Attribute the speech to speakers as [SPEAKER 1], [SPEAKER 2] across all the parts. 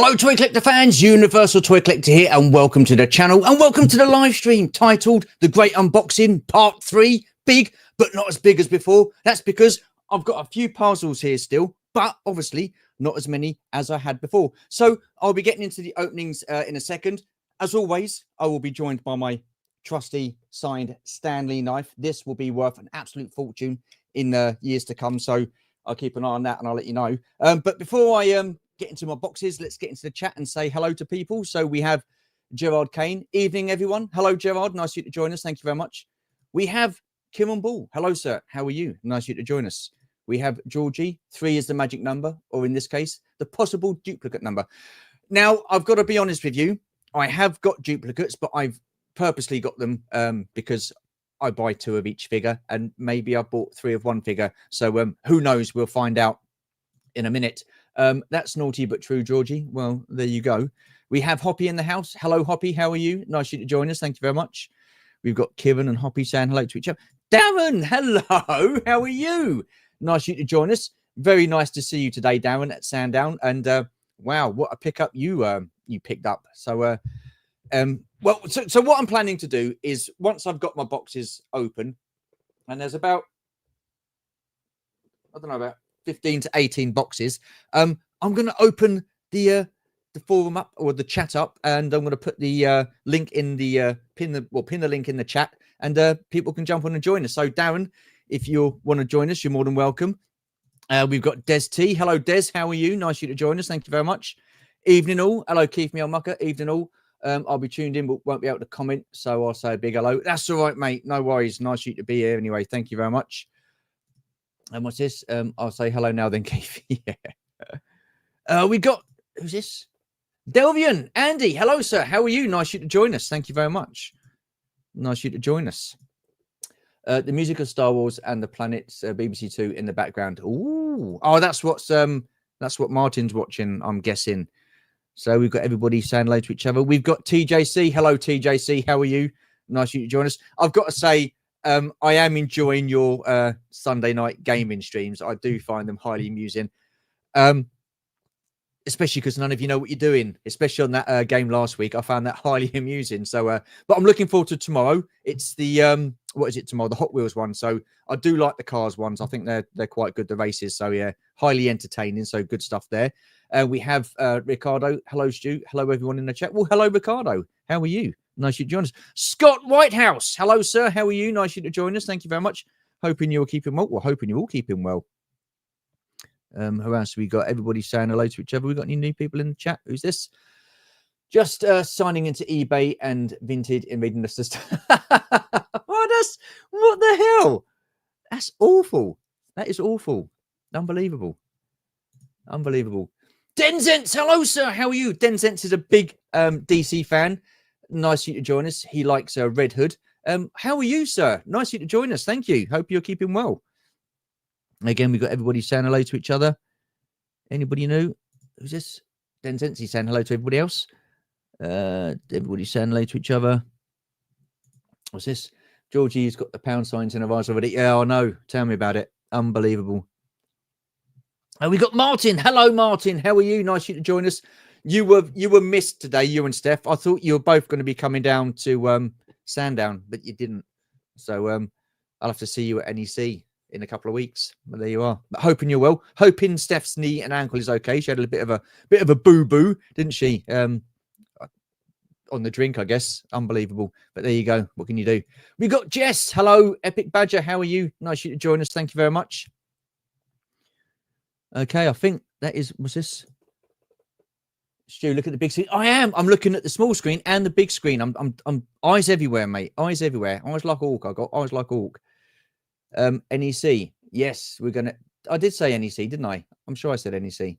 [SPEAKER 1] Hello Toy Collector fans, Universal Toy Collector here, and welcome to the channel and welcome to the live stream titled The Great Unboxing Part 3. Big, but not as big as before. That's because I've got a few parcels here still, but obviously not as many as I had before. So I'll be getting into the openings in a second. As always, I will be joined by my trusty signed Stanley knife. This will be worth an absolute fortune in years to come. So I'll keep an eye on that and I'll let you know. But before I get into my boxes, let's get into the chat and say hello to people. So we have Gerard Kane. Evening, everyone. Hello, Gerard. Nice of you to join us. Thank you very much. We have Kim on Ball. Hello, sir. How are you? Nice of you to join us. We have Georgie. 3 is the magic number, or in this case, the possible duplicate number. Now, I've got to be honest with you. I have got duplicates, but I've purposely got them because I buy 2 of each figure, and maybe I bought 3 of one figure. So who knows? We'll find out in a minute. That's naughty but true, Georgie. Well, there you go. We have Hoppy in the house. Hello, Hoppy. How are you? Nice you to join us. Thank you very much. We've got Kieran and Hoppy saying hello to each other. Darren, hello. How are you? Nice you to join us. Very nice to see you today, Darren, at Sandown. And wow, what a pickup you picked up. So well, so what I'm planning to do is once I've got my boxes open, and there's about, I don't know, about 15 to 18 boxes. I'm going to open the forum up, or the chat up, and I'm going to put the link in the pin the link in the chat, and people can jump on and join us. So Darren, if you want to join us, you're more than welcome. We've got Des T. Hello, Des. How are you? Nice you to join us. Thank you very much. Evening all. Hello, Keith Mielmucker. Evening all. I'll be tuned in, but won't be able to comment, so I'll say a big hello. That's all right, mate. No worries. Nice you to be here anyway. Thank you very much. And what's this? I'll say hello now then, Keith. Yeah. We got, who's this? Delvian. Andy. Hello, sir. How are you? Nice you to join us. Thank you very much. Nice you to join us. The music of Star Wars and the planets, BBC Two in the background. Ooh. Oh, that's what Martin's watching, I'm guessing. So we've got everybody saying hello to each other. We've got TJC. Hello, TJC. How are you? Nice you to join us. I've got to say, I am enjoying your Sunday night gaming streams. I do find them highly amusing, especially because none of you know what you're doing, especially on that game last week. I found that highly amusing. So, but I'm looking forward to tomorrow. It's the, what is it tomorrow? The Hot Wheels one. So I do like the cars ones. I think they're quite good, the races. So yeah, highly entertaining. So good stuff there. We have Ricardo. Hello, Stu. Hello, everyone in the chat. Well, hello, Ricardo. How are you? Nice you to join us. Scott Whitehouse. Hello, sir. How are you? Nice you to join us. Thank you very much. Hoping you're keeping well. Well, hoping you're all keeping well. Who else? We got everybody saying hello to each other. We got any new people in the chat? Who's this? Just signing into eBay and Vinted and reading the system. What the hell? That's awful. That is awful. Unbelievable. Unbelievable. Denzence, hello, sir. How are you? Denzence is a big DC fan. Nice of you to join us. He likes Red Hood. How are you, sir? Nice of you to join us. Thank you. Hope you're keeping well. Again, we've got everybody saying hello to each other. Anybody new? Who's this? Denzence, he's saying hello to everybody else. Everybody's saying hello to each other. What's this? Georgie's got the pound signs in her eyes already. Yeah, I know. Tell me about it. Unbelievable. We got Martin. Hello, Martin. How are you? Nice of you to join us. You were missed today, you and Steph. I thought you were both going to be coming down to Sandown, but you didn't. So I'll have to see you at NEC in a couple of weeks. But there you are. But hoping you're well. Hoping Steph's knee and ankle is okay. She had a bit of a boo-boo, didn't she? On the drink, I guess. Unbelievable. But there you go. What can you do? We got Jess. Hello, Epic Badger. How are you? Nice of you to join us. Thank you very much. Okay, I think that is, what's this? Stu, look at the big screen. I am. I'm looking at the small screen and the big screen. I'm eyes everywhere, mate. Eyes everywhere. Eyes like Hawk. I got eyes like Hawk. NEC. Yes, we're gonna. I did say NEC, didn't I? I'm sure I said NEC.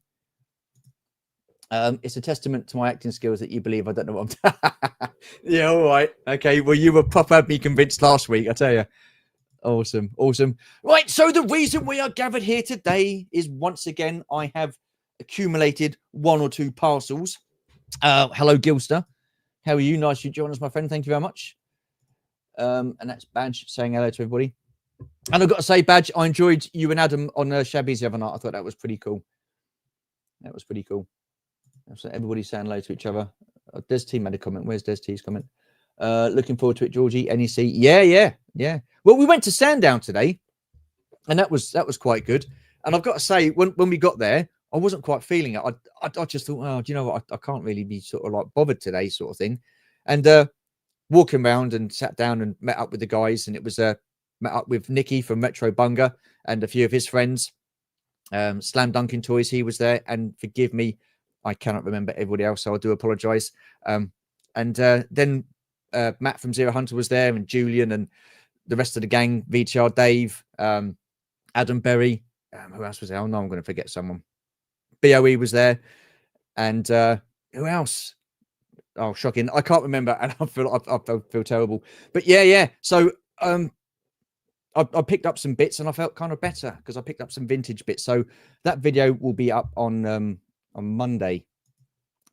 [SPEAKER 1] It's a testament to my acting skills that you believe I don't know what I'm. Yeah, all right. Okay. Well, you were proper had me convinced last week. I tell you. Awesome. Awesome. Right. So the reason we are gathered here today is once again I have accumulated 1 or 2 parcels. Hello, Gilster. How are you? Nice you join us, my friend. Thank you very much. And that's Badge saying hello to everybody. And I've got to say, Badge, I enjoyed you and Adam on Shabby's the other night. I thought that was pretty cool. That was pretty cool. So everybody's saying hello to each other. Des T made a comment. Where's Des T's comment? Looking forward to it, Georgie. NEC. Yeah. Well, we went to Sandown today, and that was quite good. And I've got to say, when we got there, I wasn't quite feeling it. I just thought, oh, do you know what? I can't really be sort of like bothered today, sort of thing. And walking around and sat down and met up with the guys, and it was met up with Nicky from Metro Bunga and a few of his friends. Slam Dunking Toys, he was there, and forgive me, I cannot remember everybody else, so I do apologize. And then Matt from Zero Hunter was there, and Julian and the rest of the gang, VTR Dave, Adam Berry, who else was there? Oh no, I'm going to forget someone. BOE was there, and who else? Oh, shocking! I can't remember, and I feel terrible. But yeah. So I picked up some bits, and I felt kind of better because I picked up some vintage bits. So that video will be up on Monday.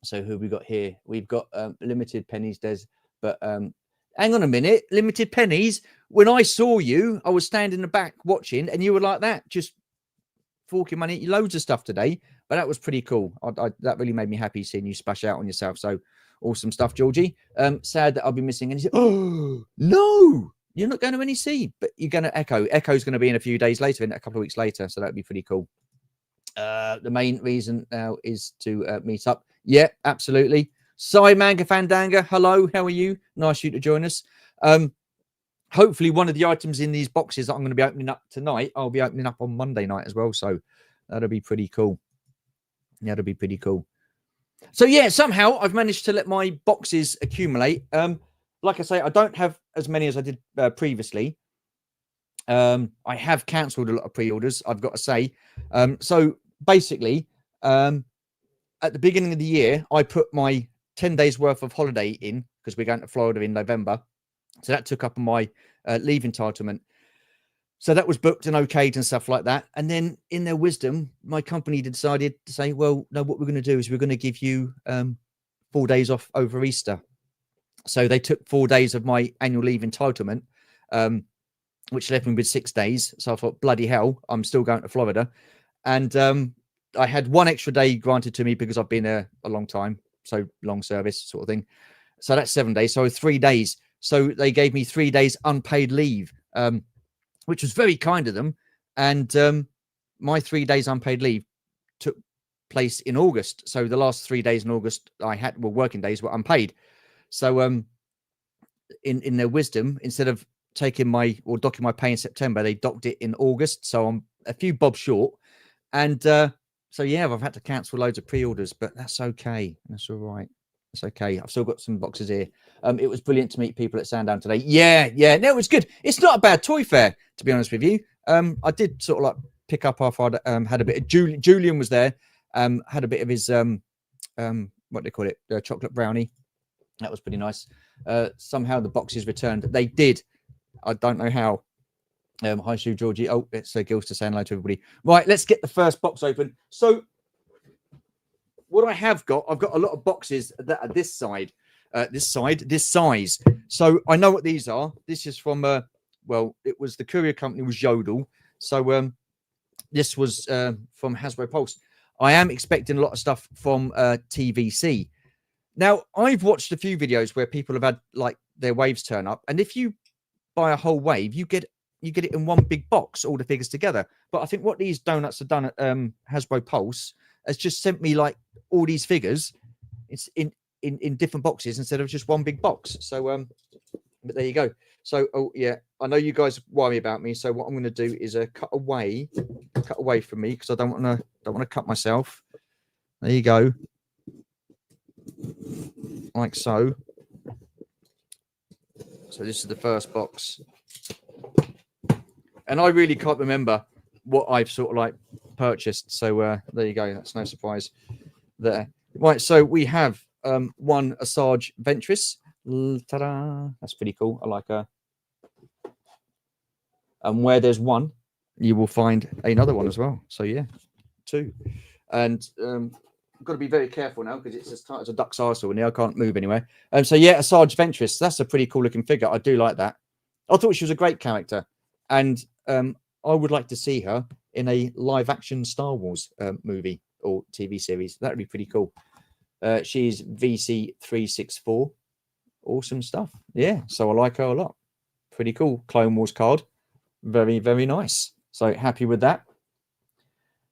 [SPEAKER 1] So who have we got here? We've got Limited Pennies, Des. But hang on a minute, Limited Pennies. When I saw you, I was standing in the back watching, and you were like that, just forking money, loads of stuff today. But that was pretty cool. That really made me happy seeing you splash out on yourself. So awesome stuff, Georgie. Sad that I'll be missing. And he said, oh no, you're not going to NEC, but you're going to Echo. Echo's going to be in a few days later, in a couple of weeks later. So that'd be pretty cool. The main reason now is to meet up. Yeah, absolutely. Sai Manga Fandanga, hello, how are you? Nice you to join us. Hopefully one of the items in these boxes that I'm going to be opening up tonight, I'll be opening up on Monday night as well. So that'll be pretty cool. That'll be pretty cool. So yeah, somehow I've managed to let my boxes accumulate. Like I say, I don't have as many as I did previously. I have cancelled a lot of pre-orders, I've got to say. So basically, at the beginning of the year, I put my 10 days worth of holiday in because we're going to Florida in November. So that took up my leave entitlement. So that was booked and okayed and stuff like that. And then in their wisdom, my company decided to say, well, no, what we're going to do is we're going to give you 4 days off over Easter. So they took 4 days of my annual leave entitlement, which left me with 6 days. So I thought, bloody hell, I'm still going to Florida. And I had 1 extra day granted to me because I've been there a long time. So long service sort of thing. So that's 7 days. So 3 days. So they gave me 3 days unpaid leave, which was very kind of them. And my 3 days unpaid leave took place in August. So the last 3 days in August I had, well, working days were unpaid. So in their wisdom, instead of taking my or docking my pay in September, they docked it in August. So I'm a few bob short. And so yeah, I've had to cancel loads of pre-orders, but that's okay. That's all right. It's okay. I've still got some boxes here. It was brilliant to meet people at Sandown today. Yeah. No, it was good. It's not a bad toy fair, to be honest with you. I did sort of like pick up after I had a bit of Julian was there. Had a bit of his what they call it, chocolate brownie. That was pretty nice. Somehow the boxes returned. They did. I don't know how. Hi, Sue Georgie. Oh, it's Gilster saying hello to everybody. Right, let's get the first box open. So what I have got, I've got a lot of boxes that are this size. So I know what these are. This is from, well, it was the courier company was Yodel. So this was from Hasbro Pulse. I am expecting a lot of stuff from TVC. Now, I've watched a few videos where people have had like their waves turn up. And if you buy a whole wave, you get it in one big box, all the figures together. But I think what these donuts have done at Hasbro Pulse has just sent me like all these figures. It's in different boxes instead of just one big box. So but there you go. So oh yeah, I know you guys worry about me. So what I'm going to do is cut away from me because I don't want to cut myself. There you go, like so. So this is the first box. And I really can't remember what I've sort of like purchased. So there you go. That's no surprise there. Right. So we have one Asajj Ventress. Ta-da! That's pretty cool. I like her. And where there's one, you will find another one as well. So yeah, 2. And I've got to be very careful now because it's as tight as a duck's arsehole in here. I can't move anywhere. So yeah, Asajj Ventress. That's a pretty cool looking figure. I do like that. I thought she was a great character. And I would like to see her in a live action Star Wars movie or TV series. That would be pretty cool. She's VC364. Awesome stuff. Yeah, so I like her a lot. Pretty cool. Clone Wars card. Very, very nice. So happy with that.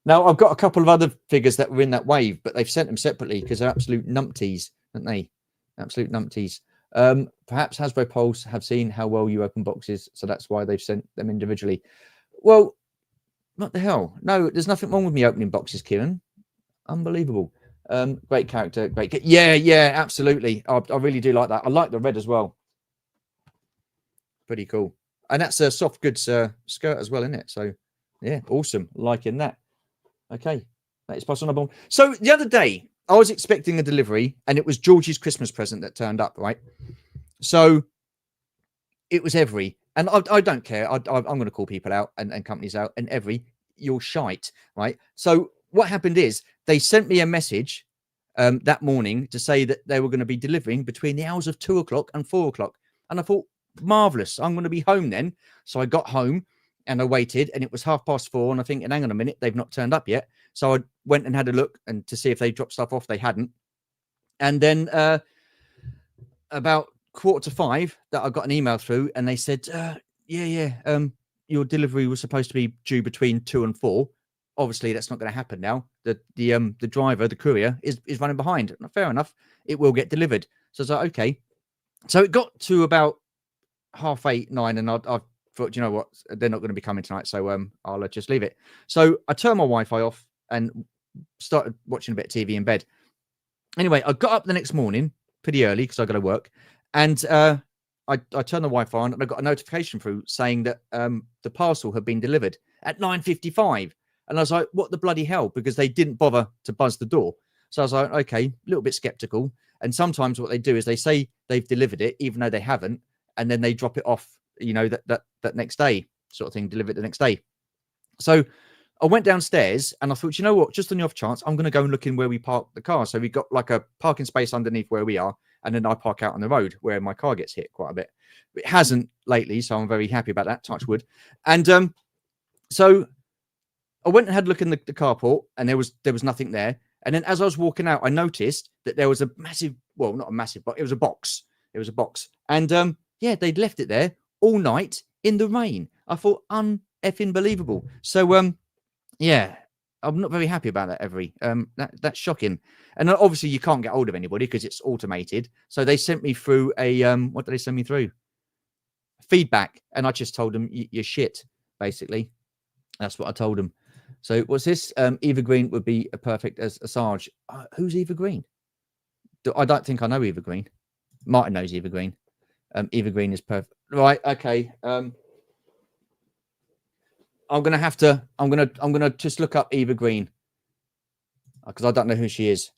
[SPEAKER 1] Now, I've got a couple of other figures that were in that wave, but they've sent them separately because they're absolute numpties, aren't they? Absolute numpties. Perhaps Hasbro Pulse have seen how well you open boxes, so that's why they've sent them individually. Well, what the hell? No, there's nothing wrong with me opening boxes, Kieran. Unbelievable. Great character. Great. Yeah, absolutely. I really do like that. I like the red as well. Pretty cool. And that's a soft goods skirt as well, isn't it? So, yeah, awesome. Liking that. Okay, that is possible. Number one. So the other day, I was expecting a delivery, and it was Georgie's Christmas present that turned up, right? So it was Every, and I don't care. I'm going to call people out and companies out, and Every, you're shite, right? So what happened is they sent me a message that morning to say that they were going to be delivering between the hours of 2 o'clock and 4 o'clock, and I thought, marvelous, I'm going to be home then. So I got home. And I waited, and it was 4:30, and I think, hang on a minute, they've not turned up yet. So I went and had a look and to see if they dropped stuff off. They hadn't. And then about 4:45, that I got an email through, and they said, your delivery was supposed to be due between 2 and 4. Obviously, that's not going to happen now. The driver, the courier, is running behind. Fair enough, it will get delivered. So I was like, okay. So it got to about 8:30, 9, and I thought, you know what, they're not going to be coming tonight, so I'll just leave it. So I turned my Wi-Fi off and started watching a bit of TV in bed. Anyway, I got up the next morning pretty early because I got to work, and I turned the Wi-Fi on, and I got a notification through saying that the parcel had been delivered at 9:55, and I was like, what the bloody hell? Because they didn't bother to buzz the door. So I was like, okay, a little bit skeptical. And sometimes what they do is they say they've delivered it, even though they haven't, and then they drop it off, you know, that next day sort of thing, deliver it the next day. So I went downstairs and I thought, you know what, just on the off chance, I'm going to go and look in where we park the car. So we got like a parking space underneath where we are, and then I park out on the road where my car gets hit quite a bit. It hasn't lately, so I'm very happy about that, touch wood. And so I went and had a look in the carport, and there was nothing there. And then as I was walking out, I noticed that there was a massive, well, not a massive, but it was a box. It was a box. And yeah, they'd left it there all night in the rain. I thought, un-effing believable. So yeah, I'm not very happy about that, Every. That's shocking. And obviously you can't get hold of anybody because it's automated. So they sent me through a what did they send me through? Feedback. And I just told them, you're shit, basically. That's what I told them. So what's this? Eva Green would be a perfect as a Sarge. Who's Eva Green? I don't think I know Eva Green. Martin knows Eva Green. Eva Green is perfect. Right. Okay. I'm gonna just look up Eva Green because I don't know who she is.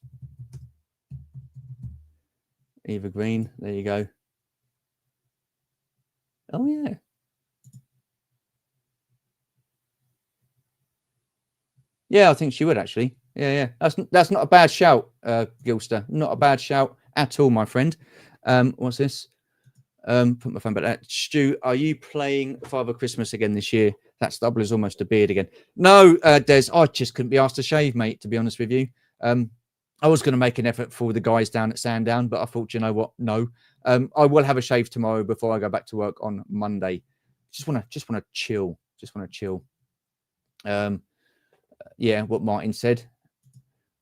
[SPEAKER 1] Eva Green. There you go. Oh yeah. Yeah, I think she would actually. Yeah. That's not a bad shout, Gilster. Not a bad shout at all, my friend. What's this? Put my phone back there. Stu, are you playing Father Christmas again this year? That stubble is almost a beard again. No, Des, I just couldn't be asked to shave, mate, to be honest with you. I was going to make an effort for the guys down at Sandown, but I thought, you know what? No. I will have a shave tomorrow before I go back to work on Monday. Just want to chill. Just want to chill. Yeah, what Martin said.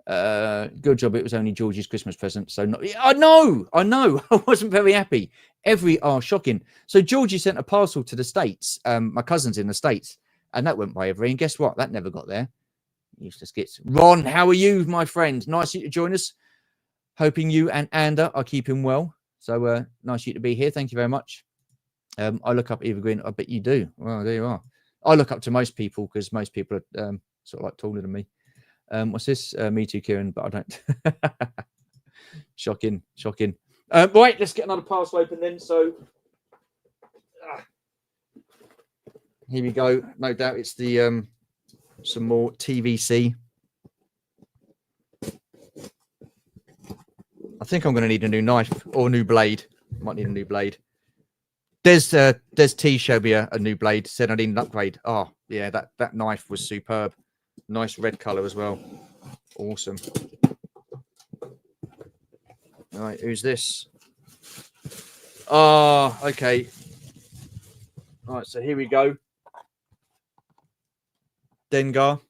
[SPEAKER 1] Good job. It was only Georgie's Christmas present. So not, I know. I wasn't very happy. Every shocking. So Georgie sent a parcel to the States. My cousin's in the States, and that went by Every. And guess what? That never got there. Useless gits. Ron, how are you, my friend? Nice of you to join us. Hoping you and Anda are keeping well. So nice of you to be here. Thank you very much. I look up Eva Green. I bet you do. Well, there you are. I look up to most people because most people are sort of like taller than me. What's this? Me too, Kieran, but I don't. Shocking. Right, let's get another parcel open then. So here we go. No doubt it's the some more TVC. I think I'm going to need a new knife or a new blade. Might need a new blade. There's T showed me a new blade. Said I need an upgrade. Oh yeah, that knife was superb. Nice red color as well. Awesome. All right, who's this? Oh, okay. All right, so here we go. Dengar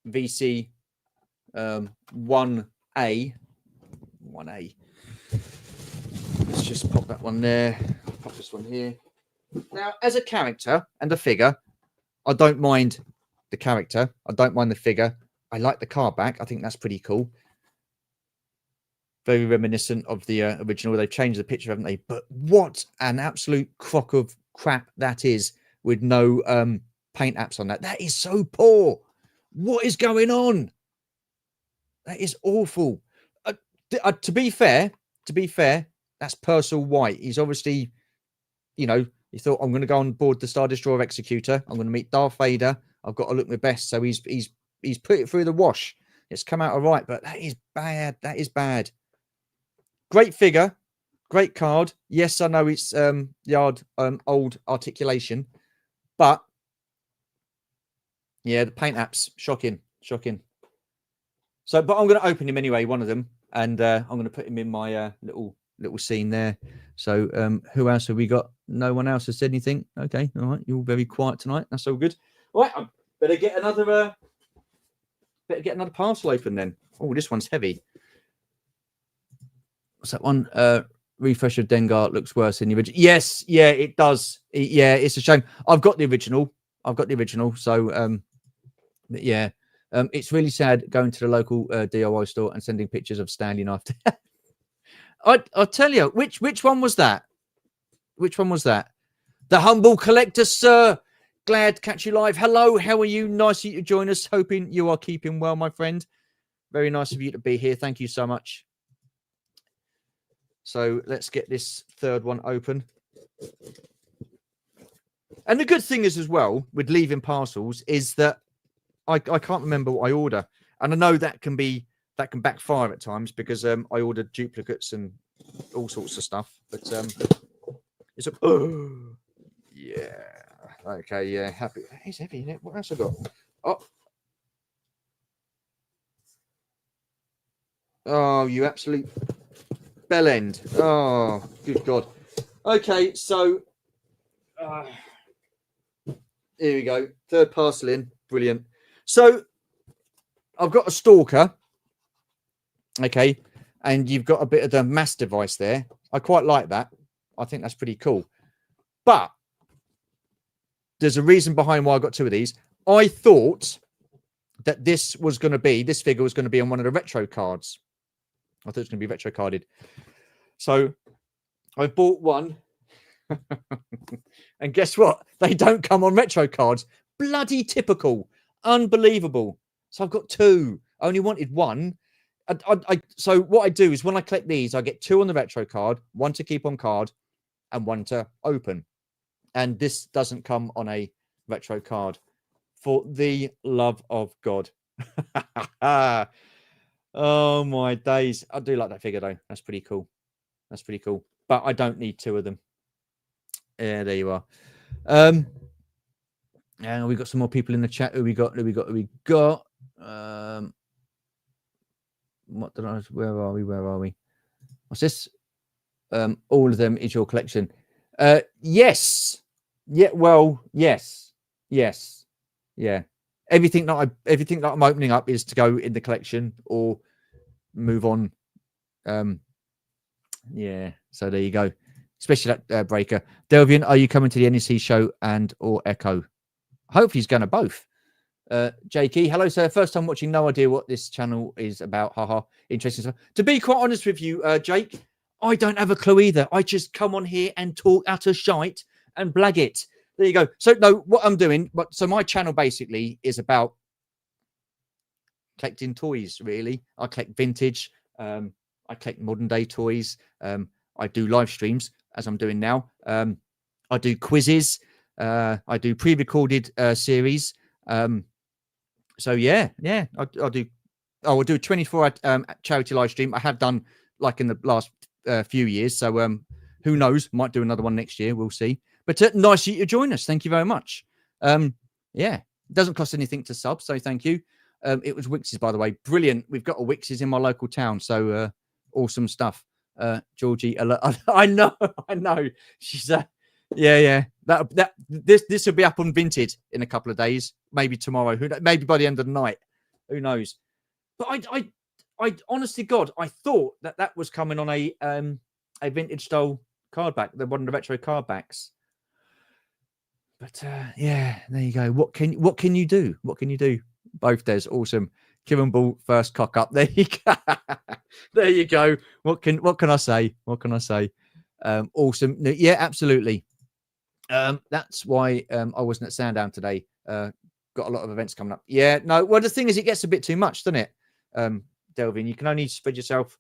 [SPEAKER 1] VC 1A. 1A. Let's just pop that one there. Pop this one here. Now, as a character and a figure, I don't mind the character. I don't mind the figure. I like the card back. I think that's pretty cool. Very reminiscent of the original. They've changed the picture, haven't they? But what an absolute crock of crap that is with no paint apps on that. That is so poor. What is going on? That is awful. To be fair, that's Purcell White. He's obviously, you know, he thought, I'm going to go on board the Star Destroyer Executor. I'm going to meet Darth Vader. I've got to look my best. So he's put it through the wash. It's come out all right, but that is bad. That is bad. Great figure, great card. Yes, I know it's the old articulation, but yeah, the paint apps, shocking. So, but I'm going to open him anyway, one of them, and I'm going to put him in my little scene there. So, who else have we got? No one else has said anything. Okay, all right, you're all very quiet tonight. That's all good. All right, I better get another parcel open then. Oh, this one's heavy. What's that one? Refresh of Dengar looks worse than the original. Yes, yeah, it does. Yeah, it's a shame. I've got the original. So, yeah, it's really sad going to the local DIY store and sending pictures of Stanley knife. I'll tell you, which one was that? Which one was that? The Humble Collector, sir. Glad to catch you live. Hello, how are you? Nice of you to join us. Hoping you are keeping well, my friend. Very nice of you to be here. Thank you so much. So let's get this third one open. And the good thing is as well with leaving parcels is that I can't remember what I order. And I know that can backfire at times because I ordered duplicates and all sorts of stuff. But it's yeah. Okay, yeah, happy. It's heavy, isn't it? What else I got? Oh, you absolute bell end. Oh, good God. Okay, so here we go. Third parcel in. Brilliant. So I've got a stalker. Okay. And you've got a bit of the mass device there. I quite like that. I think that's pretty cool. But there's a reason behind why I got two of these. I thought that this figure was going to be on one of the retro cards. I thought it was going to be retro carded. So I bought one. And guess what? They don't come on retro cards. Bloody typical. Unbelievable. So I've got two. I only wanted one. So what I do is when I collect these, I get two on the retro card, one to keep on card and one to open. And this doesn't come on a retro card. For the love of God. Oh, my days. I do like that figure, though. That's pretty cool. But I don't need two of them. Yeah, there you are. And we got some more people in the chat. Who we got? Where are we? What's this? All of them is your collection. Yes. Yeah. Well, yes. Yeah. Everything that I'm opening up is to go in the collection or move on. Yeah. So there you go. Especially that breaker. Delvian, are you coming to the NEC show and or Echo? Hopefully he's going to both. Jakey, hello, sir. First time watching. No idea what this channel is about. Haha. Interesting stuff. To be quite honest with you, Jake, I don't have a clue either. I just come on here and talk utter shite and blag it. There you go. So no, what I'm doing, so my channel basically is about collecting toys, really. I collect vintage. I collect modern day toys. I do live streams as I'm doing now. I do quizzes. I do pre-recorded series. So yeah, I'll do a 24-hour charity live stream. I have done like in the last few years. So who knows? Might do another one next year. We'll see. But nice of you to join us. Thank you very much. Yeah, it doesn't cost anything to sub. So thank you. It was Wix's, by the way. Brilliant. We've got a Wix's in my local town. So awesome stuff. Georgie, I know. She's this will be up on Vinted in a couple of days, maybe tomorrow, maybe by the end of the night, who knows. But I honestly, God, I thought that was coming on a vintage style card back, one of the retro card backs. But yeah, there you go. What can you do? What can you do? Both Des, awesome. Kieran Ball, first cock up. There you go. There you go. What can I say? What can I say? Awesome. Yeah, absolutely. That's why I wasn't at Sandown today. Got a lot of events coming up. Yeah, no. Well, the thing is, it gets a bit too much, doesn't it, Delvin? You can only spread yourself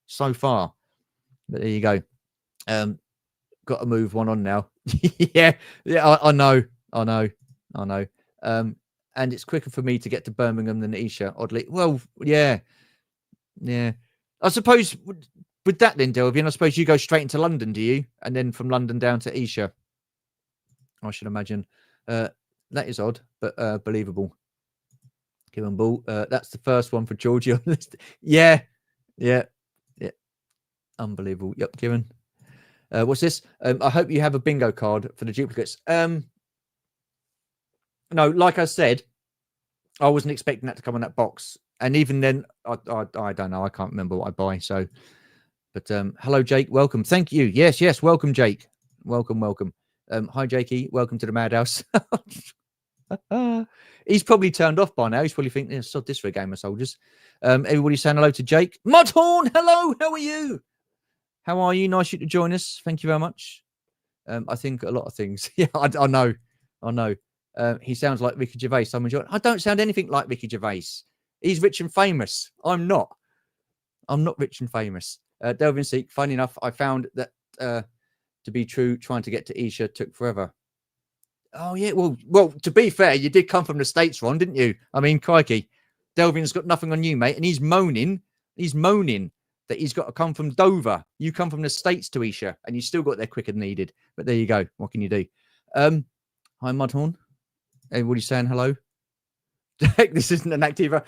[SPEAKER 1] so far. But there you go. Got to move one on now. yeah, I know. And it's quicker for me to get to Birmingham than Isha, oddly. Well, yeah. I suppose with that then, Delvin, I suppose you go straight into London, do you? And then from London down to Isha, I should imagine. That is odd, but believable. Kieran Ball. That's the first one for Georgie on the list. Yeah. Unbelievable. Yep, Kieran. What's this? I hope you have a bingo card for the duplicates. No, like I said, I wasn't expecting that to come on that box. And even then, I don't know. I can't remember what I buy. So, but hello, Jake. Welcome. Thank you. Yes. Welcome, Jake. Welcome. Hi, Jakey. Welcome to the Madhouse. He's probably turned off by now. He's probably thinking, sod this for a game of soldiers. Everybody saying hello to Jake. Mudhorn, hello. How are you? How are you? Nice you to join us. Thank you very much. I think a lot of things. Yeah, I know. He sounds like Ricky Gervais. I don't sound anything like Ricky Gervais. He's rich and famous. I'm not rich and famous. Delvin Seek, funny enough, I found that to be true, trying to get to Isha took forever. Oh, yeah. Well, to be fair, you did come from the States, Ron, didn't you? I mean, crikey. Delvin's got nothing on you, mate. And he's moaning that he's got to come from Dover. You come from the States to Isha, and you still got there quicker than needed. But there you go. What can you do? Hi, Mudhorn. Everybody saying hello? This isn't an Activa.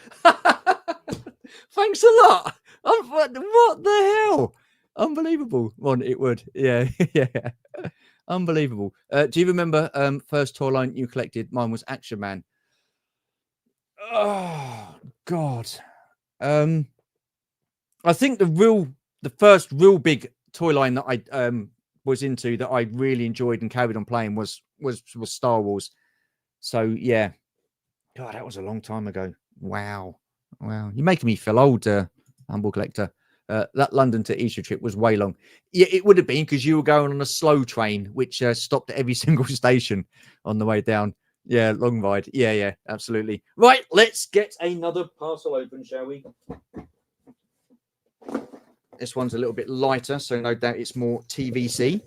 [SPEAKER 1] Thanks a lot. What the hell? Unbelievable. Well, it would. Yeah. Unbelievable. Do you remember first toy line you collected? Mine was Action Man. Oh, God. I think the first real big toy line that I was into that I really enjoyed and carried on playing was Star Wars. So yeah, God, that was a long time ago. Wow, you're making me feel old, humble collector. That London to Isha trip was way long. Yeah, it would have been because you were going on a slow train, which stopped at every single station on the way down. Yeah, long ride. Yeah, absolutely. Right, let's get another parcel open, shall we? This one's a little bit lighter, so no doubt it's more TVC.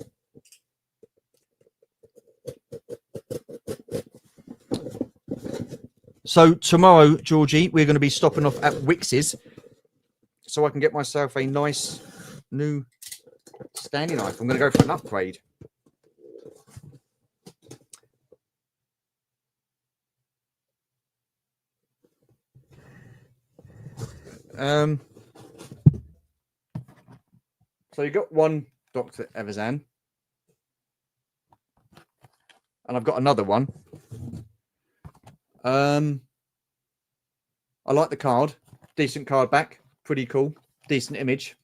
[SPEAKER 1] So tomorrow, Georgie, we're going to be stopping off at Wix's so I can get myself a nice new Stanley knife. I'm going to go for an upgrade. So you got one Dr. Evazan, and I've got another one. I like the card. Decent card back. Pretty cool. Decent image.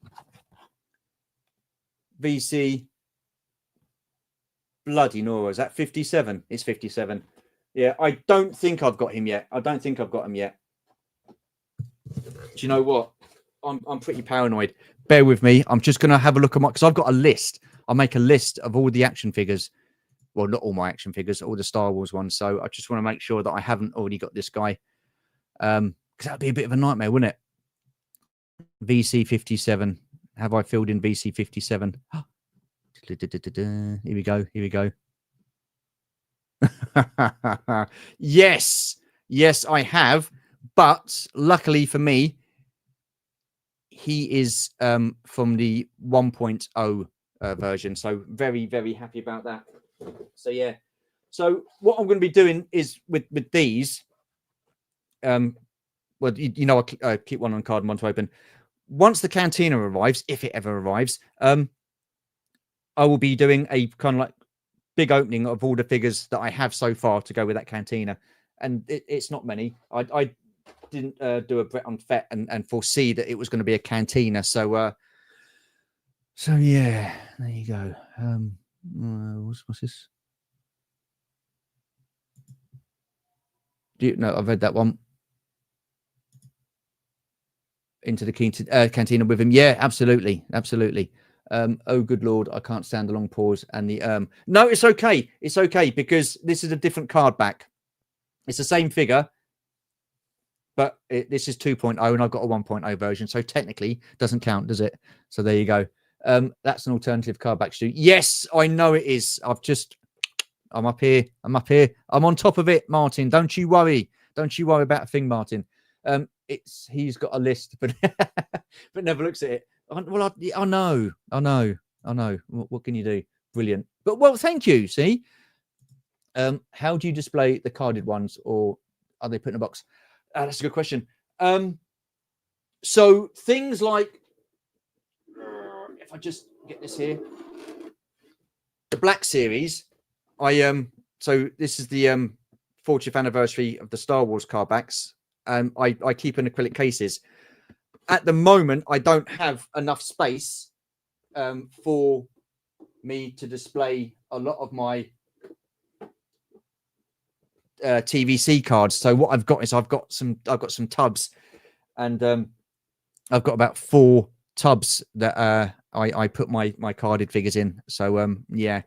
[SPEAKER 1] VC. Bloody Nora. Is that 57? It's 57. Yeah, I don't think I've got him yet. Do you know what? I'm pretty paranoid. Bear with me. I'm just going to have a look at because I've got a list. I'll make a list of all the action figures. Well, not all my action figures, all the Star Wars ones. So I just want to make sure that I haven't already got this guy. Because that'd be a bit of a nightmare, wouldn't it? VC 57. Have I filled in VC 57? Here we go. Yes, I have. But luckily for me, he is from the 1.0 version. So very, very happy about that. So yeah. So what I'm going to be doing is with these. Well, you know, I keep one on card and one to open. once the Cantina arrives, if it ever arrives, I will be doing a kind of like big opening of all the figures that I have so far to go with that Cantina. And it's not many. I didn't do a Brett on Fet and foresee that it was going to be a Cantina. So yeah, there you go. What's this? No, I've read that one. Into the Cantina with him. Yeah, absolutely. Oh, good Lord, I can't stand the long pause and the no, it's okay. It's okay because this is a different card back. It's the same figure, but this is 2.0 and I've got a 1.0 version. So technically doesn't count, does it? So there you go. That's an alternative card back, Stu. Yes, I know it is. I'm up here. I'm on top of it, Martin. Don't you worry about a thing, Martin. He's got a list, but but never looks at it. Well, I know. What can you do? Brilliant. But well, thank you. See, how do you display the carded ones, or are they put in a box? That's a good question. So things like, if I just get this here, the Black Series. So this is the 40th anniversary of the Star Wars card backs. I keep in acrylic cases. At the moment, I don't have enough space for me to display a lot of my TVC cards. So what I've got is I've got some tubs, and I've got about 4 tubs that I put my carded figures in. So yeah,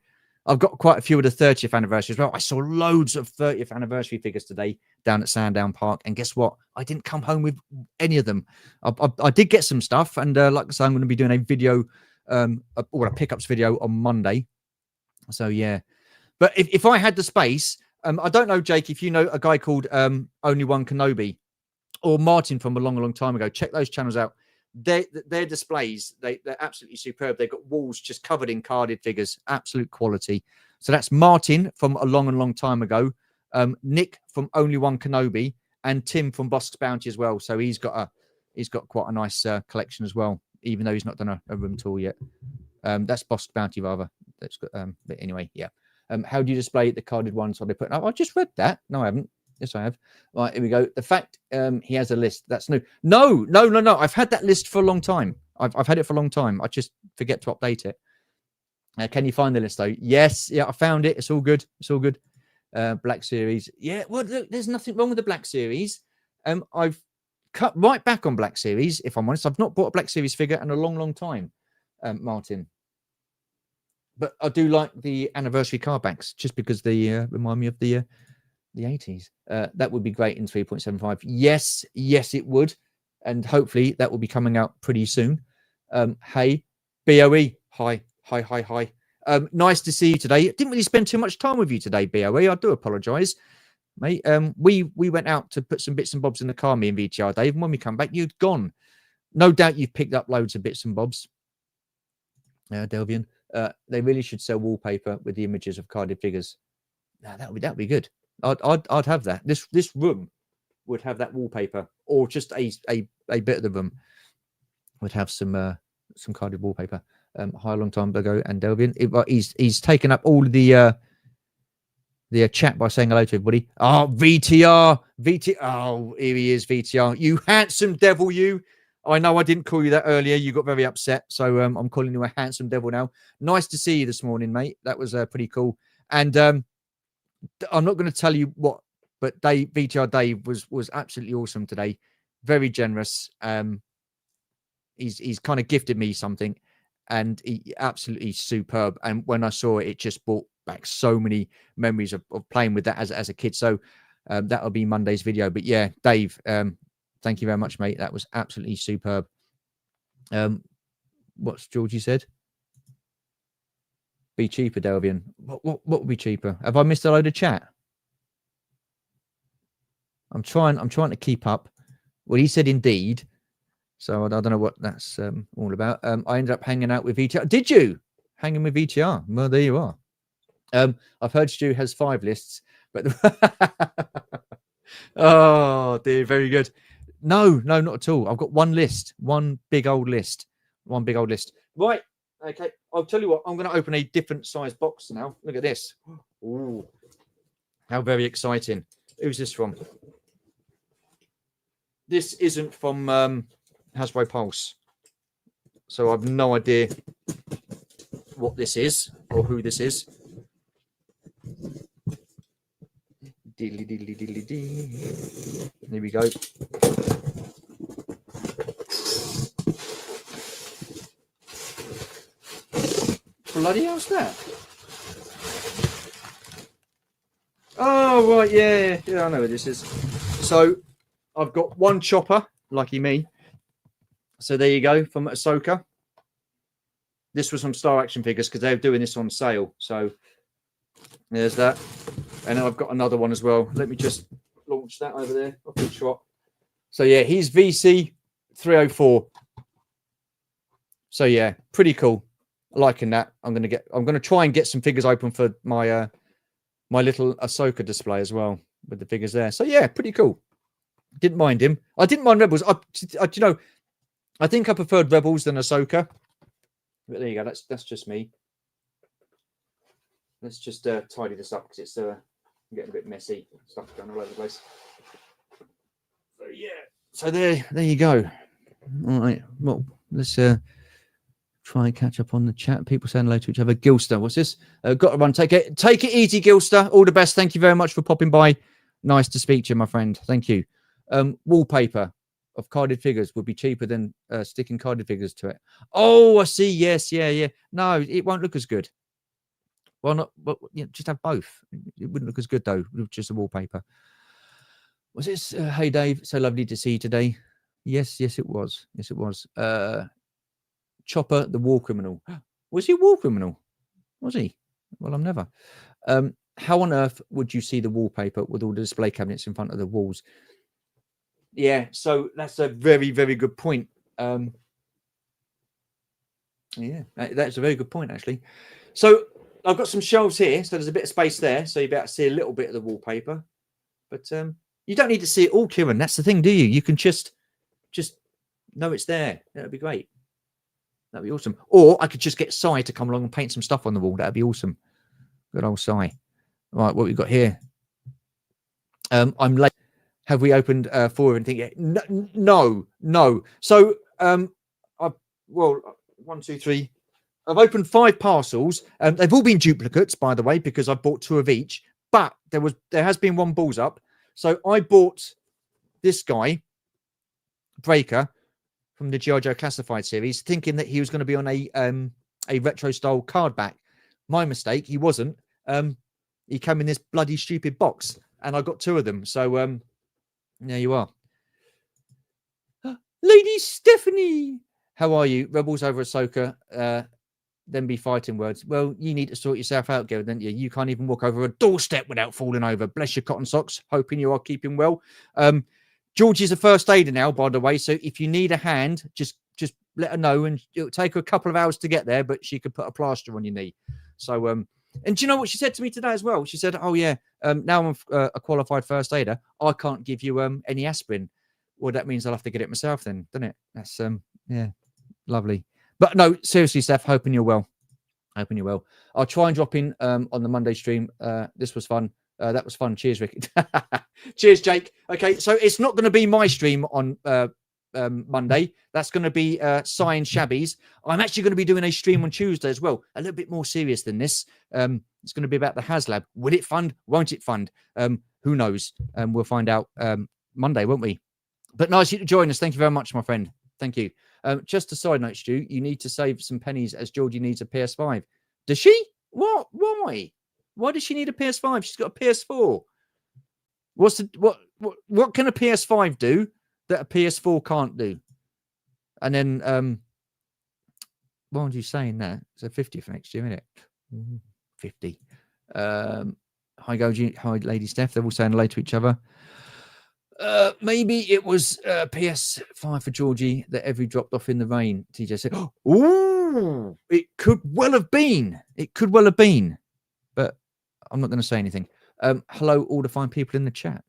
[SPEAKER 1] I've got quite a few of the 30th anniversary as well. I saw loads of 30th anniversary figures today down at Sandown Park, and guess what? I didn't come home with any of them. I did get some stuff, and like I say, I'm going to be doing a video, or a pickups video on Monday. So yeah, but if I had the space, I don't know, Jake, if you know a guy called Only One Kenobi or Martin from a long time ago. Check those channels out. Their displays, they're absolutely superb. They've got walls just covered in carded figures, absolute quality. So that's Martin from a long time ago, Nick from Only One Kenobi, and Tim from Bosk's Bounty as well. So he's got quite a nice collection as well, even though he's not done a room tour yet. That's Bosk's Bounty rather. That's got, but anyway, yeah. How do you display the carded ones? Are they put? I just read that. No, I haven't. Yes, I have. Right, here we go. The fact he has a list. That's new. No. I've had that list for a long time. I've had it for a long time. I just forget to update it. Can you find the list though? Yes. Yeah, I found it. It's all good. Black Series. Yeah. Well, look, there's nothing wrong with the Black Series. I've cut right back on Black Series. If I'm honest, I've not bought a Black Series figure in a long time, Martin. But I do like the anniversary card backs just because they remind me of the 80s. That would be great in 3.75. Yes, it would. And hopefully that will be coming out pretty soon. Hey, BOE. Hi. Nice to see you today. Didn't really spend too much time with you today, BOE. I do apologize, mate. We went out to put some bits and bobs in the car, me and VTR Dave. And when we come back, you'd gone. No doubt you've picked up loads of bits and bobs. Delvian. They really should sell wallpaper with the images of carded figures. That'd be good. I'd have that. This room would have that wallpaper, or just a bit of the room would have some carded wallpaper. Hi, a long time ago, and Delvian. He's taken up all the chat by saying hello to everybody. Oh, VTR. Oh, here he is, VTR. You handsome devil, you. I know I didn't call you that earlier. You got very upset, so I'm calling you a handsome devil now. Nice to see you this morning, mate. That was pretty cool. And I'm not going to tell you what, but VTR Dave was absolutely awesome today. Very generous. He's kind of gifted me something, and he absolutely superb. And when I saw it, it just brought back so many memories of playing with that as a kid. So that'll be Monday's video. But yeah, Dave, thank you very much, mate. That was absolutely superb. What's Georgie said? Be cheaper, Delvian. What would be cheaper? Have I missed a load of chat? I'm trying to keep up. Well, he said indeed. So I don't know what that's all about. I ended up hanging out with VTR. Did you? Hanging with VTR? Well, there you are. I've heard Stu has 5 lists, but oh dear, very good. No, not at all. I've got one list, one big old list. Right. Okay. I'll tell you what, I'm going to open a different size box now. Look at this. Ooh. How very exciting. Who's this from? This isn't from Hasbro Pulse. So I've no idea what this is or who this is. Diddly, diddly, diddly, dee. There we go. Bloody hell's that? Oh, right, yeah, I know what this is. So I've got one chopper, lucky me. So there you go, from Ahsoka. This was some Star Action figures because they're doing this on sale. So there's that. And then I've got another one as well. Let me just launch that over there. Off the trot. So yeah, he's VC 304. So yeah, pretty cool. Liking that. I'm gonna try and get some figures open for my my little Ahsoka display as well with the figures there. So yeah, pretty cool. Didn't mind him. I didn't mind Rebels. You know, I think I preferred Rebels than Ahsoka. But there you go. That's just me. Let's just tidy this up because it's getting a bit messy. Stuff going all over the place. So yeah. So there you go. All right. Well, let's try and catch up on the chat. People saying hello to each other. Gilster, what's this? Got to run. Take it easy, Gilster. All the best. Thank you very much for popping by. Nice to speak to you, my friend. Thank you. Wallpaper of carded figures would be cheaper than sticking carded figures to it. Oh, I see. Yes, yeah. No, it won't look as good. Well, not. But just have both. It wouldn't look as good though with just a wallpaper. Was this? Hey, Dave. So lovely to see you today. Yes, it was. Yes, it was. Chopper, the war criminal. Was he a war criminal? Was he? Well, I'm never. How on earth would you see the wallpaper with all the display cabinets in front of the walls? Yeah, so that's a very, very good point. Yeah, that's a very good point, actually. So I've got some shelves here, so there's a bit of space there, so you'll be able to see a little bit of the wallpaper. But you don't need to see it all, Kieran. That's the thing, do you? You can just know it's there. That'd be great. That'd be awesome. Or I could just get Sai to come along and paint some stuff on the wall. That'd be awesome. Good old Sai. Right, what we've got here. I'm late. Have we opened 4 or anything yet? No. So, I've 1, 2, 3. I've opened 5 parcels. They've all been duplicates, by the way, because I bought 2 of each. But there has been one balls up. So I bought this guy, Breaker, from the G.I. Joe Classified series, thinking that he was going to be on a retro style card back. My mistake. He wasn't. He came in this bloody stupid box, and I got 2 of them. So there you are. Lady Stephanie, how are you? Rebels over Ahsoka. Then be fighting words. Well, you need to sort yourself out, Gil, don't you? You can't even walk over a doorstep without falling over. Bless your cotton socks. Hoping you are keeping well. George is a first aider now, by the way. So if you need a hand, just let her know, and it'll take her a couple of hours to get there, but she could put a plaster on your knee. So, and do you know what she said to me today as well? She said, "Oh yeah, now I'm a qualified first aider. I can't give you any aspirin." Well, that means I'll have to get it myself then, doesn't it? That's yeah, lovely. But no, seriously, Steph, hoping you're well. I'll try and drop in on the Monday stream. This was fun. That was fun. Cheers, Ricky. Cheers, Jake. Okay, so it's not going to be my stream on Monday. That's going to be Sai and Shabby's. I'm actually going to be doing a stream on Tuesday as well. A little bit more serious than this. It's going to be about the HasLab. Will it fund? Won't it fund? Who knows? We'll find out Monday, won't we? But nice you to join us. Thank you very much, my friend. Thank you. Just a side note, Stu, you need to save some pennies as Georgie needs a PS5. Does she? What? Why? Why does she need a PS5? She's got a PS4. What can a PS5 do that a PS4 can't do? And then why are you saying that? It's a 50 for next year, isn't it? 50. Hi Goji, hi Lady Steph. They're all saying hello to each other. Maybe it was PS5 for Georgie that Every dropped off in the rain. TJ said, "Oh, it could well have been. But I'm not going to say anything." Hello, all the fine people in the chat.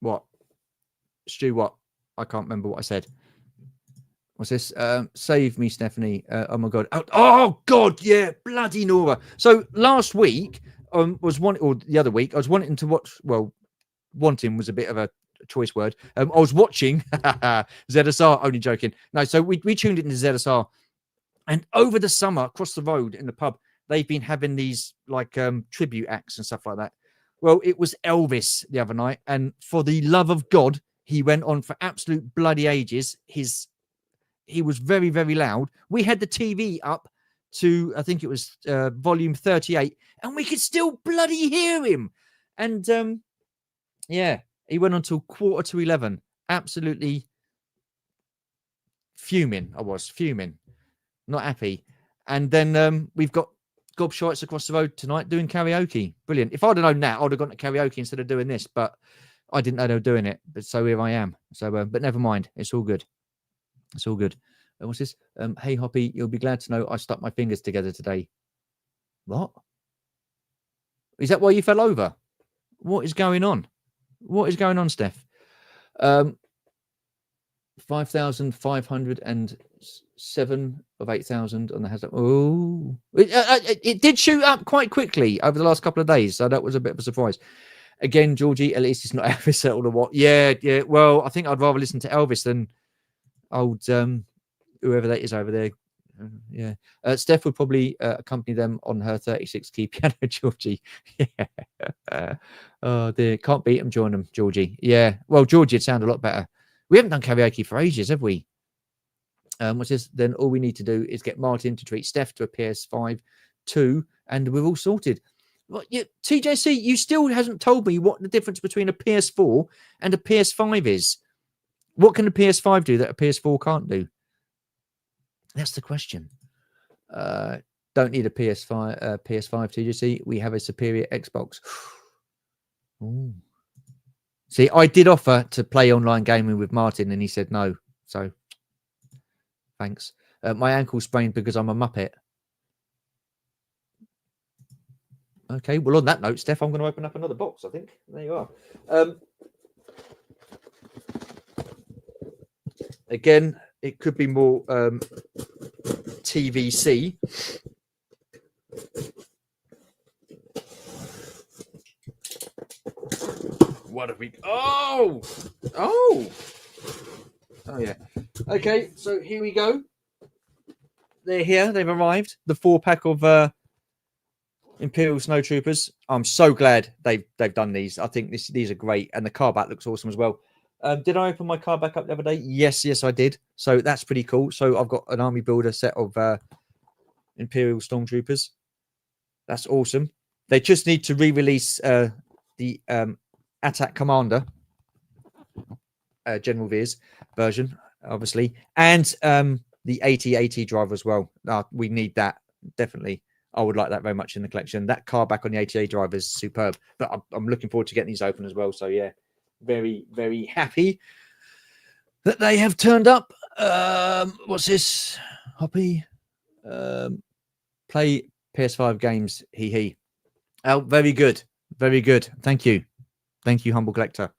[SPEAKER 1] What? Stu, what? I can't remember what I said. What's this? Save me, Stephanie. Oh my God. Oh God. Yeah. Bloody Nora. So last week was one, or the other week, I was wanting to watch. Well, wanting was a bit of a choice word. I was watching ZSR. Only joking. No. So we tuned into ZSR, and over the summer, across the road in the pub, they've been having these like tribute acts and stuff like that. Well, it was Elvis the other night, and for the love of God, he went on for absolute bloody ages. He was very, very loud. We had the TV up to, I think it was volume 38, and we could still bloody hear him. And yeah, he went on till 11:15. Absolutely fuming. I was fuming, not happy. And then we've got gobshites across the road tonight doing karaoke. Brilliant. If I'd have known that, I'd have gone to karaoke instead of doing this, but I didn't know they were doing it. But so here I am. So, but never mind. It's all good. It's all good. What's this? Hey, Hoppy, you'll be glad to know I stuck my fingers together today. What? Is that why you fell over? What is going on? What is going on, Steph? 5,507 of 8,000 on the hashtag. Oh, it did shoot up quite quickly over the last couple of days. So that was a bit of a surprise. Again, Georgie, at least it's not Elvis settled or what. Yeah. Well, I think I'd rather listen to Elvis than old whoever that is over there. Yeah. Steph would probably accompany them on her 36 key piano, Georgie. Yeah. Oh dear, can't beat them. Join them, Georgie. Yeah. Well, Georgie would sound a lot better. We haven't done karaoke for ages, have we? What's this? Then all we need to do is get Martin to treat Steph to a PS5 2, and we're all sorted. Well, TJC, you still hasn't told me what the difference between a PS4 and a PS5 is. What can a PS5 do that a PS4 can't do? That's the question. Don't need a PS5, TJC. We have a superior Xbox. Ooh. See, I did offer to play online gaming with Martin, and he said no. So, thanks. My ankle sprained because I'm a muppet. Okay, well, on that note, Steph, I'm going to open up another box, I think. There you are. Again, it could be more TVC. What have we... Oh, yeah. Okay, so here we go. They're here. They've arrived. The 4-pack of Imperial Snowtroopers. I'm so glad they've done these. I think these are great, and the car back looks awesome as well. Did I open my car back up the other day? Yes, I did. So that's pretty cool. So I've got an army builder set of Imperial Stormtroopers. That's awesome. They just need to re-release the Attack Commander, General Veers version, obviously, and the 8080 driver as well. We need that, definitely. I would like that very much in the collection. That car back on the 8080 driver is superb. But I'm looking forward to getting these open as well. So, yeah, very, very happy that they have turned up. What's this? Hoppy. Play PS5 games. He. Oh, very good. Very good. Thank you. Thank you, Humble Collector.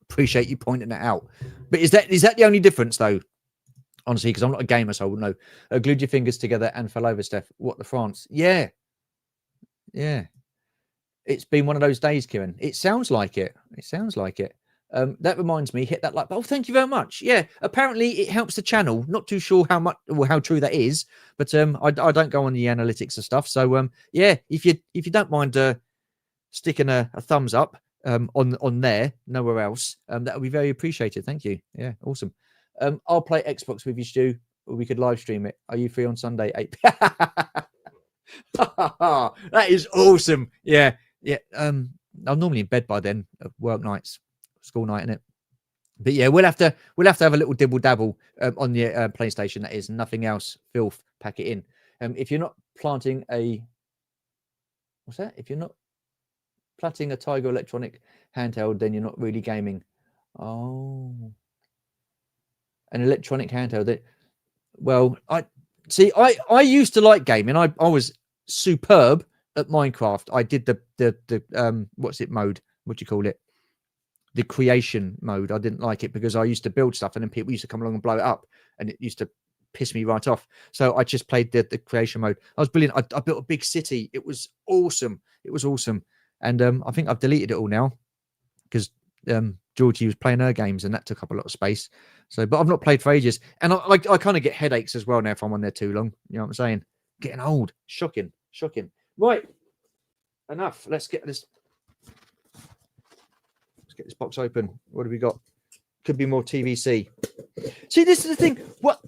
[SPEAKER 1] Appreciate you pointing that out. But is that the only difference, though? Honestly, because I'm not a gamer, so I wouldn't know. Glued your fingers together and fell over, Steph. What the France? Yeah. It's been one of those days, Kieran. It sounds like it. That reminds me, hit that like. Oh, thank you very much. Yeah, apparently it helps the channel. Not too sure how much or how true that is, but I don't go on the analytics and stuff. So yeah, if you don't mind sticking a thumbs up on there, nowhere else, that would be very appreciated. Thank you. Yeah, awesome. I'll play Xbox with you, Stu, or we could live stream it. Are you free on Sunday? 8 That is awesome. Yeah. I'm normally in bed by then. Work nights, school night, innit? But yeah, we'll have to have a little dibble dabble on the PlayStation. That is nothing else. Filth, pack it in. If you're not planting a If you're not platting a Tiger Electronic handheld, then you're not really gaming. Oh. An electronic handheld. I used to like gaming. I was superb at Minecraft. I did the what's it mode? What do you call it? the creation mode. I didn't like it because I used to build stuff and then people used to come along and blow it up, and it used to piss me right off. So I just played the creation mode. I was brilliant. I built a big city. It was awesome. It was awesome. And I think I've deleted it all now because Georgie was playing her games and that took up a lot of space. So, but I've not played for ages, and I kind of get headaches as well now if I'm on there too long. You know what I'm saying? Getting old. Shocking. Right. Enough. Let's get this box open. What have we got? Could be more TVC. See, this is the thing. What?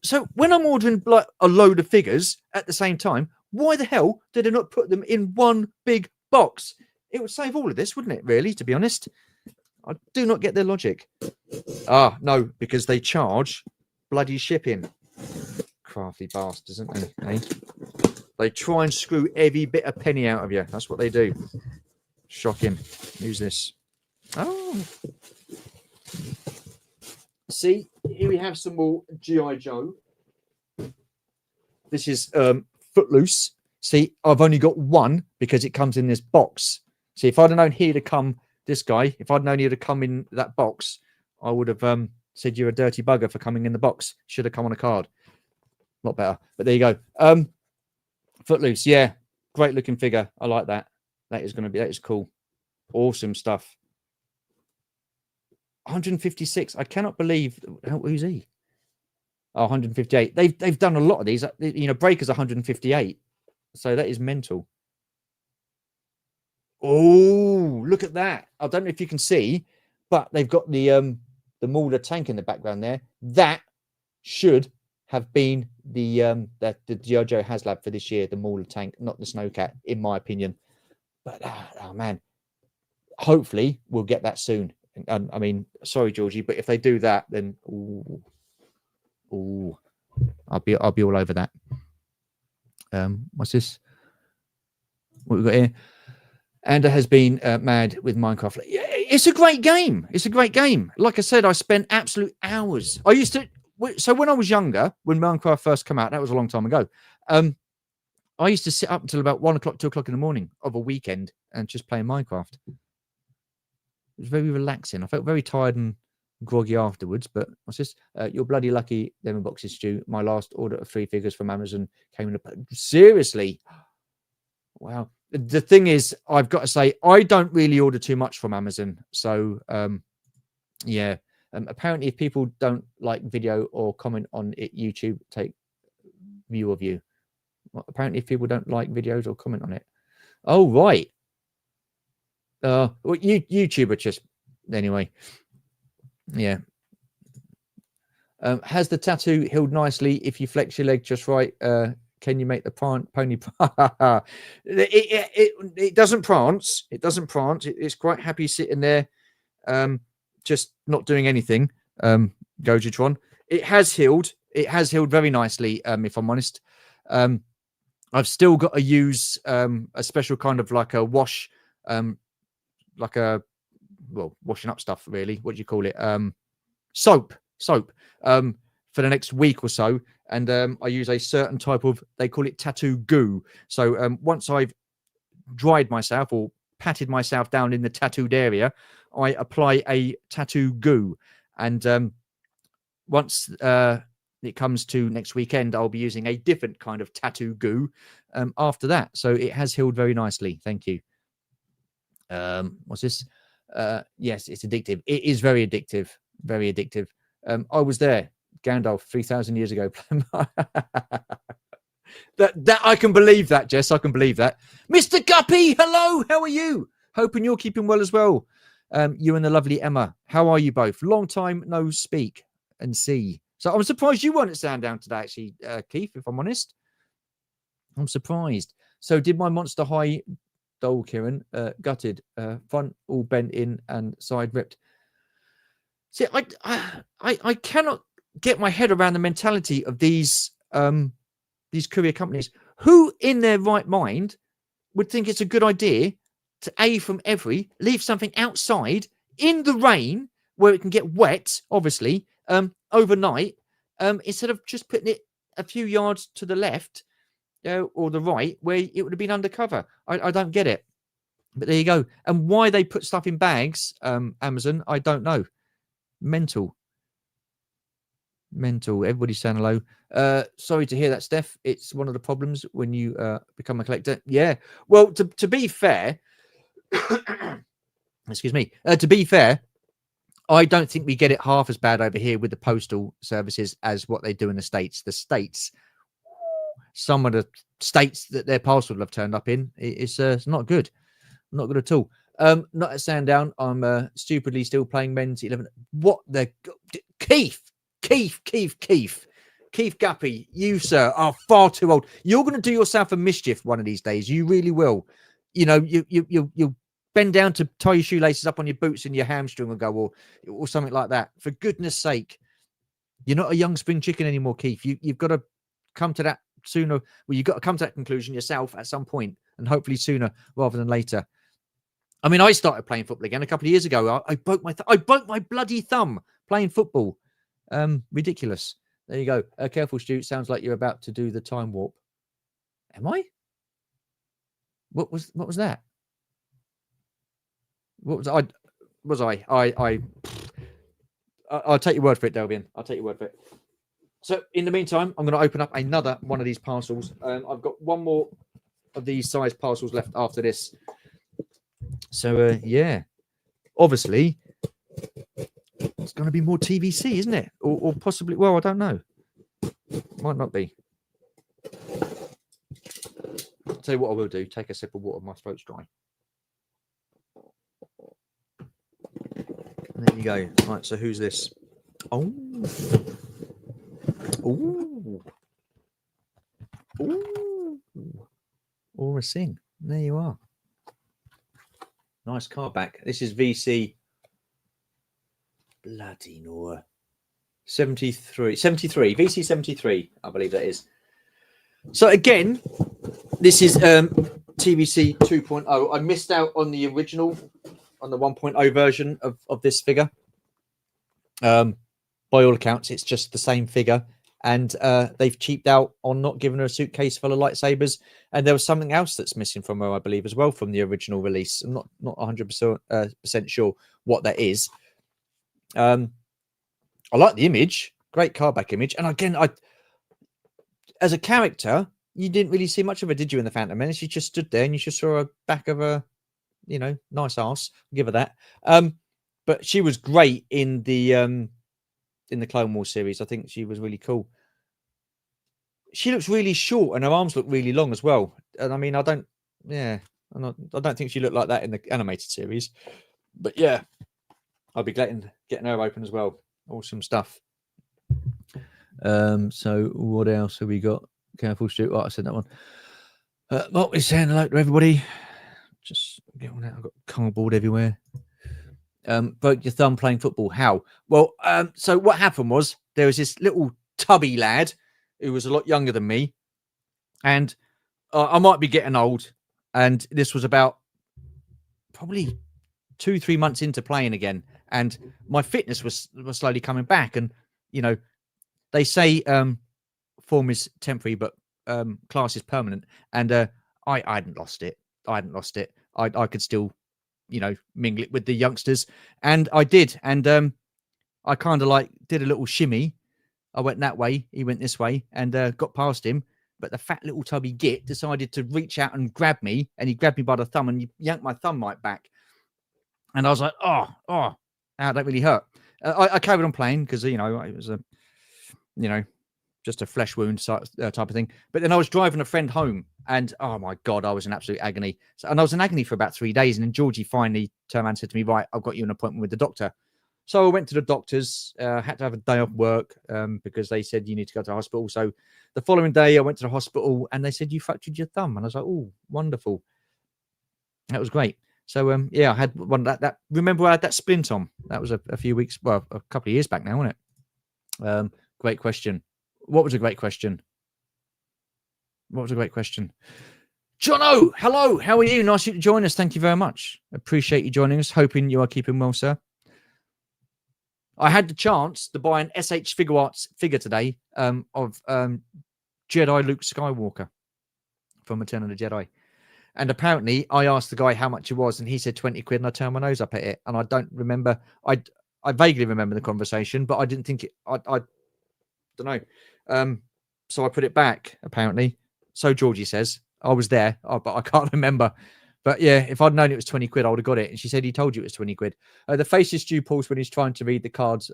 [SPEAKER 1] So when I'm ordering like a load of figures at the same time, why the hell did I not put them in one big box? It would save all of this, wouldn't it? Really, to be honest, I do not get their logic. Ah, no, because they charge bloody shipping. Crafty bastards, isn't they? Eh? They try and screw every bit of penny out of you. That's what they do. Shocking. Who's this? Oh. See, here we have some more G.I. Joe. This is Footloose. See, I've only got one because it comes in this box. See, if I'd have known here to come, this guy, if I'd known here to come in that box, I would have said you're a dirty bugger for coming in the box. Should have come on a card. A lot better. But there you go. Footloose, yeah. Great looking figure. I like that. That is cool. Awesome stuff. 156. I cannot believe. Who's he? Oh, 158. They've done a lot of these. You know, Breaker's 158. So that is mental. Oh, look at that. I don't know if you can see, but they've got the Mauler tank in the background there. That should have been the G.I. Joe HasLab for this year, the Mauler tank, not the Snowcat, in my opinion. But oh man, hopefully we'll get that soon. I mean, sorry, Georgie, but if they do that, then I'll be all over that. What's this? What we got here? Anda has been mad with Minecraft. It's a great game. It's a great game. Like I said, I spent absolute hours. I used to. So when I was younger, when Minecraft first came out, that was a long time ago. I used to sit up until about 1 o'clock, 2 o'clock in the morning of a weekend and just playing Minecraft. It was very relaxing. I felt very tired and groggy afterwards, but what's this? You're bloody lucky, lemon boxes, Stu. My last order of 3 figures from Amazon came in seriously. Wow. The thing is, I've got to say, I don't really order too much from Amazon. So, yeah. Apparently, if people don't like video or comment on it, YouTube take view of you. Well, apparently, if people don't like videos or comment on it. Oh, right. Well, YouTube are just anyway. Yeah. Has the tattoo healed nicely if you flex your leg just right? Can you make the pony? It doesn't prance. It doesn't prance. It's quite happy sitting there, just not doing anything. Gojitron. It has healed. It has healed very nicely. If I'm honest, I've still got to use a special kind of like a wash. Like a washing up stuff, really. What do you call it? Soap for the next week or so. And I use a certain type of, they call it tattoo goo. So once I've dried myself or patted myself down in the tattooed area, I apply a tattoo goo. And once it comes to next weekend, I'll be using a different kind of tattoo goo after that. So it has healed very nicely. Thank you. What's this? Yes, it's addictive. It is very addictive. Very addictive. I was there, Gandalf, 3,000 years ago. that I can believe that, Jess. I can believe that. Mr. Guppy, hello. How are you? Hoping you're keeping well as well. You and the lovely Emma. How are you both? Long time no speak and see. So I'm surprised you weren't at Sandown today, actually, Keith, if I'm honest. I'm surprised. So did my Monster High doll, Kieran, gutted, front all bent in and side ripped. See, I cannot get my head around the mentality of these courier companies. Who in their right mind would think it's a good idea to A from every, leave something outside in the rain where it can get wet, obviously, overnight, instead of just putting it a few yards to the left or the right where it would have been undercover? I don't get it. But there you go. And why they put stuff in bags, Amazon, I don't know. Mental. Everybody's saying hello. Sorry to hear that, Steph. It's one of the problems when you become a collector. Yeah. Well, to be fair, excuse me. To be fair, I don't think we get it half as bad over here with the postal services as what they do in the States. The States, some of the states that their parcel will have turned up in, it's not good. Not good at all. Not at Sandown. I'm stupidly still playing men's 11. What the Keith Guppy, you sir are far too old. You're going to do yourself a mischief one of these days. You really will. You know, you bend down to tie your shoelaces up on your boots and your hamstring and go, or something like that. For goodness sake, you're not a young spring chicken anymore, Keith. You've got to come to that sooner. Well, you've got to come to that conclusion yourself at some point, and hopefully sooner rather than later. I mean, I started playing football again a couple of years ago. I broke my bloody thumb playing football. Ridiculous. There you go. Careful, Stu. Sounds like you're about to do the time warp. Am I? What was that? What was I? Was I? I'll take your word for it, Delvian. I'll take your word for it. So in the meantime, I'm going to open up another one of these parcels. I've got one more of these size parcels left after this. So yeah, obviously it's going to be more TVC, isn't it? Or possibly, well, I don't know. Might not be. I'll tell you what I will do. Take a sip of water. My throat's dry. And there you go. Right, so who's this? Oh. Or a sing. There you are. Nice card back. This is VC. Bloody Nora. 73. VC 73, I believe that is. So again, this is TVC 2.0. I missed out on the original, on the 1.0 version of this figure. By all accounts, it's just the same figure. And they've cheaped out on not giving her a suitcase full of lightsabers. And there was something else that's missing from her, I believe, as well, from the original release. I'm not 100% sure what that is. I like the image. Great cardback image. And again, as a character, you didn't really see much of her, did you, in the Phantom Menace? She just stood there and you just saw a back of a, nice ass. Give her that. But she was great in the Clone Wars series. I think she was really cool. She looks really short and her arms look really long as well. And I mean, I don't think she looked like that in the animated series. But yeah, I'll be getting her open as well. Awesome stuff. So what else have we got? Careful, Stu. Oh, I said that one. What we're saying hello to everybody. Just get on out. I've got cardboard everywhere. Broke your thumb playing football. How? Well, so what happened was there was this little tubby lad who was a lot younger than me, and I might be getting old, and this was about probably 2-3 months into playing again, and my fitness was slowly coming back. And they say form is temporary, but class is permanent, and I hadn't lost it. I could still mingle it with the youngsters, and I did. And I kind of did a little shimmy. I went that way, he went this way, and got past him. But the fat little tubby git decided to reach out and grab me, and he grabbed me by the thumb and he yanked my thumb right back. And I was like, oh, that really hurt. I carried on playing because it was just a flesh wound type of thing. But then I was driving a friend home, and oh my God, I was in absolute agony. And I was in agony for about 3 days. And then Georgie finally turned around and said to me, right, I've got you an appointment with the doctor. So I went to the doctors, had to have a day off work because they said you need to go to the hospital. So the following day I went to the hospital and they said, you fractured your thumb. And I was like, oh, wonderful. That was great. So, I had one that remember I had that splint on. That was a few weeks, well, a couple of years back now, wasn't it? Great question. What was a great question? Jono, hello. How are you? Nice you to join us. Thank you very much. Appreciate you joining us. Hoping you are keeping well, sir. I had the chance to buy an SH Figure Arts figure today of Jedi Luke Skywalker from Return of the Jedi. And apparently I asked the guy how much it was, and he said 20 quid, and I turned my nose up at it. And I don't remember. I vaguely remember the conversation, but I didn't think it. I don't know. So I put it back. Apparently, so Georgie says I was there, but I can't remember. But yeah, if I'd known it was 20 quid, I would have got it. And she said he told you it was 20 quid. The faces Stu pulls when he's trying to read the cards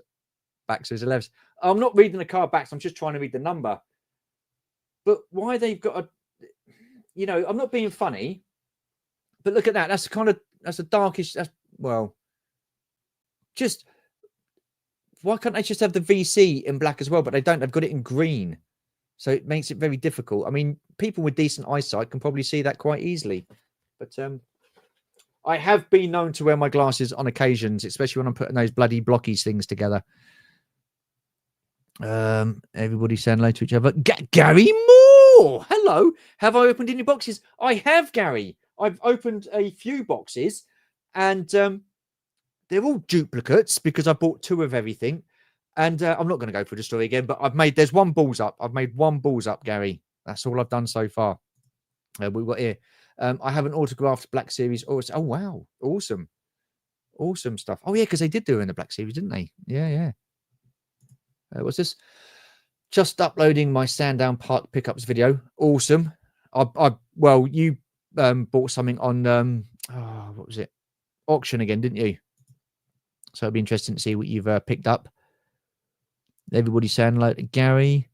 [SPEAKER 1] back. So his 11s. I'm not reading the card back. So I'm just trying to read the number. But why they've got a, you know, I'm not being funny, but look at that. That's a darkish. That's, well, just why can't they just have the VC in black as well? But they don't. They've got it in green. So it makes it very difficult. I mean, people with decent eyesight can probably see that quite easily. But I have been known to wear my glasses on occasions, especially when I'm putting those bloody blockies things together. Everybody saying hello to each other. Gary Moore! Hello. Have I opened any boxes? I have, Gary. I've opened a few boxes, and they're all duplicates because I bought 2 of everything. And I'm not going to go through the story again, but there's one balls up. I've made 1 balls up, Gary. That's all I've done so far. We've got here. I have an autographed Black Series. Oh, wow. Awesome. Awesome stuff. Oh, yeah, because they did do it in the Black Series, didn't they? Yeah. What's this? Just uploading my Sandown Park pickups video. Awesome. Well, you bought something on, what was it? Auction again, didn't you? So it'll be interesting to see what you've picked up. Everybody's saying hello to Gary.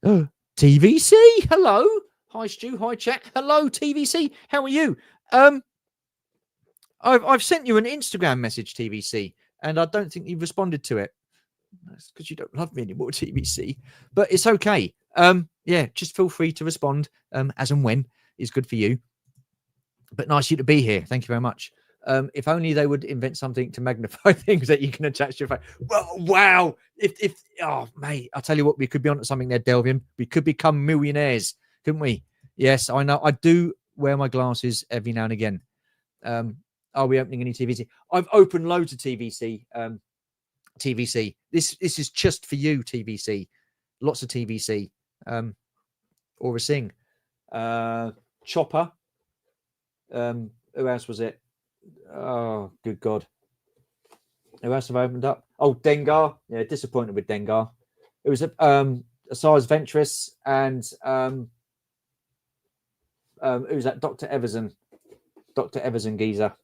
[SPEAKER 1] Oh, TVC. Hello. Hi, Stu. Hi, chat. Hello, TVC. How are you? I've sent you an Instagram message, TVC, and I don't think you've responded to it. That's because you don't love me anymore, TVC. But it's okay. Yeah, just feel free to respond as and when is good for you. But nice you to be here. Thank you very much. If only they would invent something to magnify things that you can attach to your face. Well, wow. Oh, mate, I'll tell you what, we could be onto something there, Delvian. We could become millionaires, couldn't we? Yes, I know. I do wear my glasses every now and again. Are we opening any TVC? I've opened loads of TVC. TVC. This is just for you, TVC. Lots of TVC. Or a sing. Chopper. Who else was it? Oh, good God. Who else have I opened up? Oh, Dengar. Yeah, disappointed with Dengar. It was a size Ventress and it was that Dr. Everson geezer.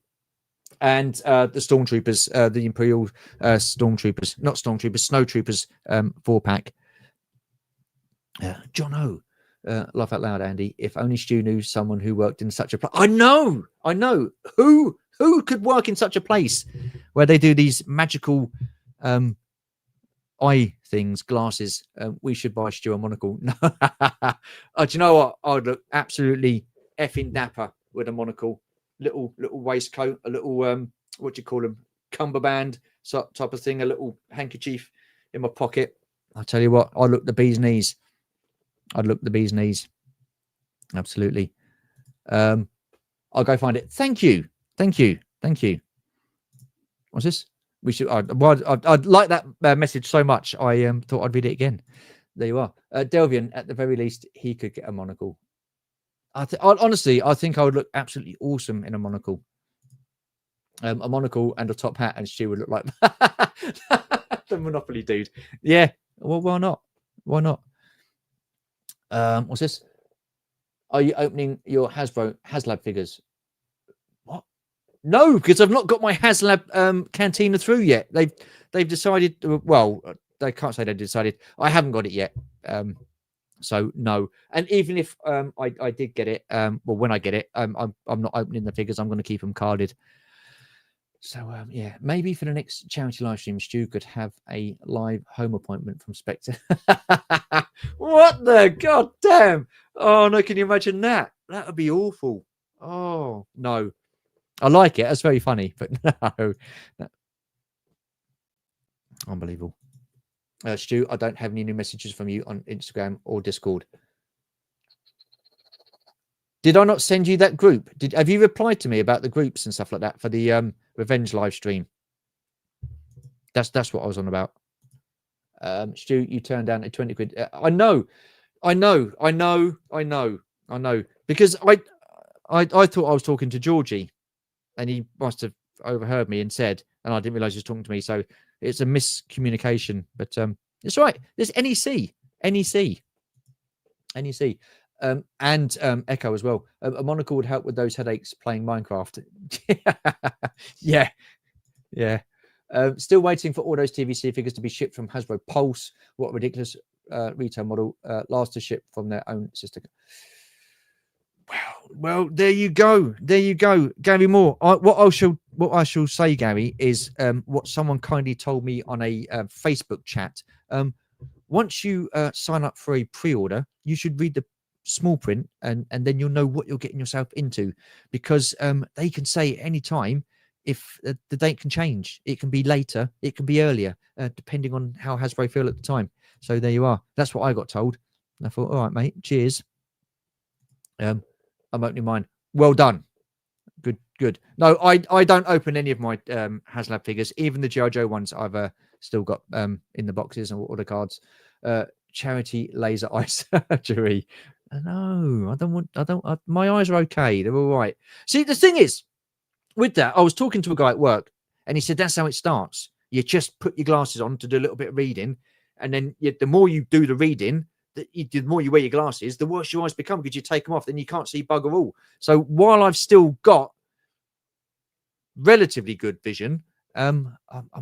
[SPEAKER 1] And the Stormtroopers, the Imperial Stormtroopers, not Stormtroopers, Snowtroopers 4-pack. John O. Laugh out loud, Andy. If only Stu knew someone who worked in such a place. I know. Who could work in such a place where they do these magical eye things, glasses? We should buy Stu a monocle. Do you know what? I'd look absolutely effing dapper with a monocle. Little waistcoat, a little what do you call them? Cummerband type of thing, a little handkerchief in my pocket. I'll tell you what, I look the bee's knees. Absolutely. I'll go find it. Thank you. What's this? We should. I'd like that message so much. I thought I'd read it again. There you are, Delvian. At the very least, he could get a monocle. Honestly, I think I would look absolutely awesome in a monocle. A monocle and a top hat, and Stu would look like the Monopoly dude. Yeah. Well, why not? What's this? Are you opening your HasLab figures? What? No, because I've not got my HasLab Cantina through yet. They've decided. Well, they can't say they decided. I haven't got it yet. So no. And even if I did get it, well, when I get it, I'm not opening the figures. I'm going to keep them carded. So yeah, maybe for the next charity live stream, Stu could have a live home appointment from Spectre. What the goddamn? Oh no, can you imagine that? That would be awful. Oh no, I like it. That's very funny, but no. Unbelievable. Stu, I don't have any new messages from you on Instagram or Discord. Did I not send you that group? Have you replied to me about the groups and stuff like that for the Revenge live stream? That's what I was on about. Stu, you turned down a 20 quid. I know. Because I thought I was talking to Georgie, and he must have overheard me and said, and I didn't realize he was talking to me. So it's a miscommunication, but it's all right. There's NEC, and Echo as well. A monocle would help with those headaches playing Minecraft. Yeah. Still waiting for all those TVC figures to be shipped from Hasbro Pulse. What a ridiculous retail model. Last to ship from their own sister. Well, there you go, Gary Moore. What I shall say, Gary, is what someone kindly told me on a Facebook chat. Once you sign up for a pre-order, you should read the small print, and then you'll know what you're getting yourself into, because they can say at any time if the date can change. It can be later, it can be earlier, depending on how Hasbro feel at the time. So there you are. That's what I got told. And I thought, all right, mate, cheers. I'm opening mine. Well done. Good. No, I don't open any of my HasLab figures, even the G.I. Joe ones I've still got in the boxes and all the cards. Charity laser eye surgery. No, I don't. My eyes are okay. They're all right. See, the thing is, with that, I was talking to a guy at work, and he said that's how it starts. You just put your glasses on to do a little bit of reading, and then the more you do the reading, the more you wear your glasses, the worse your eyes become, because you take them off, then you can't see bugger all. So while I've still got relatively good vision, I'm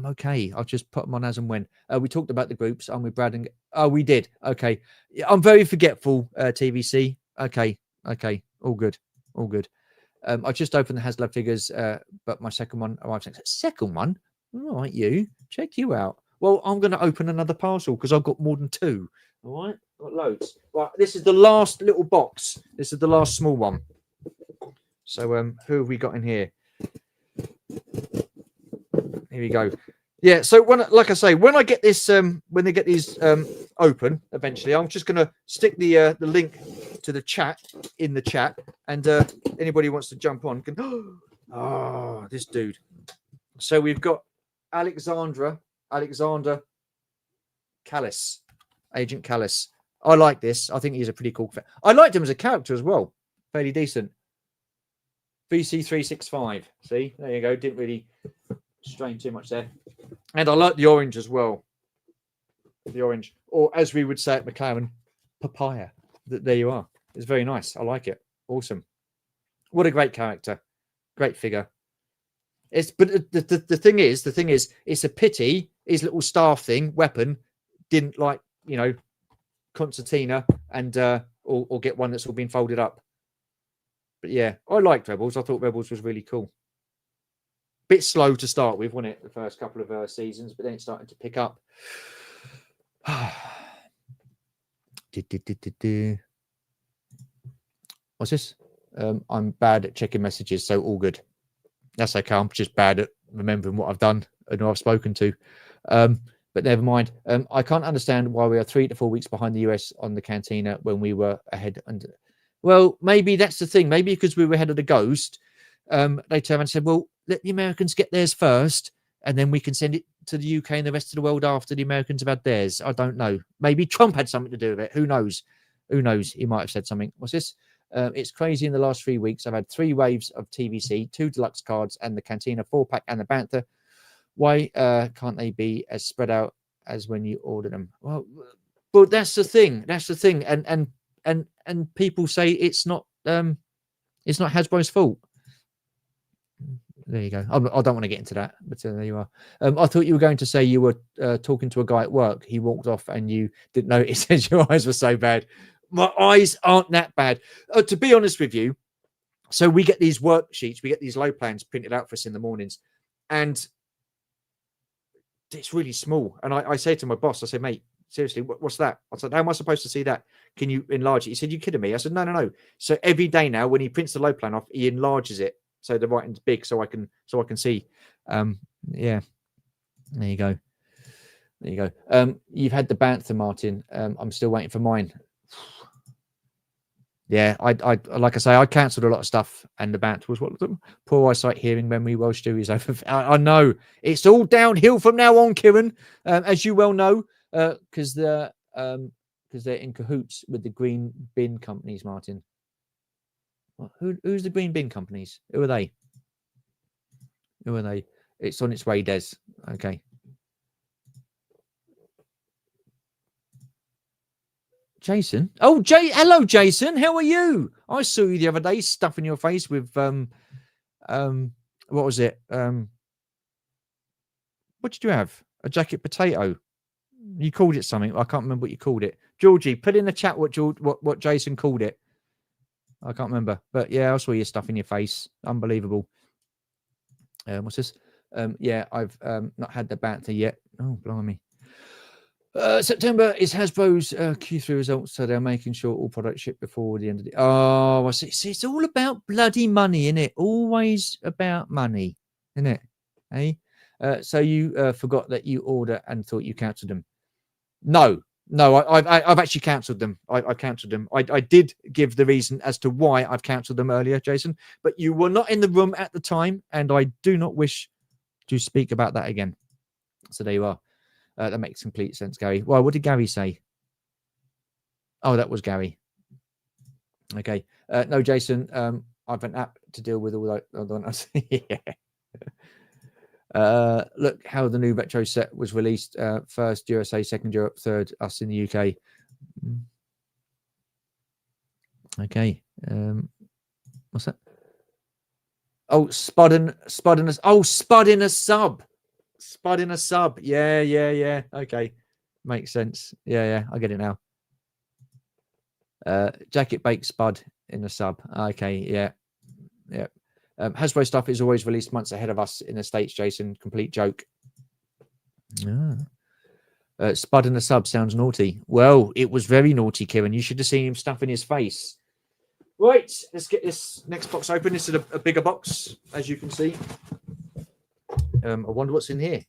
[SPEAKER 1] okay. I'll just put them on as and when. We talked about the groups. I'm with Brad and we did. Okay, I'm very forgetful. TVC. Okay. All good. I just opened the HasLab figures, but my second one arrived. Second one, all right. You check you out. Well, I'm going to open another parcel because I've got more than two. All right, got loads. Right, this is the last little box. This is the last small one. So, who have we got in here? Here we go. Yeah. So like I say, when I get this, when they get these open, eventually, I'm just going to stick the link to the chat in the chat, and anybody who wants to jump on can. Oh, this dude. So we've got Alexander Callis. Agent Callis. I like this. I think he's a pretty cool. I liked him as a character as well. Fairly decent. BC365. See, there you go. Didn't really strain too much there. And I like the orange as well. The orange, or as we would say at McLaren, papaya. There you are. It's very nice. I like it. Awesome. What a great character. Great figure. But the thing is, it's a pity his little staff thing, weapon, didn't like, concertina and or get one that's all been folded up. But yeah, I liked Rebels. I thought Rebels was really cool. Bit slow to start with, wasn't it, the first couple of seasons, but then it started to pick up. What's this? I'm bad at checking messages, so all good. That's okay. I'm just bad at remembering what I've done and who I've spoken to. But never mind. I can't understand why we are 3 to 4 weeks behind the US on the Cantina when we were ahead. Well, maybe that's the thing. Maybe because we were ahead of the Ghost, they turned and said, well, let the Americans get theirs first, and then we can send it to the UK and the rest of the world after the Americans have had theirs. I don't know. Maybe Trump had something to do with it. Who knows? He might have said something. What's this? It's crazy. In the last 3 weeks, I've had 3 waves of TVC, 2 deluxe cards, and the Cantina 4-pack and the Bantha. Why can't they be as spread out as when you order them? Well, but that's the thing. And people say it's not Hasbro's fault. There you go. I don't want to get into that, but there you are. I thought you were going to say you were talking to a guy at work. He walked off and you didn't notice that your eyes were so bad. My eyes aren't that bad. To be honest with you, so we get these worksheets, we get these low plans printed out for us in the mornings, and it's really small. And I say to my boss, I say, mate, seriously, what's that? I said, how am I supposed to see that? Can you enlarge it? He said, you kidding me? I said, no. So every day now, when he prints the low plan off, he enlarges it so the writing's big, so I can see. Yeah, there you go. You've had the Bantha, Martin. I'm still waiting for mine. Yeah, I like I say, I cancelled a lot of stuff, and the Bantha was one of them. Poor eyesight, hearing, memory, Welsh Stewie over. I know it's all downhill from now on, Kieran, as you well know, because they're in cahoots with the green bin companies, Martin. Who's the green bin companies? Who are they? Who are they? It's on its way, Des. Okay. Jason. Oh, hello, Jason. How are you? I saw you the other day stuffing your face with what was it? What did you have? A jacket potato. You called it something. I can't remember what you called it. Georgie, put in the chat what Jason called it. I can't remember. But yeah, I saw you stuff in your face. Unbelievable. What's this? Yeah, I've not had the banter yet. Oh, blimey. September is Hasbro's Q3 results, so they're making sure all products ship before the end of the. Oh, I see. It's all about bloody money, isn't it? Always about money, isn't it? Hey, so you forgot that you order and thought you cancelled them. No, I've actually cancelled them. I cancelled them. I did give the reason as to why I've cancelled them earlier, Jason, but you were not in the room at the time, and I do not wish to speak about that again. So there you are. That makes complete sense, Gary. Well, what did Gary say? Oh, that was Gary. Okay. No, Jason, I have an app to deal with all that. Yeah. Look how the new retro set was released. First USA, second Europe, third us in the UK. Okay. What's that? Oh, Spud in a sub. Spud in a sub. Yeah. Okay. Makes sense. Yeah. I get it now. Jacket baked Spud in a sub. Okay. Yeah. Hasbro stuff is always released months ahead of us in the States, Jason. Complete joke. Spud in a sub sounds naughty. Well, it was very naughty, Kieran. You should have seen him stuffing his face. Right. Let's get this next box open. This is a bigger box, as you can see. I wonder what's in here.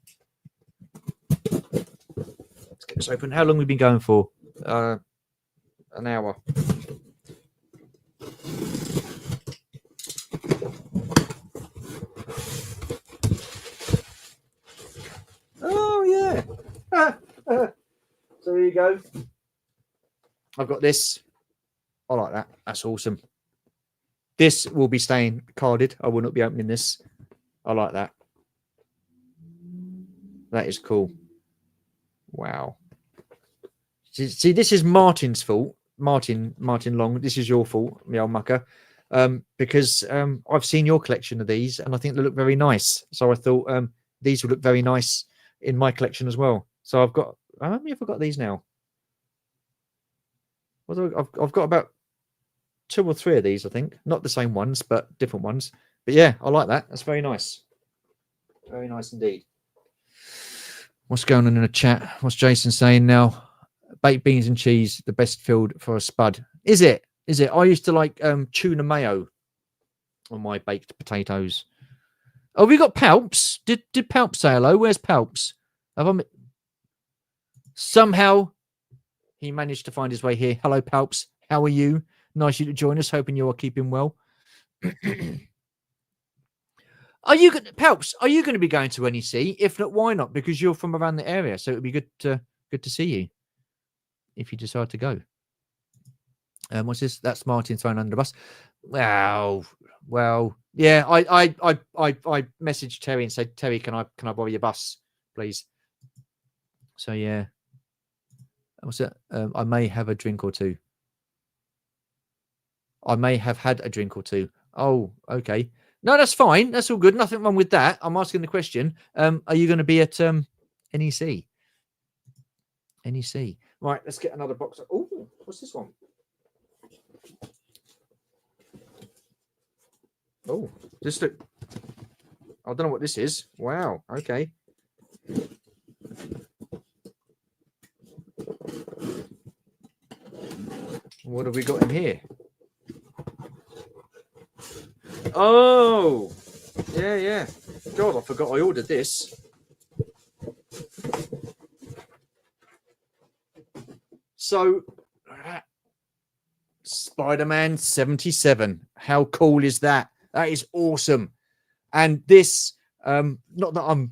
[SPEAKER 1] Let's get this open. How long have we been going for? An hour. Oh, yeah. So there you go. I've got this. I like that. That's awesome. This will be staying carded. I will not be opening this. I like that. That is cool. Wow. See, this is Martin's fault. Martin Long, this is your fault, me old mucker. Because I've seen your collection of these and I think they look very nice. So I thought these would look very nice in my collection as well. So I've got, how many have I got these now? I've got about 2 or 3 of these, I think. Not the same ones, but different ones. But yeah, I like that. That's very nice. Very nice indeed. What's going on in the chat? What's Jason saying now? Baked beans and cheese, the best filled for a spud. Is it? I used to like tuna mayo on my baked potatoes. Oh, we got Palps. Did Palps say hello? Where's Palps? Somehow he managed to find his way here. Hello, Palps. How are you? Nice you to join us. Hoping you are keeping well. Are you Palps? Are you going to be going to NEC? If not, why not? Because you're from around the area, so it would be good to see you if you decide to go. What's this? That's Martin thrown under the bus. Well, yeah. I messaged Terry and said, Terry, can I borrow your bus, please? So yeah. What's it? I may have a drink or two. I may have had a drink or two. Oh, okay. No, that's fine. That's all good. Nothing wrong with that. I'm asking the question. Are you going to be at NEC? NEC. Right, let's get another box. Oh, what's this one? Oh, just look. I don't know what this is. Wow. Okay. What have we got in here? Oh, yeah. God, I forgot I ordered this. So, Spider-Man 77. How cool is that? That is awesome. And this, not that I'm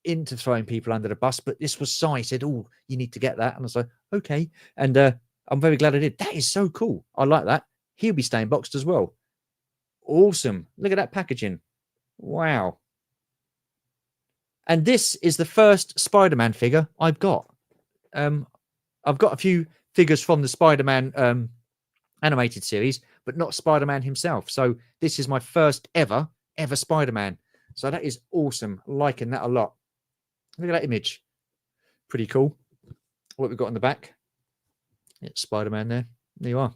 [SPEAKER 1] into throwing people under the bus, but this was Si said, oh, you need to get that. And I was like, okay. And I'm very glad I did. That is so cool. I like that. He'll be staying boxed as well. awesome. Look at that packaging. Wow. And this is the first Spider-Man figure I've got. I've got a few figures from the Spider-Man animated series, but not Spider-Man himself. So this is my first ever Spider-Man. So that is awesome. Liking that a lot. Look at that image. Pretty cool. What we've got on the back. It's Spider-Man there. There you are.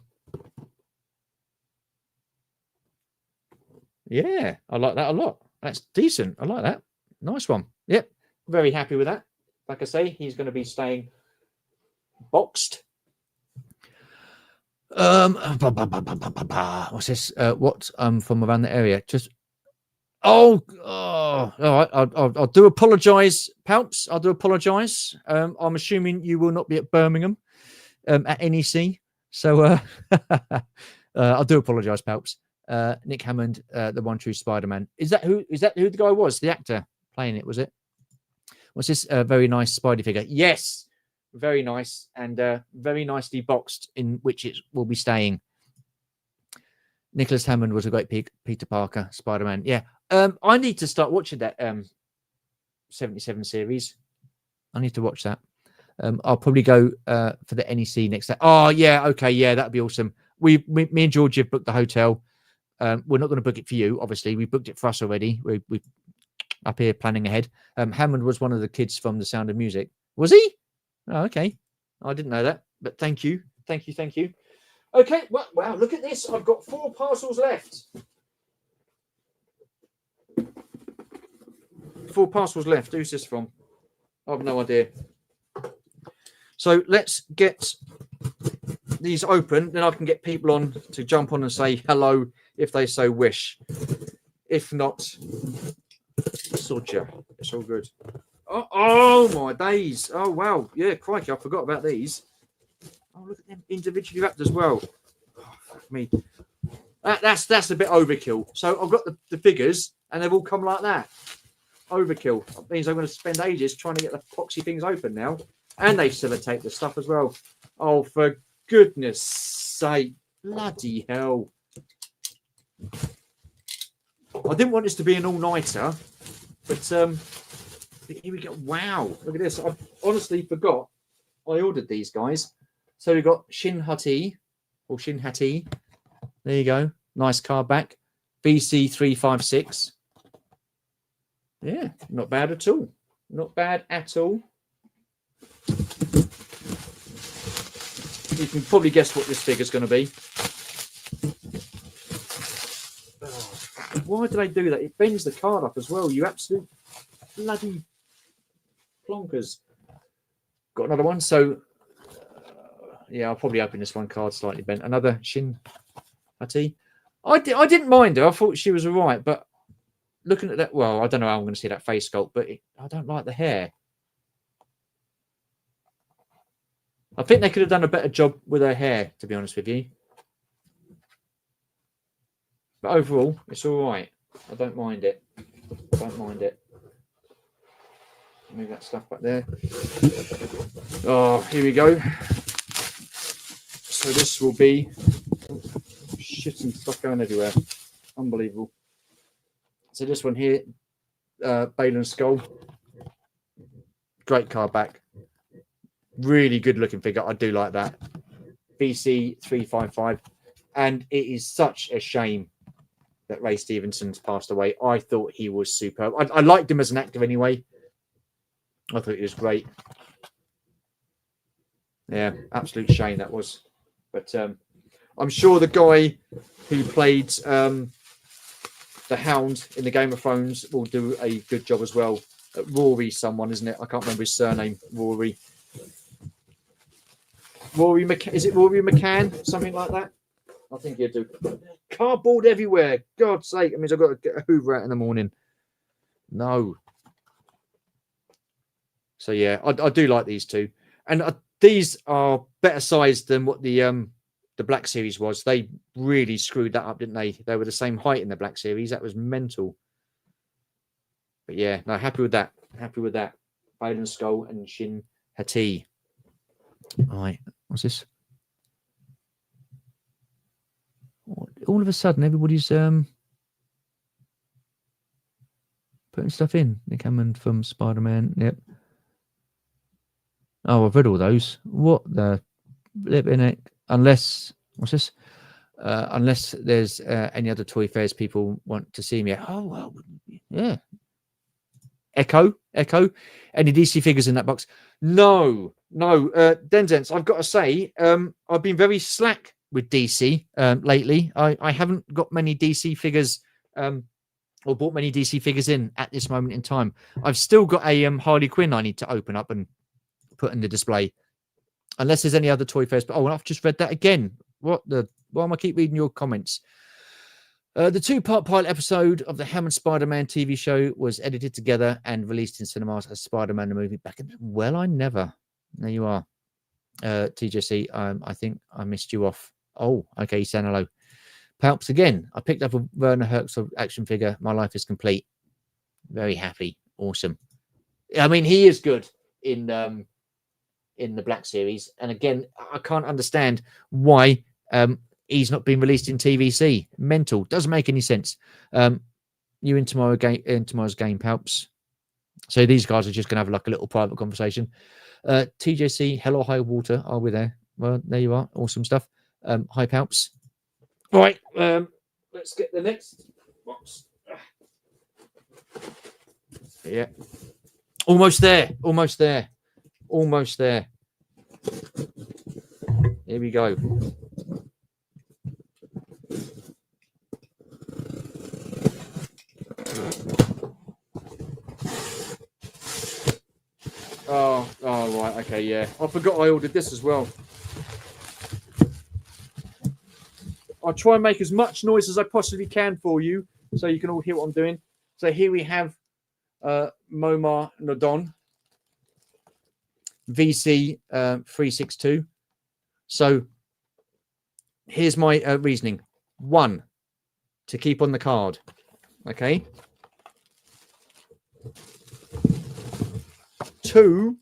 [SPEAKER 1] Yeah, I like that a lot. That's decent. I like that. Nice one. Yep. Very happy with that. Like I say, he's going to be staying boxed. What's this? What from around the area? Just all right. I'll do apologise, Palps. I'll do apologise. I'm assuming you will not be at Birmingham at NEC, so I'll do apologise, Palps. Nick Hammond, the one true Spider-Man. Is that who the guy was? The actor playing it, was it? What's this? Very nice Spidey figure. Yes, very nice and very nicely boxed, in which it will be staying. Nicholas Hammond was a great Peter Parker Spider-Man. Yeah, I need to start watching that 77 series. I need to watch that. I'll probably go for the NEC next day. Oh yeah, okay, yeah, that'd be awesome. Me and George have booked the hotel. We're not going to book it for you, obviously. We booked it for us already. We up here planning ahead. Hammond was one of the kids from The Sound of Music. Was he? Oh, okay. I didn't know that, but thank you. Okay, well, wow, look at this. I've got 4 parcels left. 4 parcels left. Who's this from? I have no idea. So let's get these open. Then I can get people on to jump on and say hello if they so wish. If not, Soldier. It's all good. Oh my days. Oh, wow. Yeah, crikey. I forgot about these. Oh, look at them individually wrapped as well. Oh, fuck me. That's a bit overkill. So I've got the figures and they've all come like that. Overkill. That means I'm going to spend ages trying to get the poxy things open now. And they sellotape the stuff as well. Oh, for goodness sake. Bloody hell. I didn't want this to be an all-nighter. But here we go. Wow. Look at this. I honestly forgot I ordered these guys. So we've got Shin Hati. There you go. Nice card back. BC356. Yeah, not bad at all. Not bad at all. You can probably guess what this figure's going to be. Why do they do that? It bends the card up as well. You absolute bloody plonkers. Got another one. So, yeah, I'll probably open this one card slightly bent. Another Shin Hati. I didn't mind her. I thought she was all right. But looking at that, well, I don't know how I'm going to see that face sculpt, but I don't like the hair. I think they could have done a better job with her hair, to be honest with you. But overall, it's all right. I don't mind it. Move that stuff back there. Oh, here we go. So this will be shit and stuff going everywhere. Unbelievable. So this one here, Bale and Skull. Great card back. Really good looking figure. I do like that. BC355. And it is such a shame that Ray Stevenson's passed away. I thought he was superb. I liked him as an actor anyway. I thought he was great. Yeah, absolute shame that was. But I'm sure the guy who played the Hound in the Game of Thrones will do a good job as well. Rory someone, isn't it? I can't remember his surname. Rory McCann. Is it Rory McCann? Something like that? I think he'll do. Cardboard everywhere. God's sake. It means I've got to get a Hoover out in the morning. No. So, yeah, I do like these two. And these are better sized than what the Black Series was. They really screwed that up, didn't they? They were the same height in the Black Series. That was mental. But, yeah, no, happy with that. Happy with that. Bale and Skull and Shin Hati. All right. What's this? All of a sudden, everybody's putting stuff in. Nick Hammond from Spider-Man. Yep. Oh, I've read all those. What the Lipinic? Unless what's this? Unless there's any other Toy Fairs people want to see me. Oh well, yeah. Echo. Any DC figures in that box? No. Denzens, I've got to say, I've been very slack with DC lately. I haven't got many DC figures or bought many DC figures in at this moment in time. I've still got a Harley Quinn I need to open up and put in the display. Unless there's any other Toy Fairs. But I've just read that again. Why am I keep reading your comments? The two-part pilot episode of the Hammond Spider-Man TV show was edited together and released in cinemas as Spider-Man the movie back in... Well, I never. There you are. TJC, I think I missed you off. Oh, okay, you saying hello. Palps again. I picked up a Werner Herzog action figure. My life is complete. Very happy. Awesome. I mean, he is good in the Black Series. And again, I can't understand why he's not been released in TVC. Mental. Doesn't make any sense. You in tomorrow's game, Palps. So these guys are just going to have like a little private conversation. TJC, hello, high water. Are we there? Well, there you are. Awesome stuff. Hi, Palps. All right. Let's get the next box. Yeah. Almost there. Here we go. Oh, right. Okay, yeah. I forgot I ordered this as well. I'll try and make as much noise as I possibly can for you so you can all hear what I'm doing. So here we have Momar Nodon VC 362. So here's my reasoning. 1, to keep on the card. Okay. 2,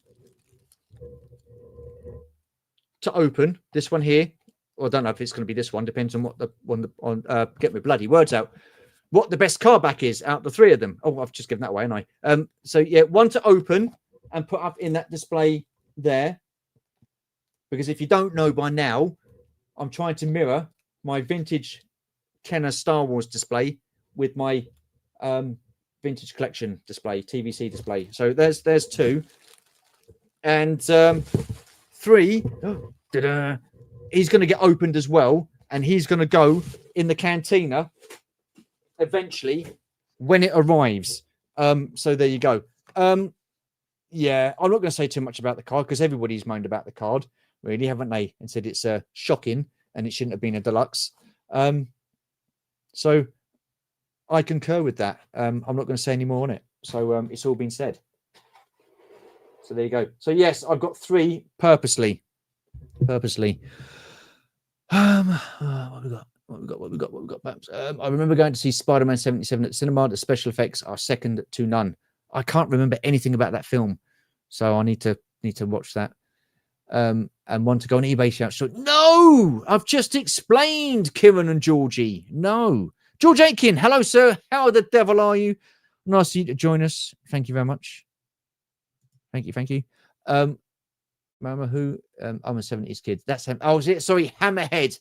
[SPEAKER 1] to open this one here. Well, I don't know if it's going to be this one. Depends on what the one get my bloody words out. What the best card back is out the 3 of them. Oh, I've just given that away, haven't I? So yeah, 1 to open and put up in that display there. Because if you don't know by now, I'm trying to mirror my vintage Kenner Star Wars display with my vintage collection display, TVC display. So there's 2. And 3, he's going to get opened as well. And he's going to go in the cantina eventually when it arrives. So there you go. Yeah, I'm not going to say too much about the card because everybody's moaned about the card, really, haven't they? And said it's shocking and it shouldn't have been a deluxe. So I concur with that. I'm not going to say any more on it. So it's all been said. So there you go. So yes, I've got 3 purposely. What have we got? What we got? Perhaps. I remember going to see Spider-Man 77 at the cinema. The special effects are second to none. I can't remember anything about that film, so I need to watch that. And want to go on eBay shout. So no, I've just explained, Kieran and Georgie. No, George Aiken. Hello, sir. How the devil are you? Nice of you to join us. Thank you very much. Thank you. Mama, who? I'm a 70s kid. That's him. Oh, is it? Sorry, Hammerhead.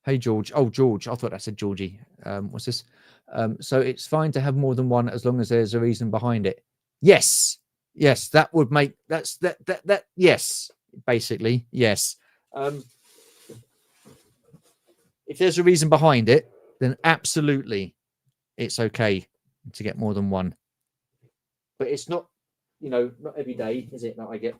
[SPEAKER 1] Hey, George. Oh, George. I thought I said Georgie. What's this? So it's fine to have more than one as long as there's a reason behind it. Yes. That would make that. Yes, basically, yes. If there's a reason behind it, then absolutely, it's okay to get more than one. But it's not, not every day, is it, that I get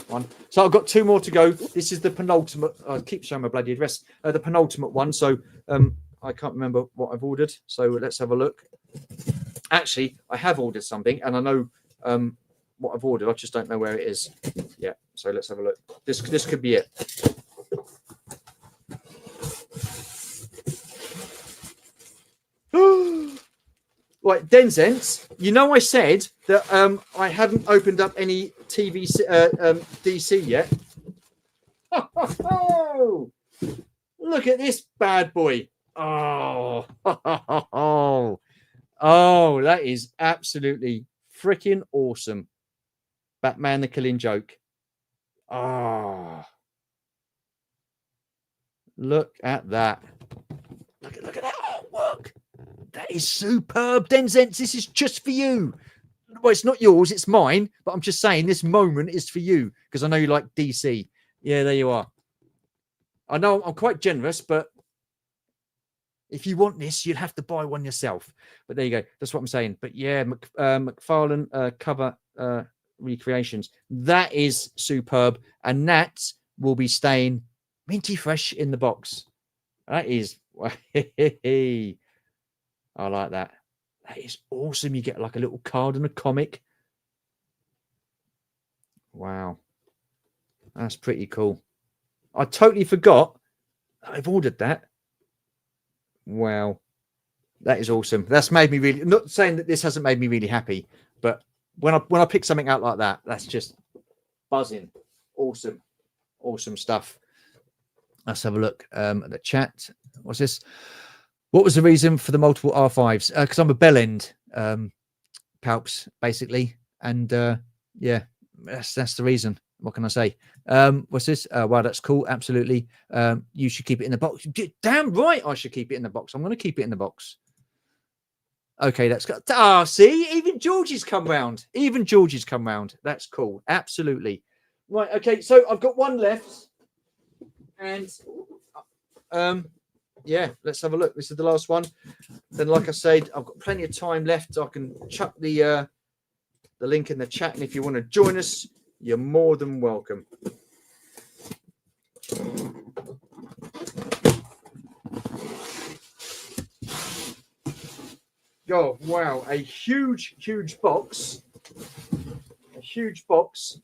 [SPEAKER 1] one? So I've got 2 more to go. This is the penultimate. I keep showing my bloody address. The penultimate one. So I can't remember what I've ordered. So let's have a look. Actually, I have ordered something, and I know what I've ordered. I just don't know where it is. Yeah. So let's have a look. This could be it. Right, Denzens, I said that I hadn't opened up any DC yet. Look at this bad boy. Oh, oh, that is absolutely freaking awesome. Batman the Killing Joke. Oh, look at that. Look at that artwork. That is superb. Denzents, this is just for you. Well, it's not yours, it's mine, but I'm just saying this moment is for you because I know you like DC. Yeah, there you are. I know I'm quite generous, but if you want this, you'll have to buy one yourself. But there you go. That's what I'm saying. But yeah, McFarlane cover recreations. That is superb. And that will be staying minty fresh in the box. That is... I like that. That is awesome. You get like a little card and a comic. Wow. That's pretty cool. I totally forgot I've ordered that. Wow. That is awesome. That's made me really... Not saying that this hasn't made me really happy, but when I pick something out like that, that's just buzzing. Awesome. Awesome stuff. Let's have a look at the chat. What's this? What was the reason for the multiple R5s? Because I'm a bell end palps, basically. And yeah, that's the reason. What can I say? What's this? Wow, that's cool. Absolutely. You should keep it in the box. Damn right I should keep it in the box. I'm going to keep it in the box. Okay, that's good. Ah, see? Even Georgie's come round. Even Georgie's come round. That's cool. Absolutely. Right, okay, so I've got one left. And yeah, let's have a look. This is the last one. Then, like I said, I've got plenty of time left. I can chuck the link in the chat, and if you want to join us, you're more than welcome. Oh, wow. A huge, huge box. A huge box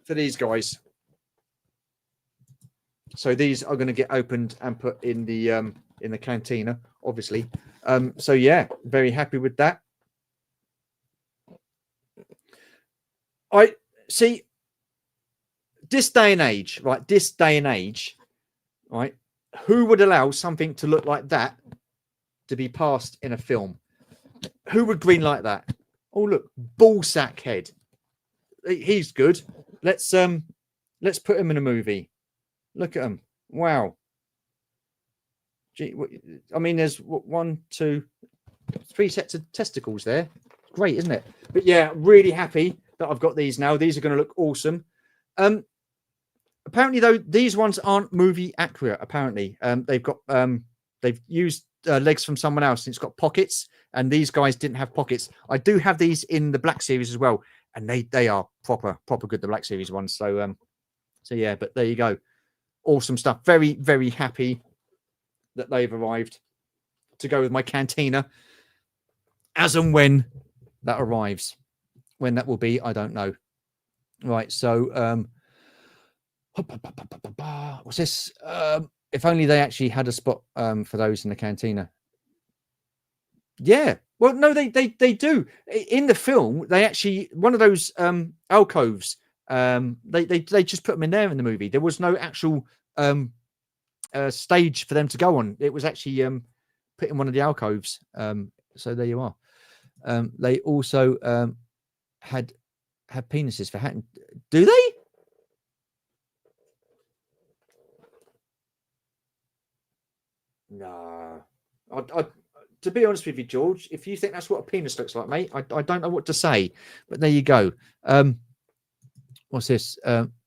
[SPEAKER 1] for these guys. So these are going to get opened and put in the cantina, obviously. So yeah, very happy with that. I see this day and age, right? This day and age, right? Who would allow something to look like that to be passed in a film? Who would green like that? Oh, look, ballsack head. He's good. Let's put him in a movie. Look at him. Wow. Gee, I mean, there's 1, 2, 3 sets of testicles there. Great, isn't it? But yeah, really happy that I've got these now. These are going to look awesome. Apparently, though, these ones aren't movie accurate. Apparently, they've got they've used legs from someone else, and it's got pockets. And these guys didn't have pockets. I do have these in the Black Series as well, and they are proper good. The Black Series ones. So yeah. But there you go. Awesome stuff. Very, very happy that they've arrived to go with my cantina. As and when that arrives. When that will be, I don't know. Right, so what's this? If only they actually had a spot for those in the cantina. Yeah. Well, no, they do. In the film, they actually, one of those alcoves, they just put them in there in the movie. There was no actual stage for them to go on. It was actually put in one of the alcoves. So there you are. They also had penises for Hatton. Do they? No. To be honest with you, George, if you think that's what a penis looks like, mate, I don't know what to say. But there you go. What's this?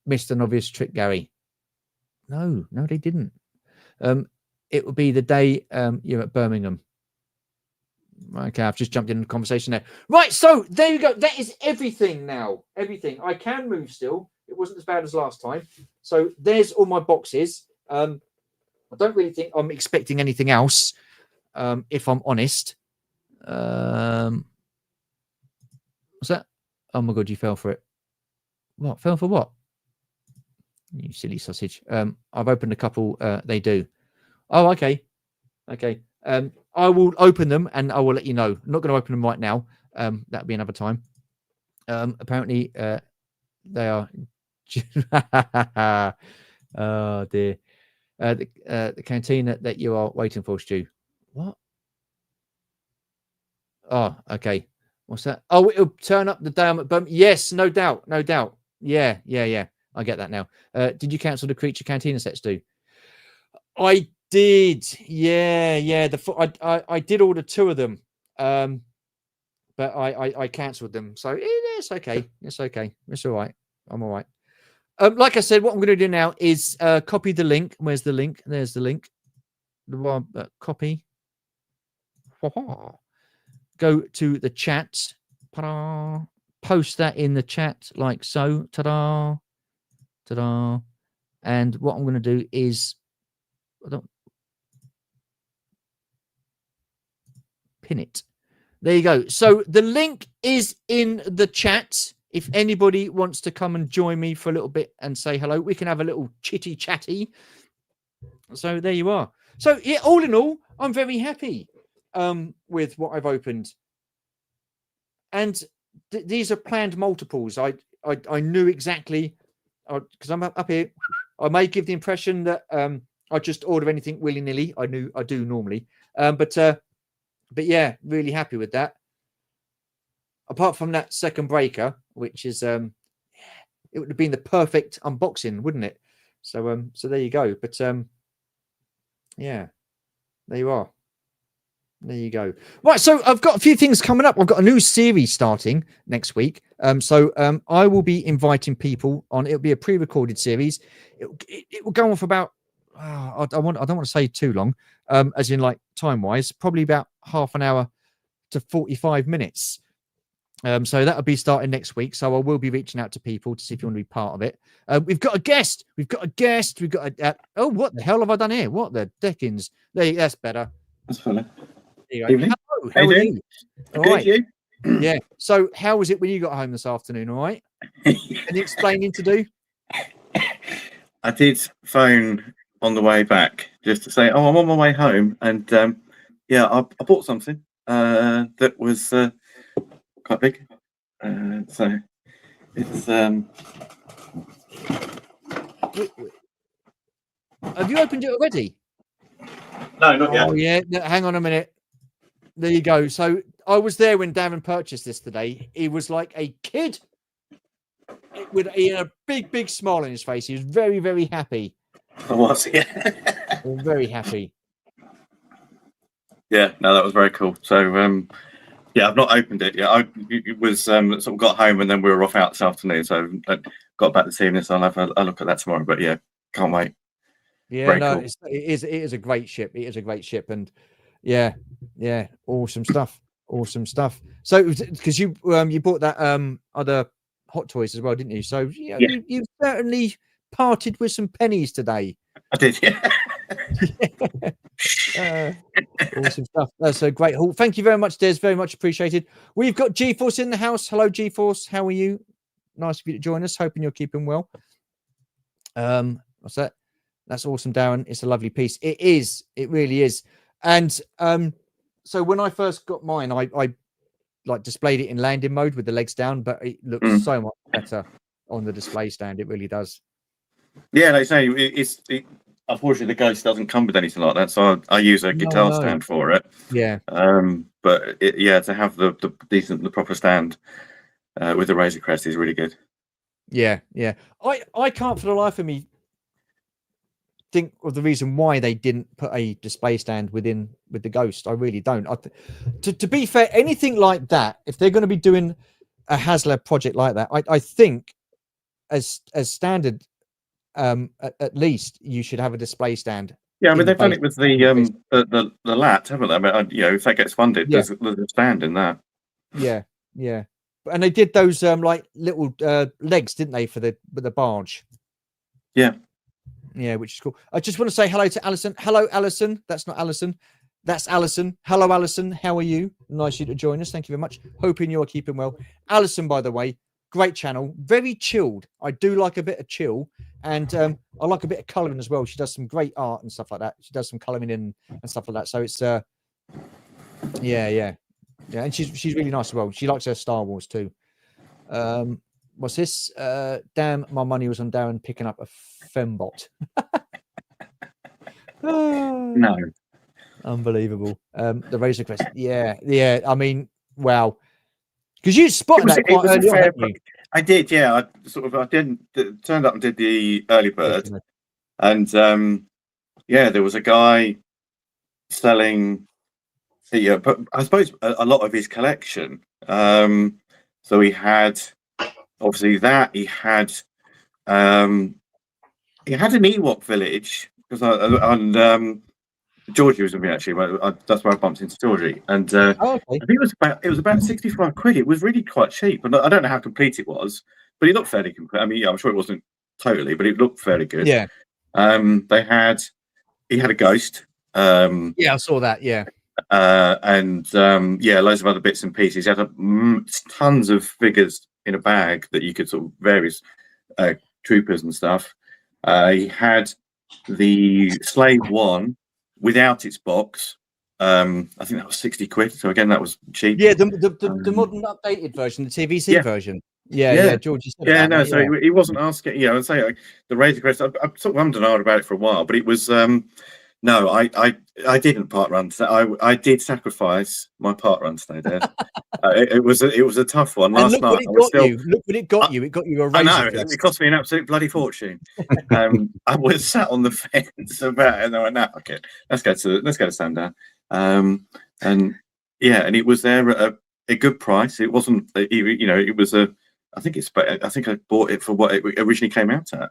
[SPEAKER 1] Missed an obvious trick, Gary. No, they didn't. It would be the day you're at Birmingham. Okay, I've just jumped in the conversation there. Right, so there you go. That is everything now. Everything. I can move still. It wasn't as bad as last time. So there's all my boxes. I don't really think I'm expecting anything else, if I'm honest. What's that? Oh my God, you fell for it. What? Fell for what? You silly sausage. I've opened a couple. They do. Oh, okay. Okay. I will open them and I will let you know. I'm not going to open them right now. That'll be another time. Apparently, they are. Oh dear. The canteen that you are waiting for, Stu. What? Oh, okay. What's that? Oh, it'll turn up the day I'm at Birmingham. Yes, no doubt. No doubt. Yeah. I get that now. Did you cancel the Creature Cantina sets, Stu? I did. Yeah. I did order 2 of them. But I cancelled them. So it's okay. It's okay. It's all right. I'm all right. Like I said, what I'm going to do now is copy the link. Where's the link? There's the link. The one copy. Go to the chat. Ta-da. Post that in the chat like so. Ta-da. Ta-da. And what I'm going to do is pin it. There you go. So the link is in the chat. If anybody wants to come and join me for a little bit and say hello, we can have a little chitty chatty. So there you are. So yeah, all in all, I'm very happy with what I've opened. And these are planned multiples. I knew exactly, because I'm up here. I may give the impression that I just order anything willy-nilly. I do normally. But yeah, really happy with that. Apart from that second breaker, which is it would have been the perfect unboxing, wouldn't it? So there you go. But yeah, there you are. There you go. Right, so I've got a few things coming up. I've got a new series starting next week. So I will be inviting people on. It'll be a pre-recorded series. It will go on for about I don't want to say too long, as in like time-wise, probably about half an hour to 45 minutes. So that'll be starting next week. So I will be reaching out to people to see if you want to be part of it. We've got a guest. We've got a oh, what the hell have I done here? What the dickens? That's better.
[SPEAKER 2] That's funny.
[SPEAKER 1] Hello, how are you? All
[SPEAKER 2] good,
[SPEAKER 1] right.
[SPEAKER 2] you?
[SPEAKER 1] Yeah. So how was it when you got home this afternoon? All right. Any explaining to do?
[SPEAKER 2] I did phone on the way back just to say, oh, I'm on my way home, and yeah, I bought something that was quite big. So it's
[SPEAKER 1] Have you opened it already?
[SPEAKER 2] No, not yet.
[SPEAKER 1] Oh yeah. Hang on a minute. There you go. So I was there when Darren purchased this today. He was like a kid. He had a big smile on his face. He was very, very happy.
[SPEAKER 2] I was, yeah.
[SPEAKER 1] Very happy.
[SPEAKER 2] Yeah, no, that was very cool. So yeah, I've not opened it yet. It was sort of got home and then we were off out this afternoon. So I got back this evening, so I'll have a look at that tomorrow. But yeah, can't wait.
[SPEAKER 1] Yeah,
[SPEAKER 2] very
[SPEAKER 1] no,
[SPEAKER 2] cool.
[SPEAKER 1] It is a great ship. It is a great ship, and yeah, awesome stuff. Awesome stuff. So because you bought that other Hot Toys as well, didn't you? So yeah, you certainly parted with some pennies today.
[SPEAKER 2] I did, yeah.
[SPEAKER 1] Awesome stuff. That's a great haul. Thank you very much, Des. Very much appreciated. We've got GeForce in the house. Hello, GeForce. How are you? Nice of you to join us. Hoping you're keeping well. What's that? That's awesome, Darren. It's a lovely piece. It is. It really is. And so when I first got mine, I like displayed it in landing mode with the legs down, but it looks so much better on the display stand. It really does. Yeah,
[SPEAKER 2] they say unfortunately the Ghost doesn't come with anything like that, so I use a guitar stand for it.
[SPEAKER 1] Yeah.
[SPEAKER 2] But to have the proper stand with the Razor Crest is really good. Yeah.
[SPEAKER 1] I can't for the life of me think of the reason why they didn't put a display stand with the Ghost. I really don't. To be fair, anything like that, if they're going to be doing a HasLab project like that, I think as standard, at least you should have a display stand.
[SPEAKER 2] Yeah, I mean they've done it with the lat, haven't they? I mean, if that gets funded, there's a stand in that. Yeah, and they did those like little legs, didn't they, for the barge? Yeah, which is cool. I just want to say hello to Alison. Hello, Alison. That's not Alison. That's Alison. Hello, Alison. How are you? Nice of you to join us. Thank you very much. Hoping you're keeping well. Alison, by the way, great channel. Very chilled. I do like a bit of chill. And I like a bit of colouring as well. She does some great art and stuff like that. She does some colouring and stuff like that. So it's, yeah. And she's really nice as well. She likes her Star Wars too. What's this? Damn, my money was on Darren picking up a fembot.
[SPEAKER 3] No.
[SPEAKER 2] Unbelievable. The Razor Crest. Yeah. I mean, wow. Because you spotted that
[SPEAKER 3] It
[SPEAKER 2] quite
[SPEAKER 3] was a
[SPEAKER 2] early on,
[SPEAKER 3] fair.
[SPEAKER 2] hadn't you?
[SPEAKER 3] I did, yeah. I turned up and did the early bird, and yeah, there was a guy selling. Yeah, but I suppose a lot of his collection. So he had obviously that he had an Ewok village because Georgie was with me actually. That's where I bumped into Georgie, and
[SPEAKER 2] Oh, okay.
[SPEAKER 3] I think it was about 65 quid. It was really quite cheap, and I don't know how complete it was, but it looked fairly complete. I mean, yeah, I'm sure it wasn't totally, but it looked fairly good.
[SPEAKER 2] Yeah.
[SPEAKER 3] He had a ghost.
[SPEAKER 2] Yeah, I saw that. Yeah.
[SPEAKER 3] And yeah, loads of other bits and pieces. He had tons of figures in a bag that you could sort of various troopers and stuff. He had the Slave One without its box. I think that was 60 quid. So again, that was cheap.
[SPEAKER 2] Yeah, the modern updated version, the TVC version. Yeah. George, you said
[SPEAKER 3] yeah,
[SPEAKER 2] about
[SPEAKER 3] no.
[SPEAKER 2] that,
[SPEAKER 3] So he wasn't asking. You know, I'd say the Razor Crest. I sort of ummed and ahed about it for a while, but it was. No, I didn't part run. I did sacrifice my part run today, Dad. It was a tough one.
[SPEAKER 2] And
[SPEAKER 3] Last
[SPEAKER 2] look
[SPEAKER 3] night
[SPEAKER 2] what it got you. Look what it got you. It got you a
[SPEAKER 3] I
[SPEAKER 2] Razor
[SPEAKER 3] know
[SPEAKER 2] Crest.
[SPEAKER 3] it cost me an absolute bloody fortune. I was sat on the fence about it, and I went, "No, okay, let's go to Sandown." And yeah, and it was there at a good price. It wasn't, you know, it was a. I think I bought it for what it originally came out at.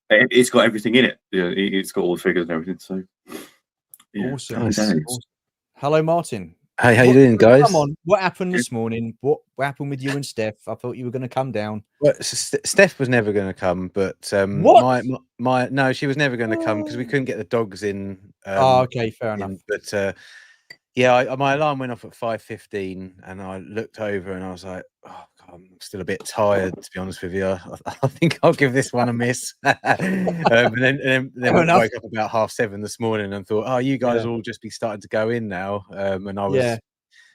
[SPEAKER 3] It's got everything in it. Yeah, it's got all the figures and everything. So yeah,
[SPEAKER 2] Awesome.
[SPEAKER 3] awesome.
[SPEAKER 2] Hello, Martin.
[SPEAKER 4] Hey, how you doing, guys?
[SPEAKER 2] Come on, what happened this morning? What happened with you and Steph? I thought you were going to come down.
[SPEAKER 4] Well, Steph was never going to come, but
[SPEAKER 2] what?
[SPEAKER 4] No, she was never going to come because we couldn't get the dogs in.
[SPEAKER 2] Okay, fair enough.
[SPEAKER 4] But yeah, my alarm went off at 5:15, and I looked over and I was like, "Oh God, I'm still a bit tired, to be honest with you. I think I'll give this one a miss." And then we woke up about 7:30 this morning and thought, "Oh, you guys will all just be starting to go in now." And I was.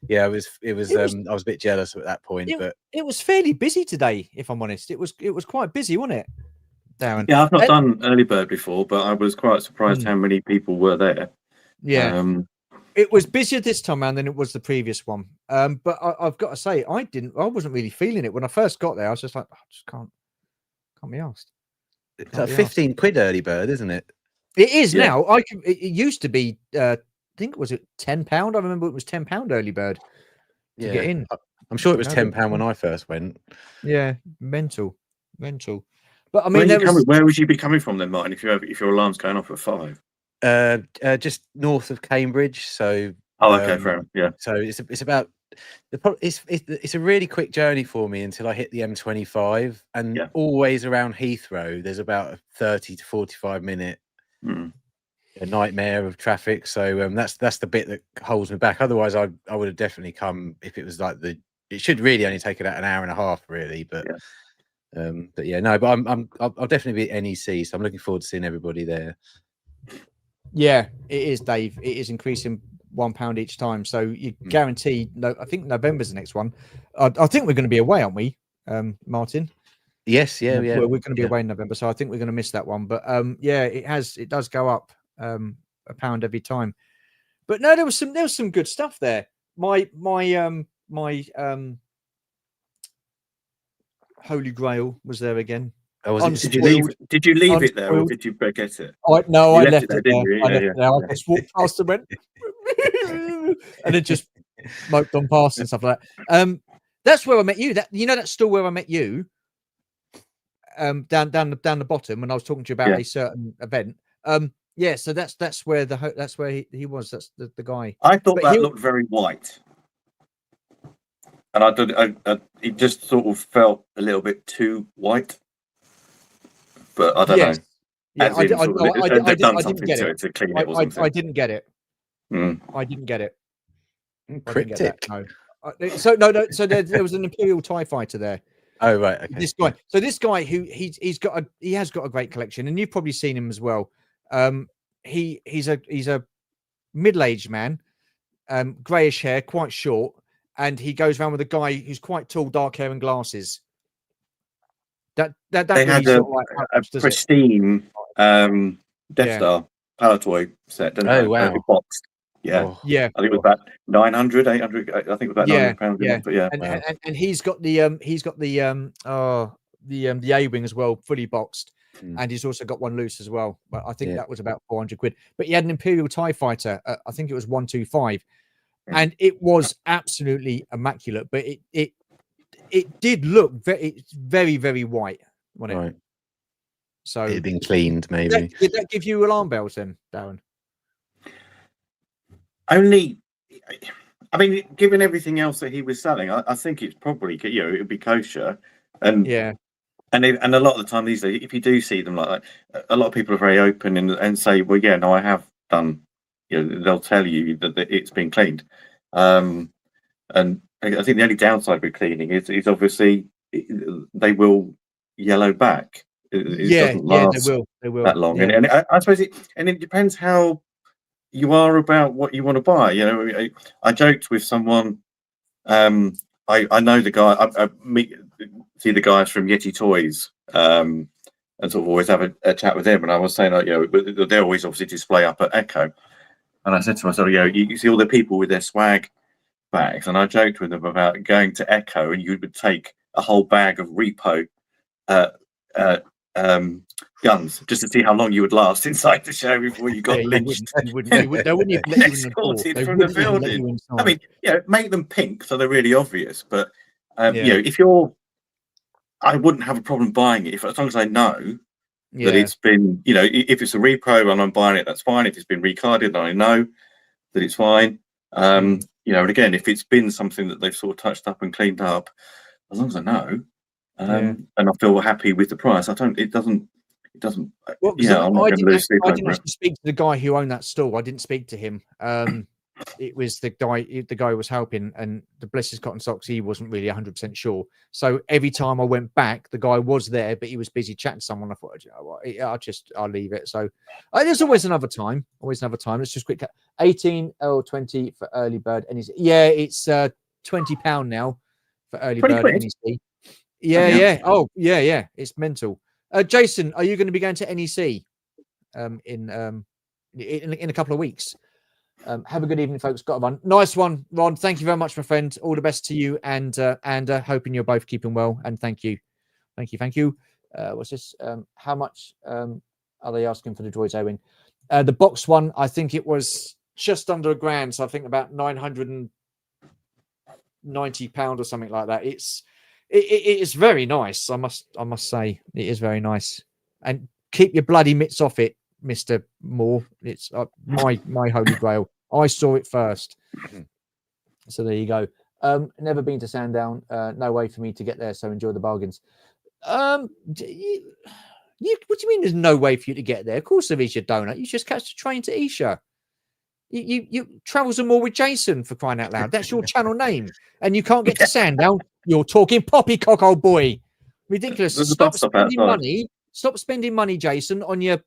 [SPEAKER 4] Yeah, it was. I was a bit jealous at that point, but
[SPEAKER 2] it was fairly busy today. If I'm honest, it was quite busy, wasn't it, Darren?
[SPEAKER 3] Yeah, I've not done early bird before, but I was quite surprised how many people were there.
[SPEAKER 2] Yeah, it was busier this time around than it was the previous one. But I've got to say, I wasn't really feeling it when I first got there. I was just like, I just can't be asked.
[SPEAKER 4] It's like 15 quid early bird, isn't it?
[SPEAKER 2] It is now. It used to be. I think was it £10? I remember it was £10 early bird to get in.
[SPEAKER 4] I'm sure it was £10 when I first went.
[SPEAKER 2] Yeah, mental. But I mean,
[SPEAKER 3] where would you be coming from then, Martin? If your alarm's going off at 5?
[SPEAKER 4] Just north of Cambridge. So
[SPEAKER 3] okay, fair enough. Yeah.
[SPEAKER 4] So it's about it's a really quick journey for me until I hit the M25, and always around Heathrow. There's about a 30 to 45 minute. A nightmare of traffic, so that's the bit that holds me back. Otherwise, I would have definitely come if it was like it should really only take about an hour and a half, really. But yeah, no. But I'll definitely be at NEC, so I'm looking forward to seeing everybody there.
[SPEAKER 2] Yeah, it is, Dave. It is increasing £1 each time, so you guarantee. No, I think November's the next one. I think we're going to be away, aren't we, Martin?
[SPEAKER 4] Yes, yeah.
[SPEAKER 2] We're going to be away in November, so I think we're going to miss that one. But yeah, it does go up. £1 every time, but no, there was some good stuff there. My Holy Grail was there again.
[SPEAKER 3] Did you leave it there, or did you get it?
[SPEAKER 2] I left it there, didn't you? I just walked past and went and it just smoked on past and stuff like that. That's where I met you. That's still where I met you. Down the bottom when I was talking to you about a certain event. Yeah, so that's where he was. That's the guy.
[SPEAKER 3] I thought that looked very white, and it just sort of felt a little bit too white. But I don't know.
[SPEAKER 2] Yeah, I didn't get it
[SPEAKER 3] to clean it or something.
[SPEAKER 2] I didn't get it. I didn't get it.
[SPEAKER 4] Cryptic.
[SPEAKER 2] No. So there was an Imperial TIE fighter there.
[SPEAKER 4] Oh right, okay.
[SPEAKER 2] This guy. So this guy who he has got a great collection, and you've probably seen him as well. He's a middle-aged man, greyish hair, quite short, and he goes around with a guy who's quite tall, dark hair and glasses. That
[SPEAKER 3] they
[SPEAKER 2] really
[SPEAKER 3] had
[SPEAKER 2] sort of
[SPEAKER 3] a pristine Death Star Palatoy set. Didn't
[SPEAKER 4] Oh, wow.
[SPEAKER 3] Boxed. Yeah.
[SPEAKER 4] Oh,
[SPEAKER 2] Yeah.
[SPEAKER 3] I think it was about 900, 800. I think it was about £900.
[SPEAKER 2] Yeah.
[SPEAKER 3] But yeah.
[SPEAKER 2] And he's got the A-wing as well, fully boxed. And he's also got one loose as well. But I think that was about 400 quid. But he had an Imperial TIE fighter. I think it was 125. And it was absolutely immaculate. But it did look very, very white.
[SPEAKER 4] Right.
[SPEAKER 2] So
[SPEAKER 4] it had been cleaned, maybe.
[SPEAKER 2] Did that give you alarm bells then, Darren?
[SPEAKER 3] Only, I mean, given everything else that he was selling, I think it's probably, it would be kosher. And and a lot of the time these days, if you do see them like that, a lot of people are very open and say, well, yeah, no, I have done. They'll tell you that it's been cleaned. And I think the only downside with cleaning is obviously they will yellow back. It doesn't last
[SPEAKER 2] they will
[SPEAKER 3] that long.
[SPEAKER 2] Yeah.
[SPEAKER 3] And I suppose it depends how you are about what you want to buy. I joked with someone. I know the guy. I see the guys from Yeti Toys, and sort of always have a chat with him. And I was saying, they always obviously display up at Echo. And I said to myself, you see all the people with their swag bags, and I joked with them about going to Echo, and you would take a whole bag of repo guns just to see how long you would last inside the show before you got lynched.
[SPEAKER 2] They wouldn't even let you in the door. They
[SPEAKER 3] from the
[SPEAKER 2] wouldn't even let you
[SPEAKER 3] building.
[SPEAKER 2] inside.
[SPEAKER 3] I mean, make them pink so they're really obvious. But if I wouldn't have a problem buying it as long as I know that it's been, if it's a repro and I'm buying it, that's fine. If it's been recarded, I know that it's fine. And again, if it's been something that they've sort of touched up and cleaned up, as long as I know, and I feel happy with the price, it doesn't.
[SPEAKER 2] Well,
[SPEAKER 3] I'm not going to lose sleep
[SPEAKER 2] I
[SPEAKER 3] over
[SPEAKER 2] didn't
[SPEAKER 3] it.
[SPEAKER 2] actually speak to the guy who owned that store. I didn't speak to him. It was the guy who was helping, and the bless his cotton socks, he wasn't really 100% sure. So every time I went back, the guy was there, but he was busy chatting to someone. I thought, I'll leave it. So there's always another time. Let's just quick 18 or 20 for early bird NEC. Yeah, it's £20 now for early bird NEC. Yeah. Oh, yeah. It's mental. Jason, are you going to be going to NEC in a couple of weeks? Have a good evening, folks. Got one. Nice one, Ron. Thank you very much, my friend. All the best to you and hoping you're both keeping well. And thank you. What's this? How much are they asking for the droids, Owen? The box one, I think it was just under £1,000. So I think about £990 or something like that. It is very nice. I must say it is very nice. And keep your bloody mitts off it, Mr. Moore. It's my holy grail. I saw it first. So there you go. Never been to Sandown. No way for me to get there. So enjoy the bargains. What do you mean there's no way for you to get there? Of course there is, your donut. You just catch the train to Isha. You travels and more with Jason, for crying out loud. That's your channel name. And you can't get to Sandown. You're talking poppycock, old boy. Ridiculous. Stop spending money, Jason, on your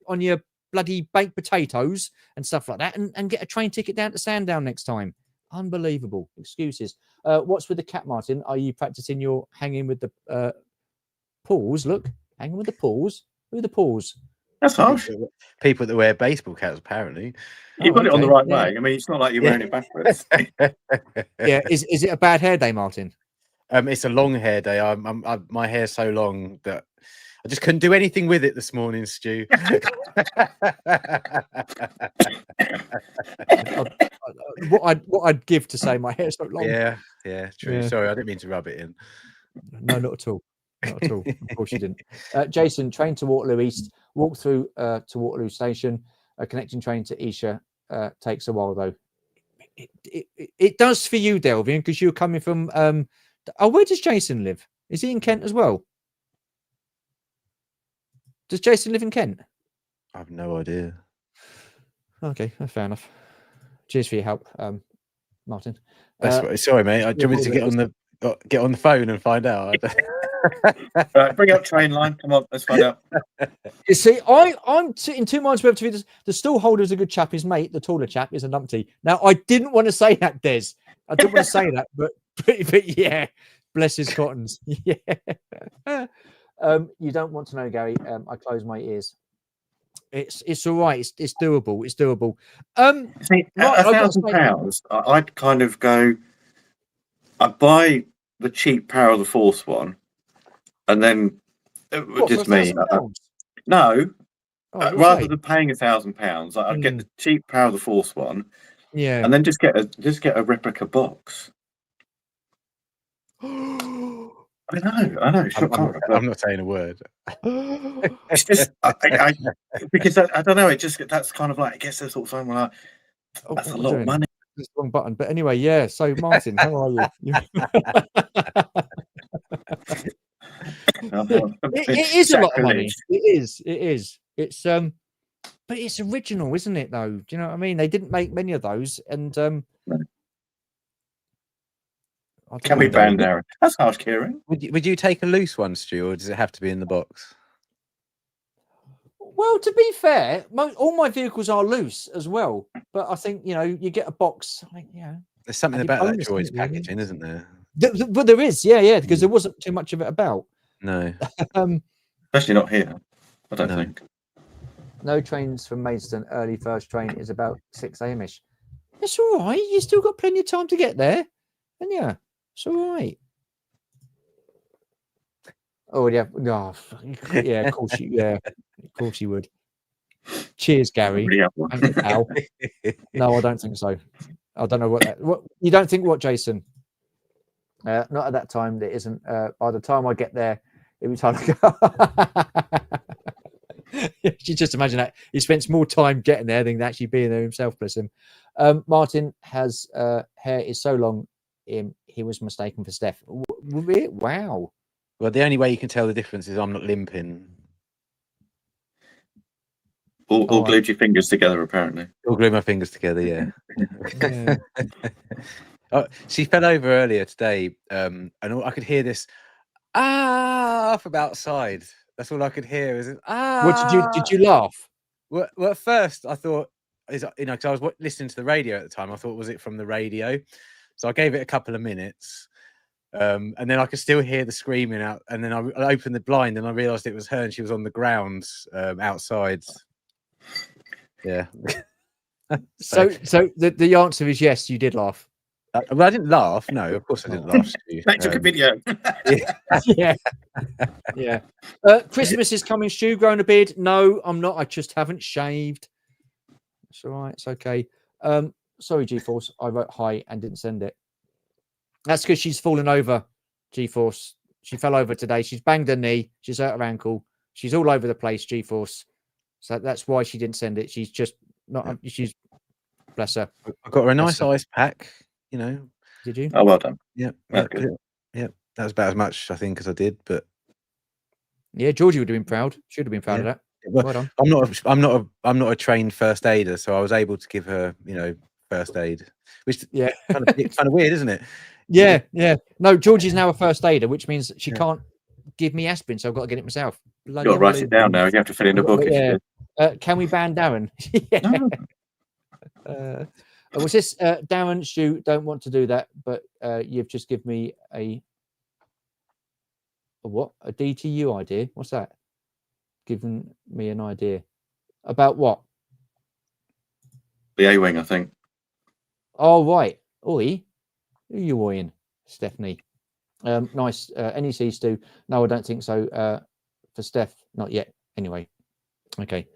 [SPEAKER 2] bloody baked potatoes and stuff like that, and get a train ticket down to Sandown next time. Unbelievable. Excuses. What's with the cat, Martin? Are you practicing your hanging with the paws? Look, hanging with the paws. Who are the paws?
[SPEAKER 3] That's harsh.
[SPEAKER 4] People that wear baseball caps, apparently.
[SPEAKER 3] You've got it on the right way. I mean, it's not like you're wearing it backwards.
[SPEAKER 2] Yeah. Is it a bad hair day, Martin?
[SPEAKER 4] It's a long hair day. My hair's so long that I just couldn't do anything with it this morning, Stu.
[SPEAKER 2] What I'd give to say my hair's so long.
[SPEAKER 4] Yeah, true. Yeah. Sorry, I didn't mean to rub it in.
[SPEAKER 2] No, not at all. Not at all. Of course you didn't. Jason, train to Waterloo East, walk through to Waterloo Station. A connecting train to Isha takes a while though. It does for you, Delvian, because you're coming from. Where does Jason live? Is he in Kent as well? Does Jason live in Kent?
[SPEAKER 4] I have no idea.
[SPEAKER 2] Okay, fair enough. Cheers for your help, Martin.
[SPEAKER 4] Sorry, mate. I want me to get on the phone and find out.
[SPEAKER 3] Right, bring up train line. Come on, let's find out.
[SPEAKER 2] You see, I'm in two minds whether to be the stall holder is a good chap. His mate, the taller chap, is a numpty. Now, I didn't want to say that, Des. I didn't want to say that, but yeah, bless his cottons. Yeah. You don't want to know, Gary. I close my ears. It's all right. It's doable. It's doable.
[SPEAKER 3] See,
[SPEAKER 2] Right,
[SPEAKER 3] at
[SPEAKER 2] I've got to say-
[SPEAKER 3] £1,000, I'd kind of go. I'd buy the cheap Power of the Force one, and then
[SPEAKER 2] What,
[SPEAKER 3] just
[SPEAKER 2] for
[SPEAKER 3] me.
[SPEAKER 2] £1,000?
[SPEAKER 3] No,
[SPEAKER 2] Oh, I was gonna
[SPEAKER 3] rather
[SPEAKER 2] say.
[SPEAKER 3] than paying £1,000, I'd get the cheap Power of the Force one,
[SPEAKER 2] Yeah.
[SPEAKER 3] and then just get a replica box. I know.
[SPEAKER 4] I'm not saying a word.
[SPEAKER 3] It's just because I don't know. It just that's kind of like I guess there's sort of something like that's a lot of money.
[SPEAKER 2] This wrong button, but anyway, yeah. So Martin, how are you? It is a lot of money. It is. It's but it's original, isn't it? Though, do you know what I mean? They didn't make many of those, and
[SPEAKER 3] Can we ban Darren? That's harsh, Kieran.
[SPEAKER 4] Would you take a loose one, Stu, or does it have to be in the box?
[SPEAKER 2] Well, to be fair, all my vehicles are loose as well. But I think you get a box.
[SPEAKER 4] There's something about that joy's packaging, isn't there?
[SPEAKER 2] But there is, yeah, because there wasn't too much of it about.
[SPEAKER 4] No,
[SPEAKER 3] especially not here. I don't think.
[SPEAKER 2] No trains from Maidstone. Early first train is about 6 a.m.ish. It's all right. You still got plenty of time to get there, and yeah, it's all right. Oh yeah, no, yeah, of course you would. Cheers, Gary. Al. No, I don't think so. I don't know what you don't think. What, Jason? Not at that time. There isn't. By the time I get there, it was time to go. You just imagine that he spends more time getting there than actually being there himself. Bless him. Martin has hair is so long. He was mistaken for Steph. Wow.
[SPEAKER 4] Well, the only way you can tell the difference is I'm not limping.
[SPEAKER 3] All glued your fingers together, apparently.
[SPEAKER 4] All glued my fingers together, yeah. Oh, she fell over earlier today, and I could hear this from outside. That's all I could hear. Is
[SPEAKER 2] What did you laugh?
[SPEAKER 4] Well, at first I thought, because I was listening to the radio at the time. I thought, was it from the radio? So I gave it a couple of minutes. And then I could still hear the screaming out, and then I opened the blind and I realized it was her, and she was on the ground outside. Yeah.
[SPEAKER 2] So the answer is yes, you did laugh.
[SPEAKER 4] Well, I didn't laugh. No, of course I didn't laugh.
[SPEAKER 3] That took a video.
[SPEAKER 2] Yeah. Christmas is coming, Stu. Growing a beard? No, I'm not. I just haven't shaved. It's all right. It's okay. Sorry, G-Force. I wrote hi and didn't send it. That's because she's fallen over, G-Force. She fell over today. She's banged her knee. She's hurt her ankle. She's all over the place, G-Force. So that's why she didn't send it. She's just not. She's bless her.
[SPEAKER 4] I got her a nice ice pack.
[SPEAKER 2] Did you?
[SPEAKER 3] Oh, well done.
[SPEAKER 4] Yeah, that was about as much I think as I did. But
[SPEAKER 2] yeah, Georgie would have been proud. Should have been proud of that. Well done.
[SPEAKER 4] I'm not a trained first aider, so I was able to give her, first aid, which kind of weird, isn't it?
[SPEAKER 2] Yeah. No, Georgie's now a first aider, which means she can't give me asprin, so I've got to get it myself.
[SPEAKER 3] You've got to write it down now. You have to fill in the book.
[SPEAKER 2] Can we ban Darren? Was this Darren? Stu, don't want to do that, but you've just given me a what? A DTU idea? What's that? Given me an idea about what?
[SPEAKER 3] The A-wing, I think.
[SPEAKER 2] Oh right, oi, who are you oiing, Stephanie? Nice. NEC Stu? No, I don't think so. For Steph, not yet. Anyway, okay.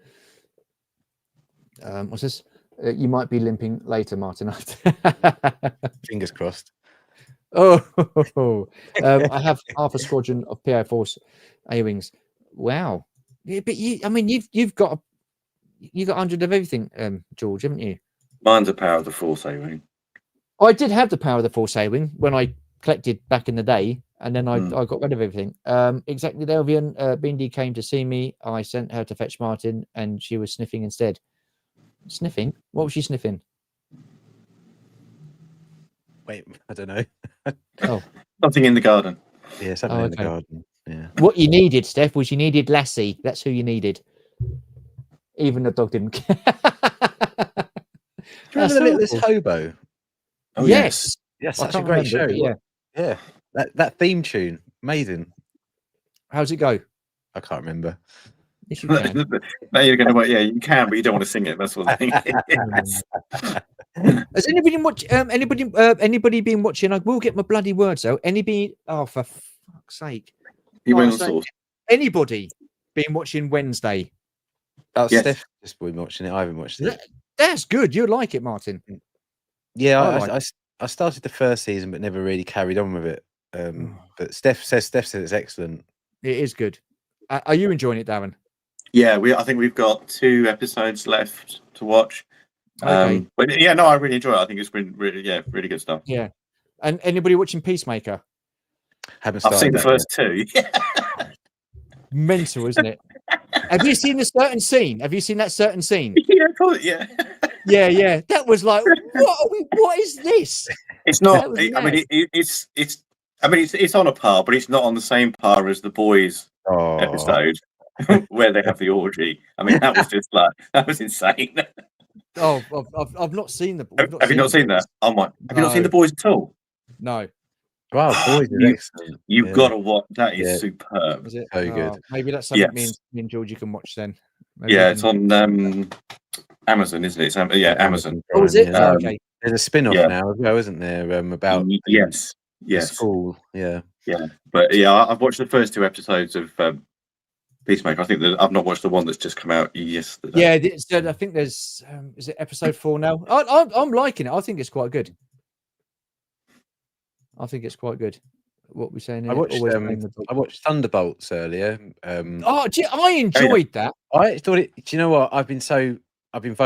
[SPEAKER 2] What's this? You might be limping later, Martin.
[SPEAKER 4] Fingers crossed.
[SPEAKER 2] I have half a squadron of PI Force A-wings. Wow. Yeah, but you've got 100 of everything, George, haven't you?
[SPEAKER 3] Mine's a Power of the Force A-wing.
[SPEAKER 2] I did have the Power of the Force A-wing when I collected back in the day, and then I got rid of everything. Exactly, Delvian. Bindi came to see me. I sent her to fetch Martin, and she was sniffing instead. Sniffing? What was she sniffing?
[SPEAKER 4] Wait, I don't know.
[SPEAKER 2] Oh,
[SPEAKER 3] something in the garden.
[SPEAKER 4] Yeah, something in the garden. Yeah.
[SPEAKER 2] What you needed, Steph, was you needed Lassie. That's who you needed. Even the dog didn't care.
[SPEAKER 4] Do you remember the Littlest Hobo?
[SPEAKER 3] Oh,
[SPEAKER 2] yes.
[SPEAKER 4] Yes, that's a great show. Yeah. That theme tune, amazing.
[SPEAKER 2] How's it go?
[SPEAKER 4] I can't remember.
[SPEAKER 2] Yes, you can.
[SPEAKER 3] Now you're going to wait. Yeah, you can, but you don't want to sing it. That's what the thing is.
[SPEAKER 2] Has anybody watch? Anybody been watching? I will get my bloody words out. Anybody? Oh, for fuck's sake!
[SPEAKER 3] You went on source.
[SPEAKER 2] Anybody been watching Wednesday?
[SPEAKER 4] Oh,
[SPEAKER 3] Yes.
[SPEAKER 4] Steph just been watching it. I haven't watched it.
[SPEAKER 2] That's good. You like it, Martin?
[SPEAKER 4] Yeah, I started the first season, but never really carried on with it. But Steph says it's excellent.
[SPEAKER 2] It is good. Are you enjoying it, Darren?
[SPEAKER 3] Yeah, I think we've got 2 episodes left to watch.
[SPEAKER 2] Okay.
[SPEAKER 3] But yeah, no, I really enjoy it. I think it's been really good stuff.
[SPEAKER 2] Yeah. And anybody watching Peacemaker?
[SPEAKER 4] Haven't
[SPEAKER 3] I've seen
[SPEAKER 4] started
[SPEAKER 3] the first 2.
[SPEAKER 2] Mental, isn't it? Have you seen a certain scene? Have you seen that certain scene?
[SPEAKER 3] Yeah.
[SPEAKER 2] Yeah. That was like, what is this?
[SPEAKER 3] It's not.
[SPEAKER 2] That
[SPEAKER 3] I
[SPEAKER 2] was
[SPEAKER 3] mean, it's on a par, but it's not on the same par as the boys episode where they have the orgy. I mean, that was just like that was insane.
[SPEAKER 2] Oh, I've not seen the.
[SPEAKER 3] Have you not seen that? Oh my! Have you not seen the boys at all?
[SPEAKER 2] No.
[SPEAKER 4] Wow, boys are excellent.
[SPEAKER 3] You've got to watch. That is superb.
[SPEAKER 2] Is it?
[SPEAKER 4] So good.
[SPEAKER 2] Maybe that's something me and George you can watch then. Maybe
[SPEAKER 3] it's on Amazon, isn't it? It's, Amazon.
[SPEAKER 2] Oh, is it? Okay.
[SPEAKER 4] There's a spin-off now as well, isn't there? About
[SPEAKER 3] yes,
[SPEAKER 4] school. Yeah.
[SPEAKER 3] But I've watched the first 2 episodes of Peacemaker. I think that I've not watched the one that's just come out yesterday.
[SPEAKER 2] Yeah, I think there's is it episode 4 now? I'm liking it. I think it's quite good. What we saying?
[SPEAKER 4] I watched Thunderbolts earlier.
[SPEAKER 2] I enjoyed that.
[SPEAKER 4] I thought it. Do you know what? I've been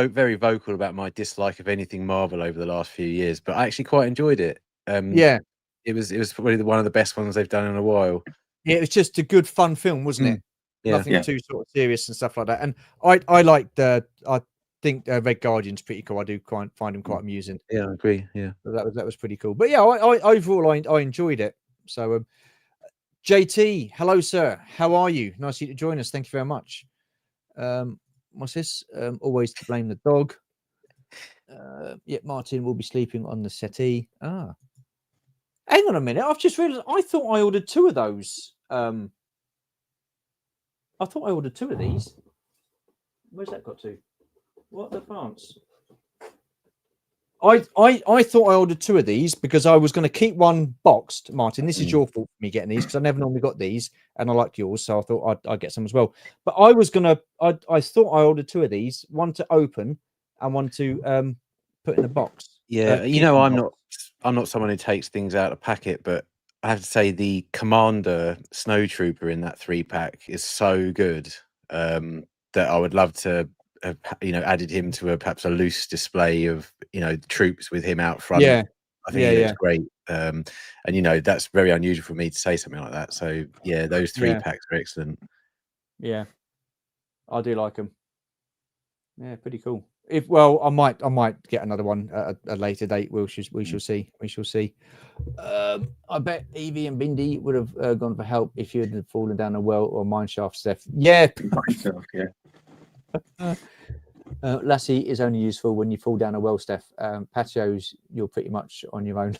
[SPEAKER 4] very vocal about my dislike of anything Marvel over the last few years, but I actually quite enjoyed it. It was probably one of the best ones they've done in a while.
[SPEAKER 2] Yeah, it was just a good fun film, wasn't it?
[SPEAKER 4] Yeah.
[SPEAKER 2] Nothing too sort of serious and stuff like that. And I like I think Red Guardian's pretty cool. I do find him quite amusing.
[SPEAKER 4] Yeah, I agree. Yeah,
[SPEAKER 2] that was pretty cool. But yeah, I overall I enjoyed it. So, JT, hello sir, how are you? Nice of you to join us. Thank you very much. What's this? Always to blame the dog. Martin will be sleeping on the settee. Hang on a minute. I've just realized I thought I ordered 2 of those. I thought I ordered 2 of these. Where's that got to? What the France? I thought I ordered 2 of these because I was going to keep one boxed. Martin, this is your fault for me getting these because I never normally got these and I like yours, so I thought I'd get some as well. But I thought I ordered 2 of these, one to open and one to put in a box.
[SPEAKER 4] Yeah, I'm not someone who takes things out of packet, but I have to say the Commander Snowtrooper in that 3-pack is so good that I would love to have, added him to perhaps a loose display of troops with him out front.
[SPEAKER 2] Yeah,
[SPEAKER 4] I think he looks great. And that's very unusual for me to say something like that. So yeah, those 3-packs are excellent.
[SPEAKER 2] Yeah, I do like them. Yeah, pretty cool. I might get another one at a later date. We shall see. I bet Evie and Bindi would have gone for help if you had fallen down a well or mine shaft, Steph. Yeah. Lassie is only useful when you fall down a well, Steph. Patios, you're pretty much on your own.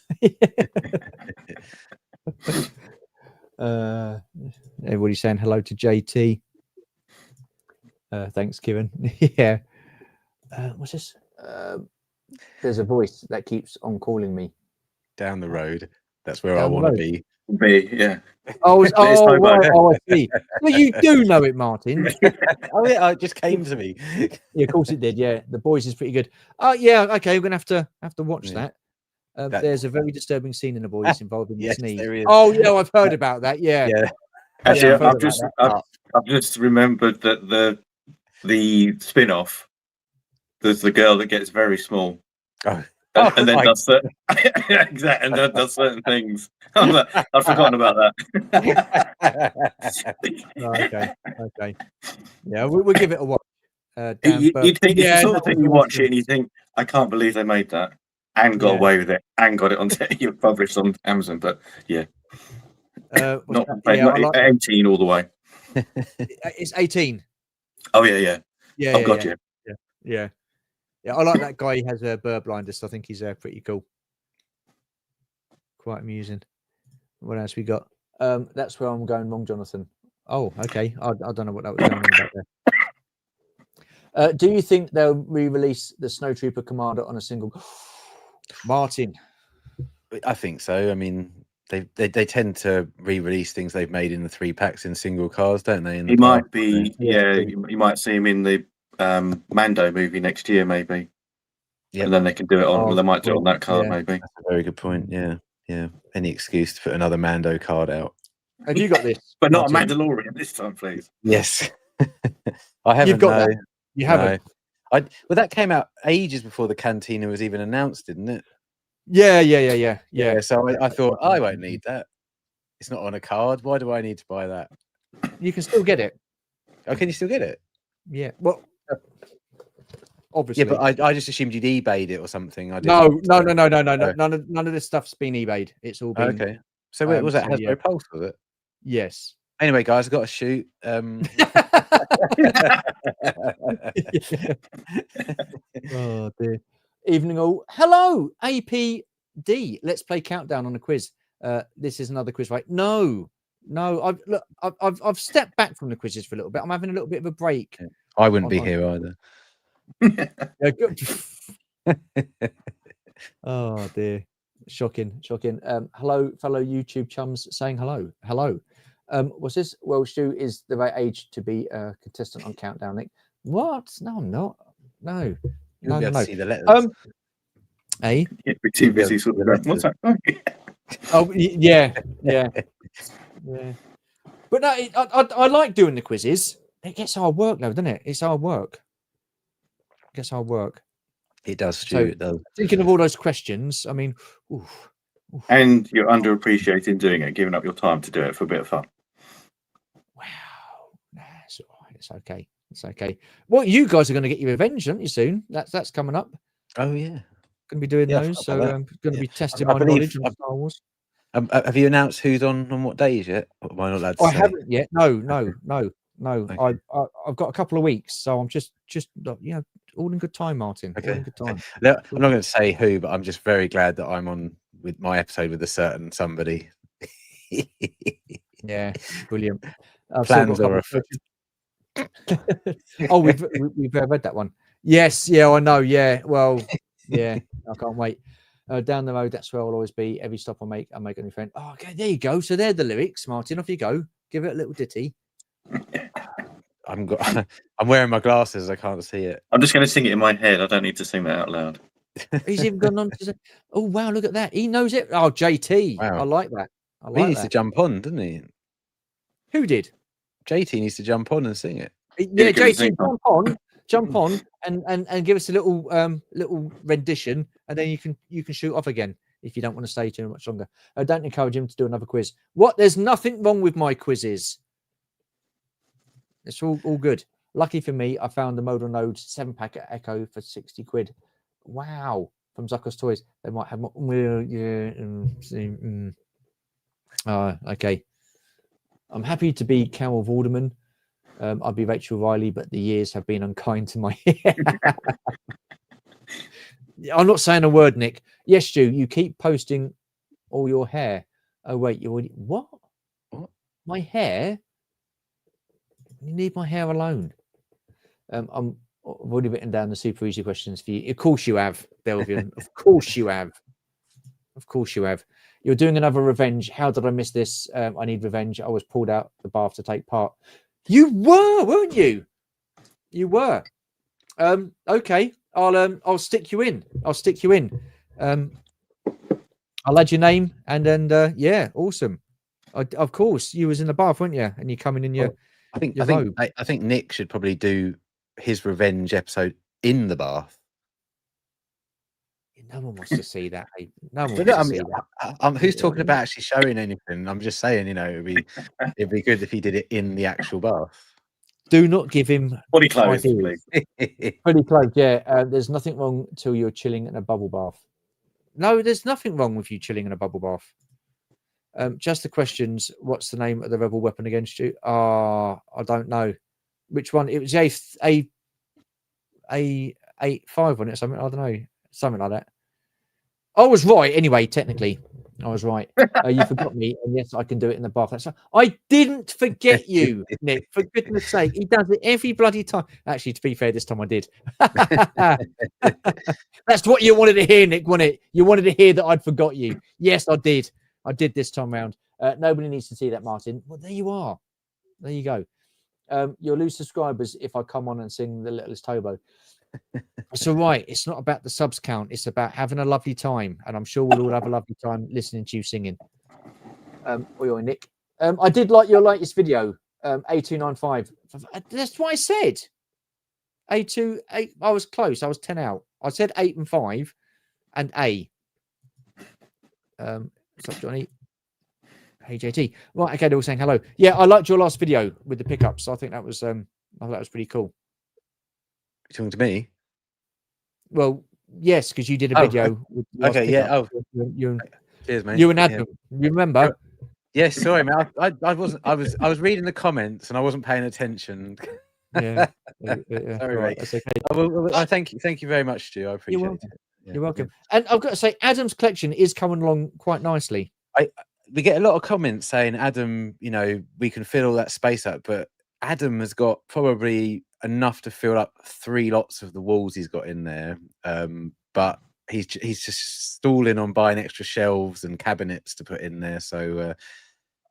[SPEAKER 2] Everybody's saying hello to JT. Thanks, Kieran. Yeah. What's this? There's a voice that keeps on calling me.
[SPEAKER 4] Down the road. That's where I want to be.
[SPEAKER 3] Yeah.
[SPEAKER 2] I see. Well, you do know it, Martin.
[SPEAKER 4] Oh yeah, it just came to me.
[SPEAKER 2] Yeah, of course it did. Yeah, The Boys is pretty good. Oh yeah, okay, we're gonna have to watch that. There's a very disturbing scene in The Boys involving the sneeze. Oh yeah, I've heard about that. Yeah.
[SPEAKER 3] Actually, I've just remembered that the spin-off, there's the girl that gets very small. And then does certain exactly, and then does certain things. I've forgotten about that.
[SPEAKER 2] Okay. Yeah, we'll give it a watch.
[SPEAKER 3] You think it's the sort of thing you watch it and you think, I can't believe they made that and got away with it and got it on published on Amazon. But yeah, not 18 all the way.
[SPEAKER 2] It's 18.
[SPEAKER 3] Oh yeah.
[SPEAKER 2] Yeah.
[SPEAKER 3] Got you.
[SPEAKER 2] Yeah. I like that guy. He has a bird blindness. I think he's pretty cool. Quite amusing. What else we got? That's where I'm going wrong, Jonathan. Oh, okay. I don't know what that was going on about there. Do you think they'll re-release the Snowtrooper Commander on a single? Martin,
[SPEAKER 4] I think so. I mean, they tend to re-release things they've made in the 3 packs in single cars, don't they?
[SPEAKER 3] He might be, you might see him in the Mando movie next year, maybe.
[SPEAKER 4] Yeah,
[SPEAKER 3] and then they can do it on. Well, they might do it on that card, maybe.
[SPEAKER 4] That's a very good point. Yeah. Any excuse to put another Mando card out.
[SPEAKER 2] have you got this?
[SPEAKER 3] But not a Mandalorian this time, please.
[SPEAKER 4] Yes, I haven't.
[SPEAKER 2] You've got that. You haven't.
[SPEAKER 4] Well, that came out ages before the Cantina was even announced, didn't it?
[SPEAKER 2] Yeah.
[SPEAKER 4] So I thought I won't need that. It's not on a card. Why do I need to buy that?
[SPEAKER 2] You can still get it.
[SPEAKER 4] Oh, can you still get it?
[SPEAKER 2] Yeah. Well, obviously.
[SPEAKER 4] Yeah, but I just assumed you'd eBayed it or something. I
[SPEAKER 2] didn't. No. None of this stuff's been eBayed. It's all been
[SPEAKER 4] okay. So what was that? Hasbro Pulse, was it?
[SPEAKER 2] Yes.
[SPEAKER 4] Anyway, guys, I've got to shoot.
[SPEAKER 2] Oh dear. Evening all. Hello, APD. Let's play countdown on a quiz. This is another quiz, right? No. I've stepped back from the quizzes for a little bit. I'm having a little bit of a break.
[SPEAKER 4] I wouldn't be here either.
[SPEAKER 2] Yeah, good. Oh dear. Shocking. Hello, fellow YouTube chums saying hello. What's this? Well, Stu is the right age to be a contestant on Countdown, Nick. What? No, I'm not. No.
[SPEAKER 4] You'll be able to see the letters.
[SPEAKER 2] Eh?
[SPEAKER 3] You'd be too busy sort of. What's that?
[SPEAKER 2] Oh, yeah. But no, I like doing the quizzes. It gets hard work, though, doesn't it? It's hard work. It gets hard work.
[SPEAKER 4] It does, Stu.
[SPEAKER 2] So,
[SPEAKER 4] it does.
[SPEAKER 2] Thinking of all those questions, I mean, oof.
[SPEAKER 3] And you're underappreciating doing it, giving up your time to do it for a bit of fun.
[SPEAKER 2] Wow. Nah, it's all right. It's okay. Well, you guys are going to get your revenge, aren't you, soon? That's coming up.
[SPEAKER 4] Oh, yeah.
[SPEAKER 2] Going to be doing those. So I'm going to be testing my knowledge on Star Wars.
[SPEAKER 4] Have you announced who's on what days yet? Or am I not allowed to say?
[SPEAKER 2] Haven't yet. No.
[SPEAKER 4] Okay.
[SPEAKER 2] I've got a couple of weeks, so I'm just all in good time, Martin.
[SPEAKER 4] Okay.
[SPEAKER 2] All in good time.
[SPEAKER 4] No, I'm not going to say who, but I'm just very glad that I'm on with my episode with a certain somebody.
[SPEAKER 2] Yeah, brilliant.
[SPEAKER 4] Plans are
[SPEAKER 2] Oh, we've read that one. Yes, I know. Yeah, well, yeah, I can't wait. Down the road, that's where I'll always be. Every stop I make a new friend. Oh, okay, there you go. So they're the lyrics, Martin. Off you go. Give it a little ditty.
[SPEAKER 4] I'm wearing my glasses. I can't see it.
[SPEAKER 3] I'm just going to sing it in my head. I don't need to sing that out loud.
[SPEAKER 2] He's even gone on to say, oh wow, look at that. He knows it. Oh, JT. Wow. I like that.
[SPEAKER 4] He needs to jump on, doesn't he?
[SPEAKER 2] Who did?
[SPEAKER 4] JT needs to jump on and sing it.
[SPEAKER 2] Yeah, JT, jump on and give us a little rendition, and then you can shoot off again if you don't want to stay too much longer. Don't encourage him to do another quiz. What? There's nothing wrong with my quizzes. It's all good. Lucky for me, I found the Modal Node 7-pack at Echo for 60 quid. Wow. From Zucker's Toys. They might have more. Okay. I'm happy to be Carol Vorderman. I'd be Rachel Riley, but the years have been unkind to my hair. I'm not saying a word, Nick. Yes, Stu, you keep posting all your hair. Oh, wait, you already... What? My hair? You need my hair alone. I've already written down the super easy questions for you. Of course you have, Belvian. Of course you have. You're doing another revenge. How did I miss this? I need revenge. I was pulled out the bath to take part. You were, weren't you? You were. Okay. I'll stick you in. I'll add your name and then yeah, awesome. Of course, you was in the bath, weren't you? And you coming in your.
[SPEAKER 4] I think Nick should probably do his revenge episode in the bath.
[SPEAKER 2] No one wants to see that. No one wants to see that.
[SPEAKER 4] Who's talking about actually showing anything? I'm just saying, it'd be good if he did it in the actual bath.
[SPEAKER 2] Do not give him
[SPEAKER 3] body clothes, please.
[SPEAKER 2] Body clothes, yeah. There's nothing wrong till you're chilling in a bubble bath. No, there's nothing wrong with you chilling in a bubble bath. Just the questions. What's the name of the rebel weapon against you? I don't know which one. It was A5 on it. Something I don't know. Something like that. I was right anyway. Technically, I was right. You forgot me, and yes, I can do it in the bath. That's I didn't forget you, Nick. For goodness' sake, he does it every bloody time. Actually, to be fair, this time I did. That's what you wanted to hear, Nick, wasn't it? You wanted to hear that I'd forgot you. Yes, I did. I did this time round. Nobody needs to see that, Martin. Well, there you are. There you go. You'll lose subscribers if I come on and sing The Littlest Hobo. It's all right. It's not about the subs count. It's about having a lovely time. And I'm sure we'll all have a lovely time listening to you singing. Oi, Nick. I did like your latest video, A295. That's what I said. A2, 8. I was close. I was 10 out. I said 8 and 5 and A. What's up, Johnny? Hey, JT. Right. Okay. They're all saying hello. Yeah. I liked your last video with the pickups. I think that was, I thought that was pretty cool.
[SPEAKER 4] You talking to me?
[SPEAKER 2] Well, yes, because you did a video. With
[SPEAKER 4] okay, yeah. Oh, cheers, mate.
[SPEAKER 2] You and Adam. You remember?
[SPEAKER 4] Yes. Sorry, man. I wasn't. I was reading the comments and I wasn't paying attention.
[SPEAKER 2] Yeah.
[SPEAKER 4] Sorry,
[SPEAKER 2] right,
[SPEAKER 4] mate.
[SPEAKER 2] that's okay.
[SPEAKER 4] I thank you. Thank you very much, Stu. I appreciate it.
[SPEAKER 2] Yeah, you're welcome. And I've got to say, Adam's collection is coming along quite nicely.
[SPEAKER 4] We get a lot of comments saying, Adam, you know, we can fill all that space up, but Adam has got probably enough to fill up 3 lots of the walls he's got in there. But he's just stalling on buying extra shelves and cabinets to put in there. So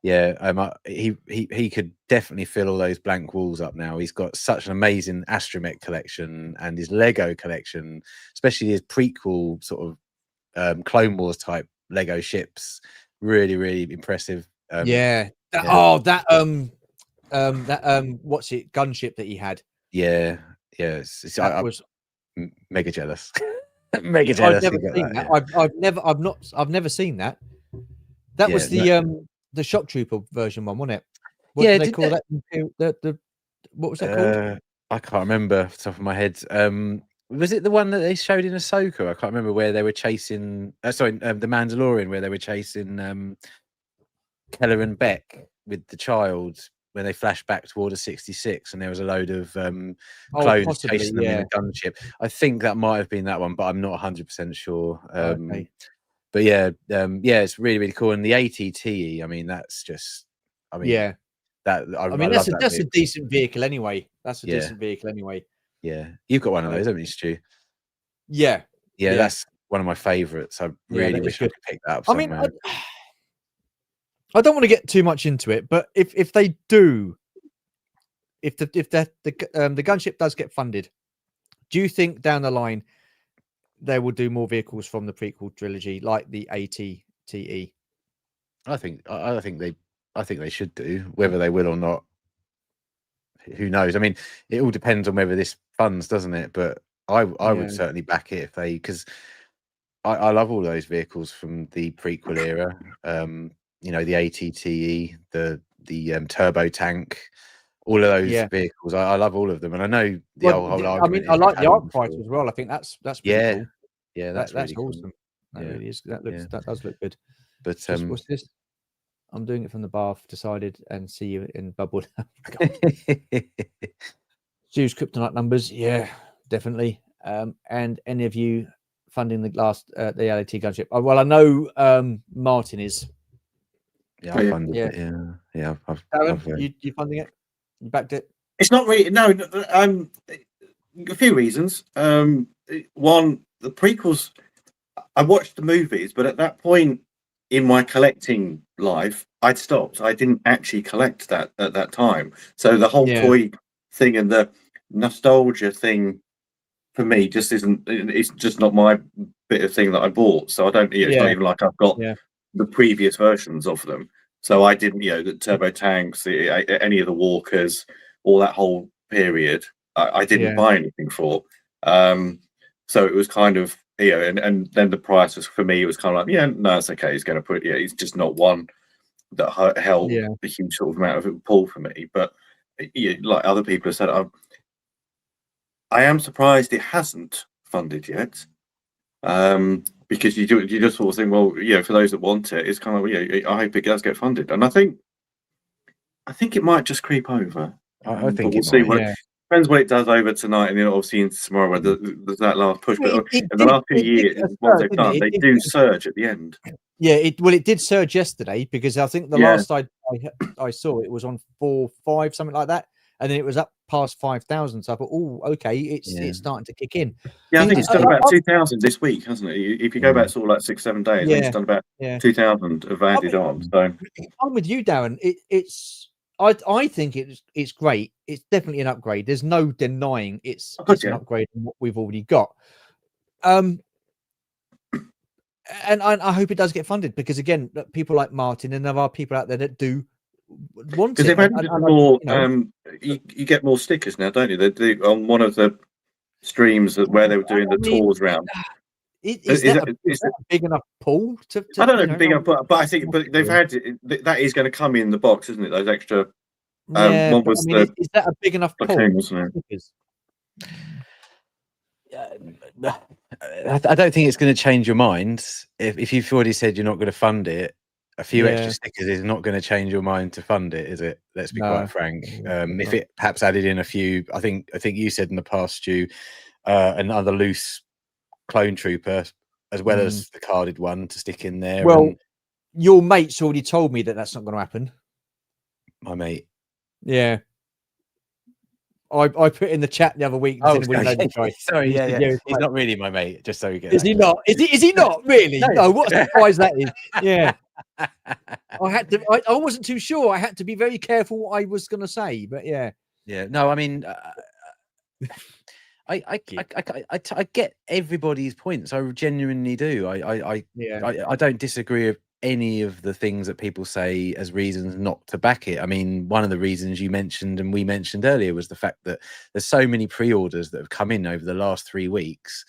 [SPEAKER 4] he could definitely fill all those blank walls up now. He's got such an amazing astromech collection and his Lego collection, especially his prequel sort of Clone Wars type Lego ships. Really, really impressive.
[SPEAKER 2] What's it? Gunship that he had.
[SPEAKER 4] Yeah. That was mega jealous.
[SPEAKER 2] Mega jealous. I've never seen that. I've never seen that. That was the shock trooper version one, wasn't it? What did they call that? What was that called?
[SPEAKER 4] I can't remember off the top of my head. Was it the one that they showed in Ahsoka? I can't remember where they were chasing. The Mandalorian, where they were chasing Keller and Beck with the child when they flashed back toward a 66, and there was a load of clones chasing them in a gunship. I think that might have been that one, but I'm not 100% sure.
[SPEAKER 2] Okay.
[SPEAKER 4] But it's really, really cool. And the ATTE, I mean, that's just, that's
[SPEAKER 2] a decent vehicle anyway. That's a decent vehicle anyway.
[SPEAKER 4] Yeah, you've got one of those, haven't you, Stu?
[SPEAKER 2] Yeah,
[SPEAKER 4] that's one of my favourites. I really wish I could pick that up somewhere.
[SPEAKER 2] I mean, I don't want to get too much into it, but if they do, if the gunship does get funded, do you think down the line they will do more vehicles from the prequel trilogy, like the ATTE?
[SPEAKER 4] I think they should do. Whether they will or not, who knows? I mean, it all depends on whether this funds, doesn't it? But I would certainly back it if they, because I love all those vehicles from the prequel era. The ATTE, the turbo tank, all of those vehicles. I love all of them, and I know the whole argument.
[SPEAKER 2] I mean, I like the art price as well. I think that's pretty cool.
[SPEAKER 4] Yeah, that's really
[SPEAKER 2] awesome. That really is. That does look good.
[SPEAKER 4] But
[SPEAKER 2] what's this? I'm doing it from the bath. Decided and see you in bubble. Stu's kryptonite numbers. Yeah, definitely. And any of you funding the last the LAT gunship? Well, I know Martin is.
[SPEAKER 4] Yeah, I funded it. Yeah.
[SPEAKER 2] You funding it? You backed it?
[SPEAKER 3] It's not really. No, a few reasons. One, the prequels. I watched the movies, but at that point in my collecting life, I'd stopped. I didn't actually collect that at that time. So the whole toy thing and the nostalgia thing for me just isn't. It's just not my bit of thing that I bought. So I don't. It's not even like I've got the previous versions of them. So I didn't. The turbo tanks, any of the walkers, all that whole period, I didn't buy anything for. So it was kind of. And then the price was, for me, it was kind of like, no, it's okay. He's going to put, it's just not one that held the huge sort of amount of pull for me. But like other people have said, I am surprised it hasn't funded yet, because you just sort of think, well, for those that want it, it's kind of I hope it does get funded, and I think it might just creep over.
[SPEAKER 4] I think
[SPEAKER 3] we'll see. depends what it does over tonight, and then obviously into tomorrow. Where there's that last push, but in the
[SPEAKER 2] did-
[SPEAKER 3] last few
[SPEAKER 2] it did
[SPEAKER 3] years,
[SPEAKER 2] get a
[SPEAKER 3] once
[SPEAKER 2] surge,
[SPEAKER 3] they've
[SPEAKER 2] didn't
[SPEAKER 3] done,
[SPEAKER 2] it?
[SPEAKER 3] they
[SPEAKER 2] It
[SPEAKER 3] do
[SPEAKER 2] did-
[SPEAKER 3] surge at the end.
[SPEAKER 2] Yeah, it did surge yesterday, because I think the
[SPEAKER 3] Yeah.
[SPEAKER 2] last I saw it was on 4-5, something like that, and then it was up past 5,000. So I thought, oh, okay, it's starting to kick in.
[SPEAKER 3] Yeah, I think it's done about 2,000 this week, hasn't it? If you go back sort of like 6-7 days, I think it's done about 2,000 have added on. So
[SPEAKER 2] I'm with you, Darren. I think it's great. It's definitely an upgrade. There's no denying it's an upgrade on what we've already got. And I hope it does get funded, because again, people like Martin, and there are people out there that do want it.
[SPEAKER 3] Because they've added more, you get more stickers now, don't you? They on one of the streams where they were doing the tours round.
[SPEAKER 2] Is that a big enough pool to
[SPEAKER 3] I don't know, big enough, but I think they've had that is going to come in the box, isn't it? Those extra.
[SPEAKER 2] Yeah,
[SPEAKER 3] one was
[SPEAKER 2] is that a big enough pool?
[SPEAKER 4] I don't think it's going to change your mind. If you've already said you're not going to fund it, a few extra stickers is not going to change your mind to fund it, is it? Let's be quite frank. If it perhaps added in a few, I think you said in the past, Stu, another loose clone trooper as well as the carded one to stick in there.
[SPEAKER 2] Well, your mate's already told me that that's not going to happen.
[SPEAKER 4] My mate.
[SPEAKER 2] Yeah. I put in the chat the other week.
[SPEAKER 4] Sorry, yeah. He's not really my mate, just so you get.
[SPEAKER 2] Is he not? Is he not really? No, what a surprise that is. Yeah. I had to. I wasn't too sure. I had to be very careful what I was going to say, but yeah.
[SPEAKER 4] Yeah. No, I mean, I get everybody's points. I genuinely do. I don't disagree with any of the things that people say as reasons not to back it. I mean, one of the reasons you mentioned and we mentioned earlier was the fact that there's so many pre-orders that have come in over the last 3 weeks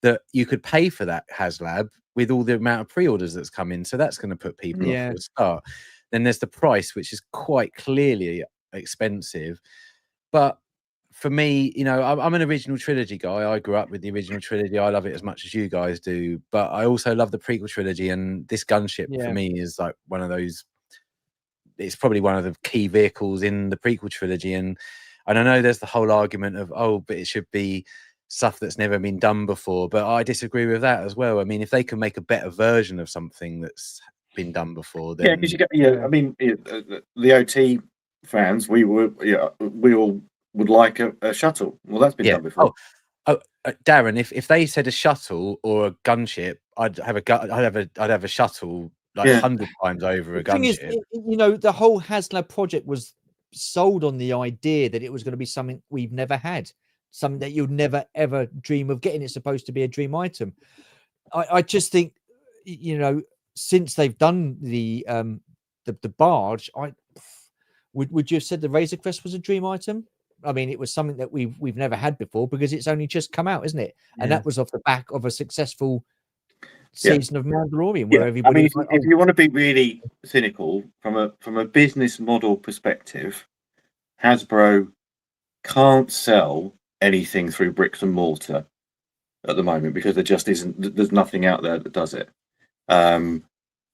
[SPEAKER 4] that you could pay for that HasLab with all the amount of pre-orders that's come in. So that's going to put people off for a start. Then there's the price, which is quite clearly expensive. But for me, I'm an original trilogy guy. I grew up with the original trilogy. I love it as much as you guys do, but I also love the prequel trilogy. And this gunship for me is like one of those. It's probably one of the key vehicles in the prequel trilogy. And I know there's the whole argument of, but it should be stuff that's never been done before. But I disagree with that as well. I mean, if they can make a better version of something that's been done before, then
[SPEAKER 3] because I mean, the OT fans, we all would like a shuttle. Well, that's been done before.
[SPEAKER 2] Darren, if they said a shuttle or a gunship, I'd have a shuttle like 100 times over a gunship. The whole HasLab project was sold on the idea that it was going to be something we've never had, something that you'd never ever dream of getting. It's supposed to be a dream item. I just think, since they've done the barge, would you have said the Razor Crest was a dream item? I mean, it was something that we've never had before because it's only just come out, isn't it? And that was off the back of a successful season of Mandalorian, where everybody.
[SPEAKER 3] I mean, if you want to be really cynical from a business model perspective, Hasbro can't sell anything through bricks and mortar at the moment because there just isn't. There's nothing out there that does it.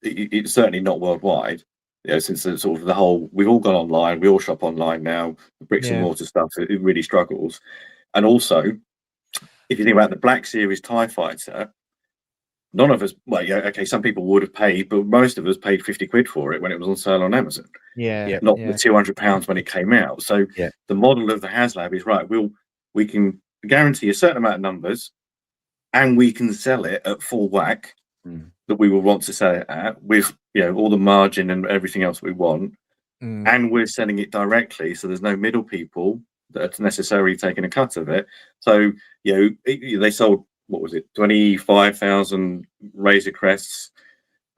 [SPEAKER 3] It's certainly not worldwide. Since the sort of the whole, we've all gone online, we all shop online now. The bricks and mortar stuff, it really struggles. And also, if you think about the Black Series TIE Fighter, none of us, some people would have paid, but most of us paid 50 quid for it when it was on sale on Amazon. Not the £200 when it came out. So the model of the HasLab is right. We can guarantee a certain amount of numbers, and we can sell it at full whack that we will want to sell it at, with all the margin and everything else we want, and we're selling it directly, so there's no middle people that are necessarily taking a cut of it. So they sold, what was it, 25,000 Razor Crests.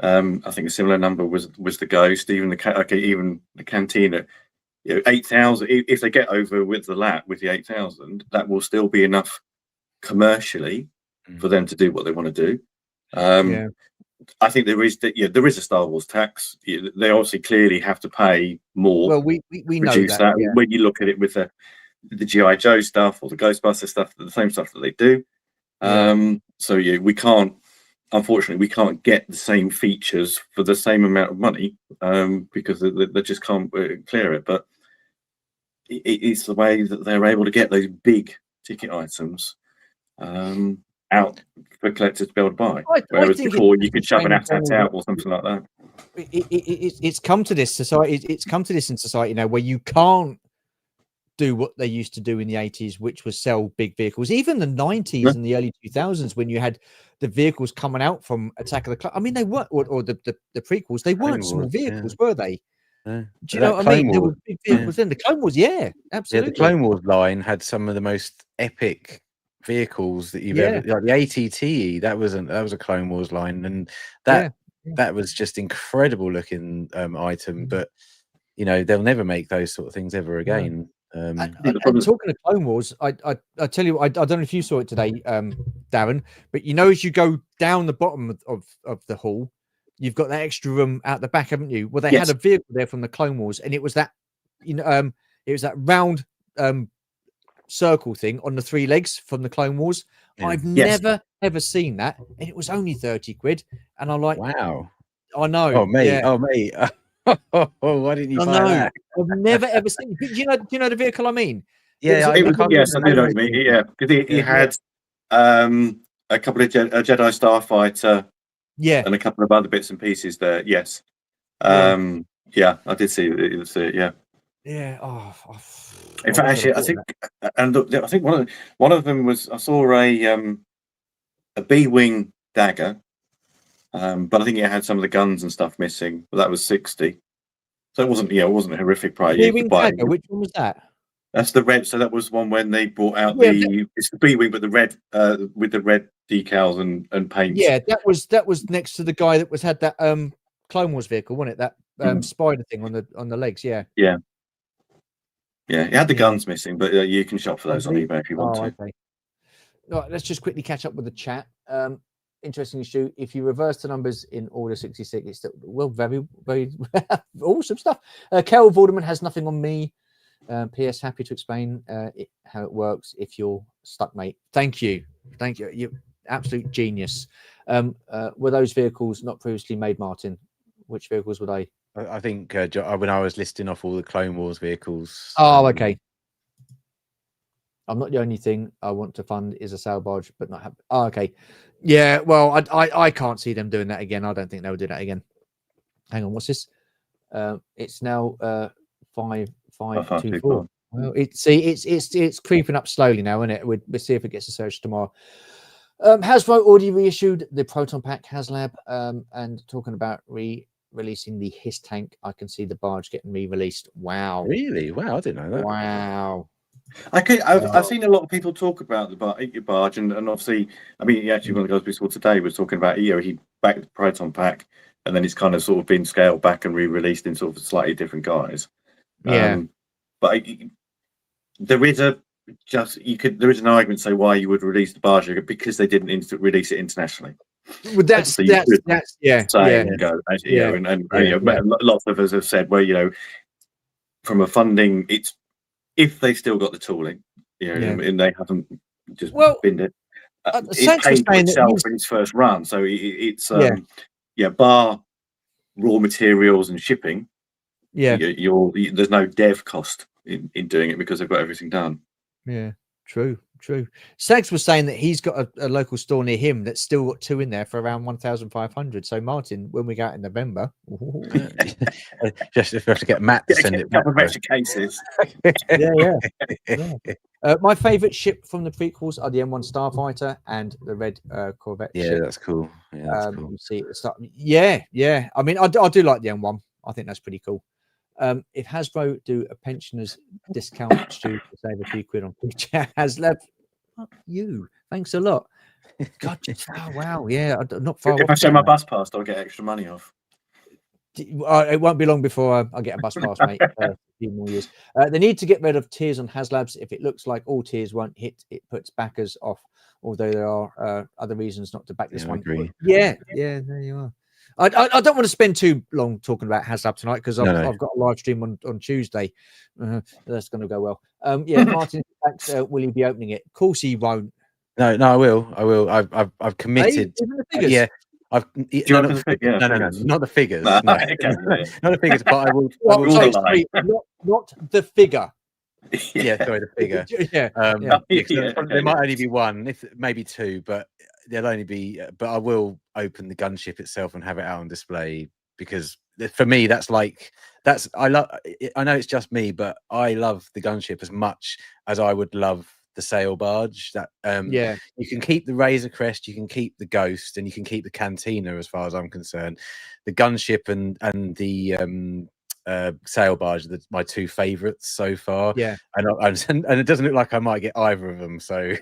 [SPEAKER 3] I think a similar number was the Ghost, even the Cantina. 8,000. If they get over with the lap with the 8,000, that will still be enough commercially for them to do what they want to do. I think there is a Star Wars tax. They obviously clearly have to pay more.
[SPEAKER 2] Well, we know that.
[SPEAKER 3] When you look at it with the G.I. Joe stuff or the Ghostbuster stuff, the same stuff that they do. So we can't, unfortunately, we can't get the same features for the same amount of money because they just can't clear it. But it's the way that they're able to get those big ticket items out for collectors to be able to buy. Whereas before you could shove an AT-AT out or something like that.
[SPEAKER 2] It's come to this society. It's come to this in society now where you can't do what they used to do in the 80s, which was sell big vehicles. Even the 90s and the early 2000s, when you had the vehicles coming out from Attack of the Clones. I mean, they weren't, or the prequels, they weren't small vehicles, were they? Do you know what I mean? There were big vehicles in the Clone Wars, absolutely.
[SPEAKER 4] Yeah, the Clone Wars line had some of the most epic vehicles that you've ever, like the ATTE. That was a Clone Wars line, and that was just incredible looking item. But you know, they'll never make those sort of things ever again.
[SPEAKER 2] And talking of Clone Wars, I tell you, I don't know if you saw it today, Darren, but you know, as you go down the bottom of the hall, you've got that extra room out the back, haven't you? Well, they had a vehicle there from the Clone Wars, and it was that, you know, it was that round circle thing on the 3 legs from the Clone Wars. I've never ever seen that, and it was only 30 quid, and I'm like,
[SPEAKER 4] wow,
[SPEAKER 2] I know.
[SPEAKER 4] Oh mate, why didn't you buy that?
[SPEAKER 2] I've never ever seen it. Do you know the vehicle I mean?
[SPEAKER 3] Yes, I do know what you mean. Yeah, because he had a couple of a Jedi Starfighter, and a couple of other bits and pieces there. Yes, I did see it. Yeah.
[SPEAKER 2] Oh.
[SPEAKER 3] In fact, actually, I think one of them was, I saw a B-wing dagger. But I think it had some of the guns and stuff missing. But that was 60, so it wasn't a horrific price.
[SPEAKER 2] Which one was that?
[SPEAKER 3] That's the red. So that was one when they brought out it's the B-wing, but the red with the red decals and paint.
[SPEAKER 2] Yeah, that was next to the guy that had that Clone Wars vehicle, wasn't it? That spider thing on the legs. Yeah.
[SPEAKER 3] It had the guns missing, but you can shop for those on eBay if you want to.
[SPEAKER 2] Okay. All right, let's just quickly catch up with the chat. Interesting issue. If you reverse the numbers in order 66, it's still very, very awesome stuff. Carol Vorderman has nothing on me. P.S. Happy to explain how it works if you're stuck, mate. Thank you. You're absolute genius. Were those vehicles not previously made, Martin? Which vehicles were they?
[SPEAKER 4] I think when I was listing off all the Clone Wars vehicles.
[SPEAKER 2] Oh, okay. I'm not the only thing I want to fund is a sail barge, but not have. Oh, okay. Yeah, well, I can't see them doing that again. I don't think they'll do that again. Hang on, what's this? It's now 5524. Well, it's creeping up slowly now, isn't it? We'll see if it gets a search tomorrow. Hasbro already reissued the Proton Pack HasLab, and talking about releasing the Hiss tank. I can see the barge getting re-released. Wow.
[SPEAKER 4] Really? Wow, I didn't know that.
[SPEAKER 2] Wow.
[SPEAKER 3] I've seen a lot of people talk about the barge, and obviously, I mean, actually, one of the guys we saw today was talking about, he backed the Proton Pack, and then it's kind of sort of been scaled back and re-released in sort of slightly different guise. But there is an argument to say why you would release the barge because they didn't release it internationally.
[SPEAKER 2] Well, that's
[SPEAKER 3] lots of us have said, well, from a funding, it's if they still got the tooling, and they haven't just binned it. It paid for itself in its first run, so it's bar raw materials and shipping. There's no dev cost in doing it because they've got everything done.
[SPEAKER 2] Yeah, true. Sags was saying that he's got a local store near him that's still got 2 in there for around 1,500. So Martin, when we go out in November,
[SPEAKER 4] just if we have to get Matt to send it back.
[SPEAKER 3] A couple of extra cases.
[SPEAKER 2] My favourite ship from the prequels are the M1 Starfighter and the red Corvette.
[SPEAKER 4] Yeah, that's cool. Yeah, that's cool.
[SPEAKER 2] Yeah. I mean, I do like the M1. I think that's pretty cool. If Hasbro do a pensioners discount to save a few quid on HasLab, you. Thanks a lot. God, wow, yeah, not far.
[SPEAKER 3] If I show my bus pass, I'll get extra money off.
[SPEAKER 2] It won't be long before I get a bus pass, mate. A few more years. They need to get rid of tiers on HasLabs. If it looks like all tiers won't hit, it puts backers off. Although there are other reasons not to back this one.
[SPEAKER 4] Agree.
[SPEAKER 2] Yeah, there you are. I don't want to spend too long talking about HasLab tonight because I've got a live stream on Tuesday. That's going to go well. Martin, will he be opening it? Of course he won't.
[SPEAKER 4] No, I will. I've committed.
[SPEAKER 2] Yeah.
[SPEAKER 4] Not the figures. No. Not the figures, but I will.
[SPEAKER 2] Not the figure.
[SPEAKER 4] Yeah, sorry, the figure.
[SPEAKER 2] Yeah,
[SPEAKER 4] There might only be one, if maybe two, but there'll only be. But I will open the gunship itself and have it out on display, because for me that's I love. I know it's just me, but I love the gunship as much as I would love the sail barge. That you can keep the Razor Crest, you can keep the Ghost, and you can keep the Cantina. As far as I'm concerned, the gunship and the sail barge are my two favorites so far.
[SPEAKER 2] Yeah,
[SPEAKER 4] and it doesn't look like I might get either of them. So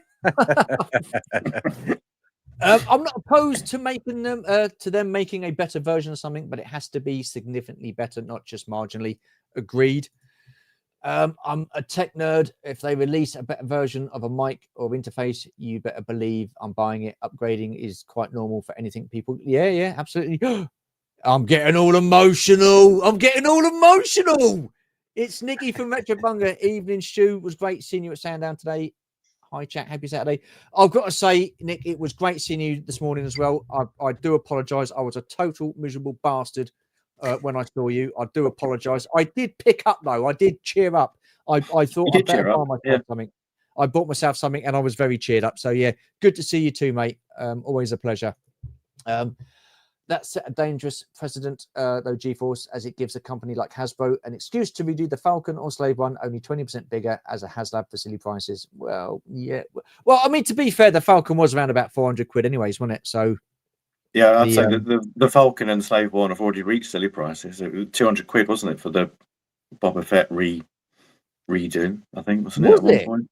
[SPEAKER 2] I'm not opposed to making them making a better version of something, but it has to be significantly better, not just marginally. Agreed. I'm a tech nerd. If they release a better version of a mic or interface, you better believe I'm buying it. Upgrading is quite normal for anything people. Yeah, absolutely. I'm getting all emotional. It's Nicky from Retrobunga. Evening, Stu. Was great seeing you at Sandown today. Hi, chat. Happy Saturday. I've got to say, Nick, it was great seeing you this morning as well. I do apologise. I was a total miserable bastard when I saw you. I do apologise. I did pick up, though. I did cheer up. I thought I'd better buy myself something. I bought myself something and I was very cheered up. So, yeah, good to see you too, mate. Always a pleasure. That set a dangerous precedent, though, GeForce, as it gives a company like Hasbro an excuse to redo the Falcon or Slave One only 20% bigger as a HasLab for silly prices. Well, yeah. Well, I mean, to be fair, the Falcon was around about 400 quid anyways, wasn't it? So,
[SPEAKER 3] yeah, I'd say the Falcon and Slave One have already reached silly prices. It was 200 quid, wasn't it, for the Boba Fett redo, I think, wasn't it, at one point?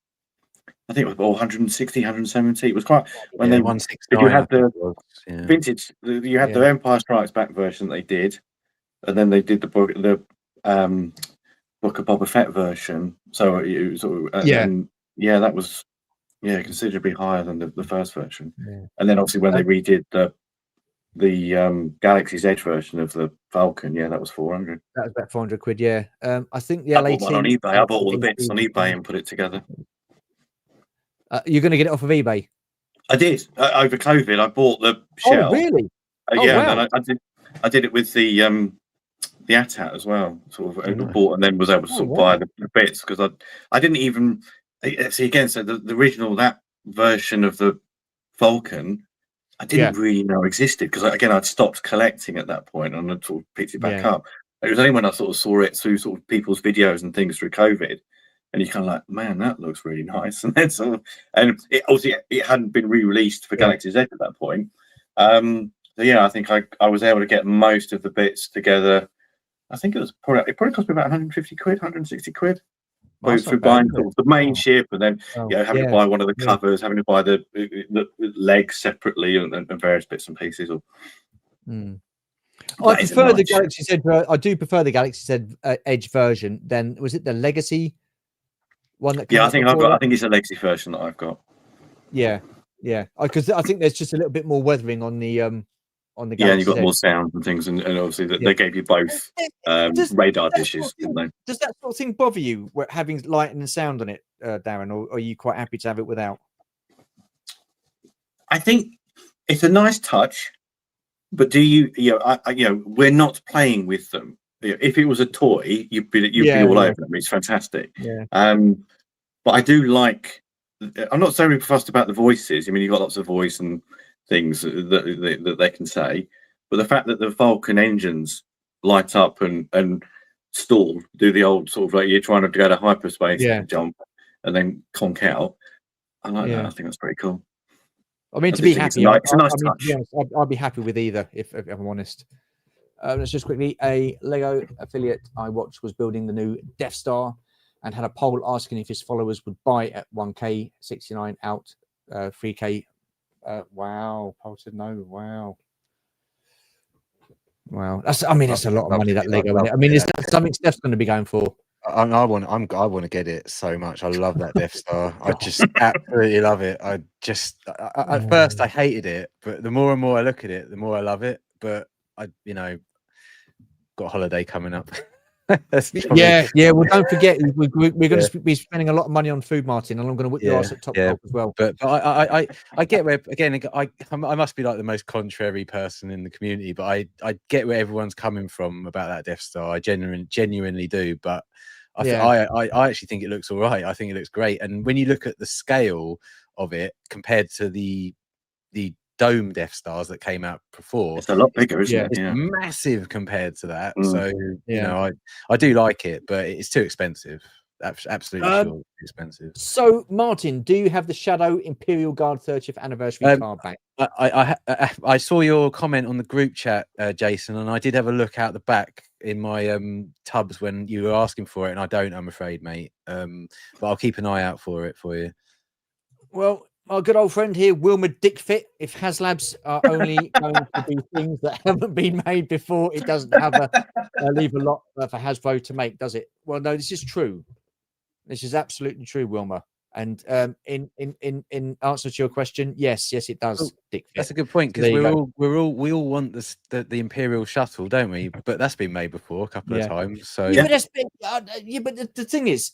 [SPEAKER 3] I think it was 160, 170. It was quite when they 169. You had the vintage. You had the Empire Strikes Back version they did, and then they did the book of Boba Fett version. So it was that was considerably higher than the first version. Yeah. And then obviously when they redid the Galaxy's Edge version of the Falcon, that was 400.
[SPEAKER 2] That was about 400 quid. Yeah, I think the
[SPEAKER 3] I bought one on eBay. I bought all the bits on eBay and put it together.
[SPEAKER 2] You're going to get it off of eBay?
[SPEAKER 3] I did over COVID. I bought the shell.
[SPEAKER 2] Oh, really?
[SPEAKER 3] Wow. And I did it with the AT-AT as well. Sort of bought and then was able to sort of buy the bits because I didn't even see again. So the original that version of the Falcon, I didn't really know existed because again I'd stopped collecting at that point and I sort of picked it back up. It was only when I sort of saw it through sort of people's videos and things through COVID. And you're kind of like, man, that looks really nice. And then it obviously it hadn't been re-released for Galaxy's Edge at that point. I think I was able to get most of the bits together. I think it probably cost me about 150 quid, 160 quid. For buying the main ship and then having to buy one of the covers, having to buy the legs separately and various bits and pieces.
[SPEAKER 2] I prefer the Galaxy's Edge. I do prefer the Galaxy's Edge version. Then was it the Legacy? One that
[SPEAKER 3] I think it's a legacy version that I've got.
[SPEAKER 2] Because I think there's just a little bit more weathering on the Galaxy.
[SPEAKER 3] And you've got more sound and things, and obviously they gave you both radar dishes, didn't they?
[SPEAKER 2] Does that sort of thing bother you, having light and sound on it, Darren, or are you quite happy to have it without?
[SPEAKER 3] I think it's a nice touch, but we're not playing with them. If it was a toy, you'd be all over them. It's fantastic. But I do like. I'm not so really fussed about the voices. I mean, you've got lots of voice and things that they can say, but the fact that the Falcon engines light up and stall, do the old sort of like you're trying to go to hyperspace jump and then conk out. I like that. I think that's pretty cool.
[SPEAKER 2] I mean, to be happy, it's a nice touch. I'd be happy with either, if I'm honest. Let's just quickly, a Lego affiliate I watched was building the new Death Star and had a poll asking if his followers would buy at 1K, 69 out, 3K. Wow, poll said no. Wow, that's a lot of money, that Lego. I mean, is that something Steph's going to be going for?
[SPEAKER 4] I want to get it so much. I love that Death Star. I just absolutely love it. At first I hated it, but the more and more I look at it, the more I love it. But got a holiday coming up.
[SPEAKER 2] Well, don't forget we're going to be spending a lot of money on food, Martin, and I'm going to whip your ass at Top Golf as well.
[SPEAKER 4] But I get where, again, I must be like the most contrary person in the community, but I get where everyone's coming from about that Death Star. I genuinely do, but I actually think it looks all right. I think it looks great. And when you look at the scale of it compared to the dome Death Stars that came out before,
[SPEAKER 3] it's a lot bigger, isn't it?
[SPEAKER 4] It's
[SPEAKER 3] Yeah.
[SPEAKER 4] massive compared to that.
[SPEAKER 3] Mm.
[SPEAKER 4] So you know, I do like it, but it's too expensive. Absolutely sure it's expensive.
[SPEAKER 2] So Martin, do you have the Shadow Imperial Guard 30th anniversary card back?
[SPEAKER 4] I saw your comment on the group chat, Jason, and I did have a look out the back in my tubs when you were asking for it, and I don't, I'm afraid, mate. But I'll keep an eye out for it for you.
[SPEAKER 2] Well, our good old friend here, Wilmer Dickfit, if HasLabs are only going to be things that haven't been made before, it doesn't have leave a lot for Hasbro to make, does it? Well, no, this is true. This is absolutely true, Wilmer. And in answer to your question, yes, it does. Dickfit.
[SPEAKER 4] That's a good point, because we all want the Imperial shuttle, don't we? But that's been made before a couple of times. So
[SPEAKER 2] but that's been, but the thing is,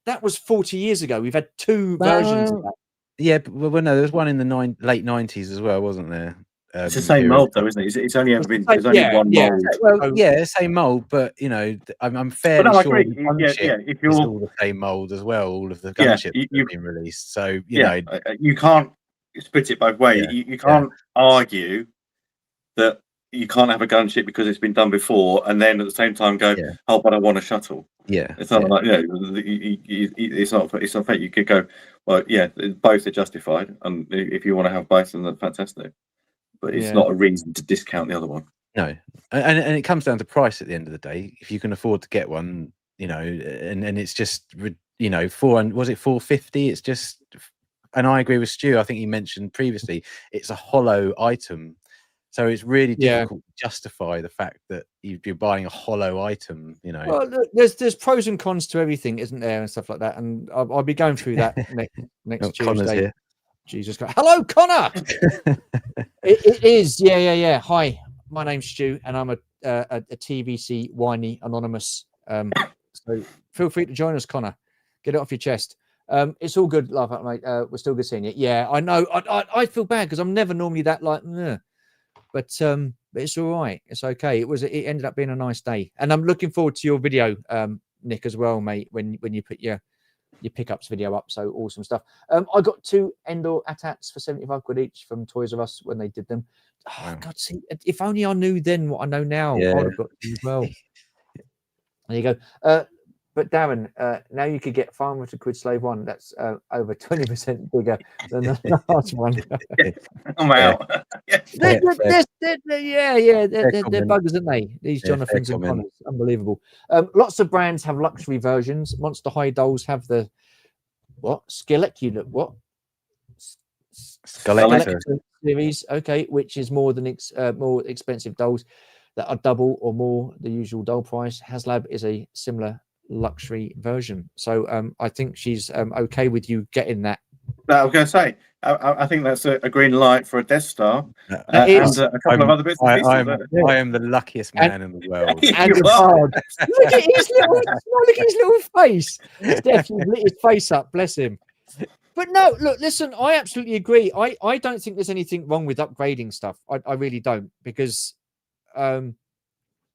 [SPEAKER 2] that was 40 years ago. We've had two versions of that.
[SPEAKER 4] Yeah, but no, there was one in the late 90s as well, wasn't there?
[SPEAKER 3] It's the same mold, though, isn't it? It's only ever been. There's only one mold.
[SPEAKER 4] Well, yeah, same mold, but you know, I'm fairly sure. If you're all the same mold as well, all of the gunships have been released. So you know,
[SPEAKER 3] you can't split it both ways. You can't argue that you can't have a gunship because it's been done before, and then at the same time go, oh, but I want a shuttle.
[SPEAKER 4] Yeah,
[SPEAKER 3] it's not like it's not fair. You could go, well, both are justified, and if you want to have both, then that's fantastic. But it's not a reason to discount the other one.
[SPEAKER 4] No, and it comes down to price at the end of the day. If you can afford to get one, you know, and it's just, you know, was it 450? It's just, and I agree with Stu. I think he mentioned previously, it's a hollow item, so it's really difficult to justify the fact that you're buying a hollow item. You know,
[SPEAKER 2] well, there's pros and cons to everything, isn't there, and stuff like that. And I'll be going through that next Tuesday.
[SPEAKER 4] Here.
[SPEAKER 2] Jesus Christ. Hello, Connor. it is. Yeah. Hi, my name's Stu, and I'm a TVC whiny anonymous. So feel free to join us, Connor. Get it off your chest. It's all good, laugh at mate. We're still good seeing you. Yeah, I know. I feel bad because I'm never normally that like, but it's all right. It's okay. It ended up being a nice day, and I'm looking forward to your video, Nick, as well, mate. When you put your pickups video up, so awesome stuff. I got 2 Endor AT-ATs for 75 quid each from Toys R Us when they did them. Oh God, see, if only I knew then what I know now, I would have got them as well. There you go. But Darren, now you could get 500 quid Slave 1. That's over 20% bigger than the last one.
[SPEAKER 3] I'm out.
[SPEAKER 2] They're buggers, aren't they? These Jonathans and Connors, unbelievable. Lots of brands have luxury versions. Monster High dolls have the Skeletor series, which is more expensive dolls that are double or more the usual doll price. HasLab is a similar luxury version, so I think she's okay with you getting that.
[SPEAKER 3] I was going to say, I think that's a green light for a Death Star and a couple of other bits and pieces.
[SPEAKER 4] I am the luckiest man in the world.
[SPEAKER 2] Look at his little face. Steph, you've lit his face up, bless him. But no, look, listen, I absolutely agree. I don't think there's anything wrong with upgrading stuff. I really don't, because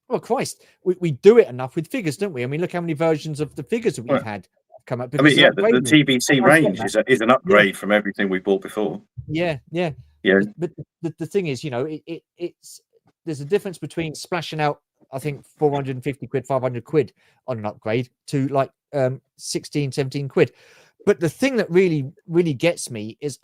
[SPEAKER 2] well, Christ, we do it enough with figures, don't we? I mean, look how many versions of the figures that we've had come up.
[SPEAKER 3] I mean, the TBC range is an upgrade from everything we bought before.
[SPEAKER 2] Yeah. But the thing is, you know, it's there's a difference between splashing out, I think, 450 quid, 500 quid on an upgrade to like 16, 17 quid. But the thing that really gets me is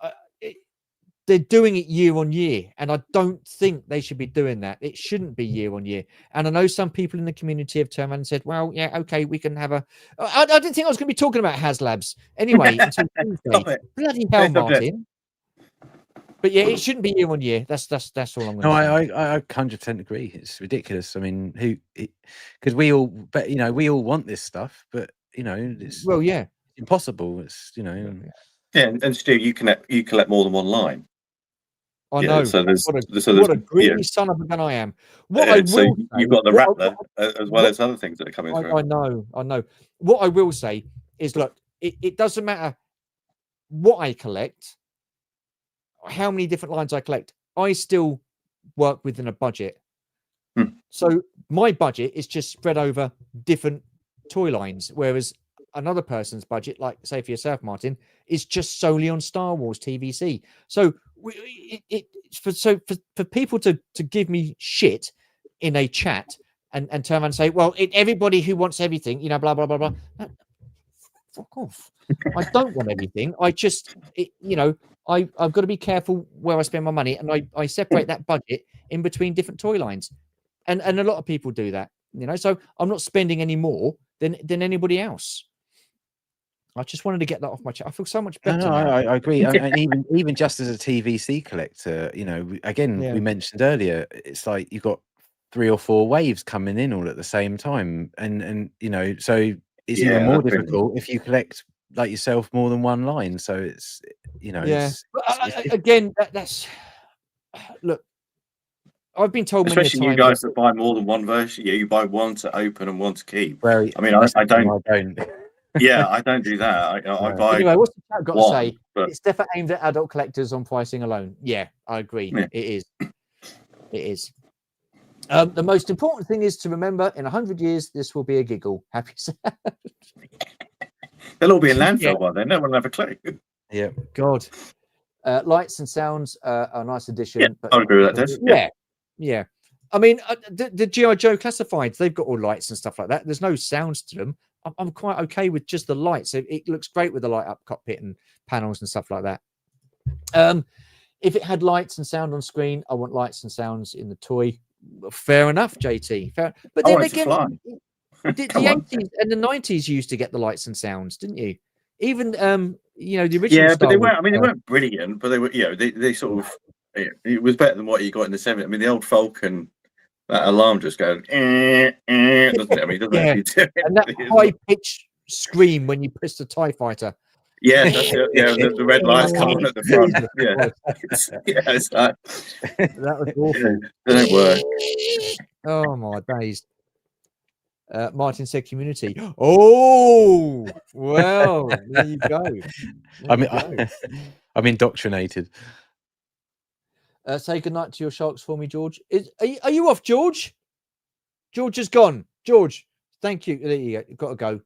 [SPEAKER 2] they're doing it year on year, and I don't think they should be doing that. It shouldn't be year on year. And I know some people in the community have turned around and said, well, yeah, okay, we can have I didn't think I was going to be talking about HasLabs anyway until Tuesday. Bloody hell, Martin. But yeah, it shouldn't be year on year. That's all I'm going to say.
[SPEAKER 4] I 100% agree. It's ridiculous. I mean, because we all want this stuff, but you know, it's impossible. It's, you know.
[SPEAKER 3] Yeah, and Stu, you collect more than one line.
[SPEAKER 2] I know.
[SPEAKER 3] So
[SPEAKER 2] what a greedy son of a gun I am.
[SPEAKER 3] You've got the Rattler as well as other things that are coming through.
[SPEAKER 2] I know. What I will say is, look, it doesn't matter what I collect, how many different lines I collect. I still work within a budget. So my budget is just spread over different toy lines, whereas another person's budget, like say for yourself, Martin, is just solely on Star Wars TVC. So for people to give me shit in a chat and turn around and say, well, everybody who wants everything, you know, blah blah blah blah. Fuck off. I don't want everything. I just, you know, I've got to be careful where I spend my money, and I separate that budget in between different toy lines, and a lot of people do that, you know. So I'm not spending any more than anybody else. I just wanted to get that off my chest. I feel so much better.
[SPEAKER 4] No, I agree. And even just as a TVC collector, you know, again, we mentioned earlier, it's like you've got 3 or 4 waves coming in all at the same time, and you know, so it's even more difficult if you collect, like yourself, more than one line. So it's, you know,
[SPEAKER 2] again, that's look. I've been told,
[SPEAKER 3] especially you guys that buy more than one version. Yeah, you buy one to open and one to keep.
[SPEAKER 4] Well,
[SPEAKER 3] I mean, I don't. Yeah, I don't do that. I buy.
[SPEAKER 2] Anyway, what's the chat got to say?
[SPEAKER 3] But...
[SPEAKER 2] It's definitely aimed at adult collectors on pricing alone. Yeah, I agree. Yeah. It is. It is. The most important thing is to remember, in 100 years, this will be a giggle. Happy.
[SPEAKER 3] They'll all be in landfill by then. No one will have a clue.
[SPEAKER 2] Yeah. God. Lights and sounds are a nice addition.
[SPEAKER 3] Yeah,
[SPEAKER 2] but
[SPEAKER 3] I agree with that, Des.
[SPEAKER 2] Yeah. I mean, the G.I. Joe classifieds, they've got all lights and stuff like that. There's no sounds to them. I'm quite okay with just the lights. It looks great with the light up cockpit and panels and stuff like that. If it had lights and sound on screen, I want lights and sounds in the toy. Fair enough, JT. Fair. But then again, the 80s and the 90s used to get the lights and sounds, didn't you? Even you know, the original.
[SPEAKER 3] Yeah, but they weren't. I mean, they weren't brilliant, but they were. You know, they sort of. It was better than what you got in the 70s. I mean, the old Falcon, that alarm just goes, doesn't it? I mean, it doesn't actually do it.
[SPEAKER 2] And that high pitched scream when you press the TIE Fighter.
[SPEAKER 3] Yeah, that's it. Yeah, the red lights come on at the front. Yeah, it's like
[SPEAKER 2] that was awful.
[SPEAKER 3] It don't work.
[SPEAKER 2] Oh my days. Martin said community. Oh well, there you go.
[SPEAKER 4] I'm indoctrinated.
[SPEAKER 2] Say goodnight to your sharks for me, George. Are you off, George? George is gone. George, thank you. There you go. You've got to go.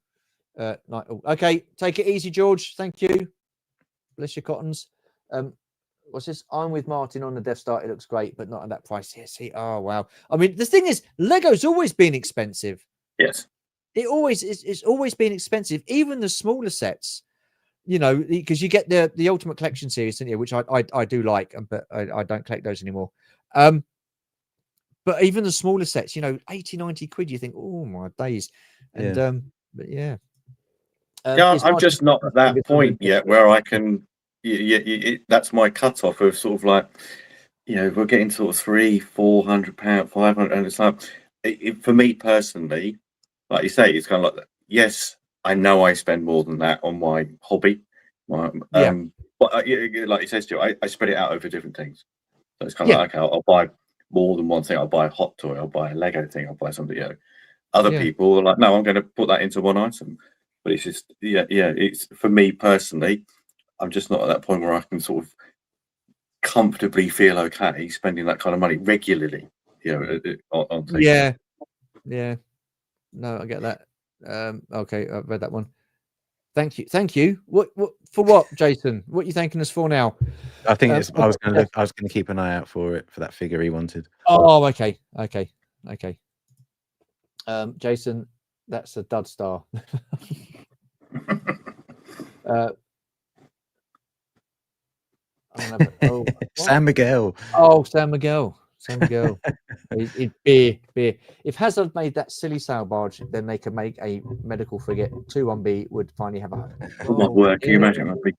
[SPEAKER 2] Okay, take it easy, George. Thank you. Bless your cottons. What's this? I'm with Martin on the Death Star. It looks great, but not at that price. Yeah, see, oh wow. I mean, the thing is, Lego's always been expensive.
[SPEAKER 3] Yes,
[SPEAKER 2] it always is. It's always been expensive. Even the smaller sets, you know, because you get the Ultimate Collection series, don't you? Which I do like, but I don't collect those anymore. But even the smaller sets, you know, 80, 90 quid. You think, oh my days, and but yeah.
[SPEAKER 3] I'm just not at that point yet where I can. That's my cutoff of sort of like, you know, we're getting sort of £300-400, £500, and it's like, for me personally, like you say, it's kind of like, yes, I know I spend more than that on my hobby, but like you said, Stu, I spread it out over different things. So it's kind of like, I'll buy more than one thing. I'll buy a hot toy. I'll buy a Lego thing. I'll buy something. You know, other people are like, no, I'm going to put that into one item. But it's just, it's for me personally, I'm just not at that point where I can sort of comfortably feel okay spending that kind of money regularly, you know, on things.
[SPEAKER 2] Yeah. No, I get that. Okay, I've read that one. Thank you. What for what, Jason? What are you thanking us for now?
[SPEAKER 4] I think I was going to keep an eye out for that figure he wanted.
[SPEAKER 2] Oh, okay. Jason, that's a dud star.
[SPEAKER 4] San Miguel.
[SPEAKER 2] Oh, San Miguel. Beer. If Hazard made that silly sail barge, then they could make a medical frigate. 2-1B would finally have a.
[SPEAKER 3] Work. Can you imagine? That'd be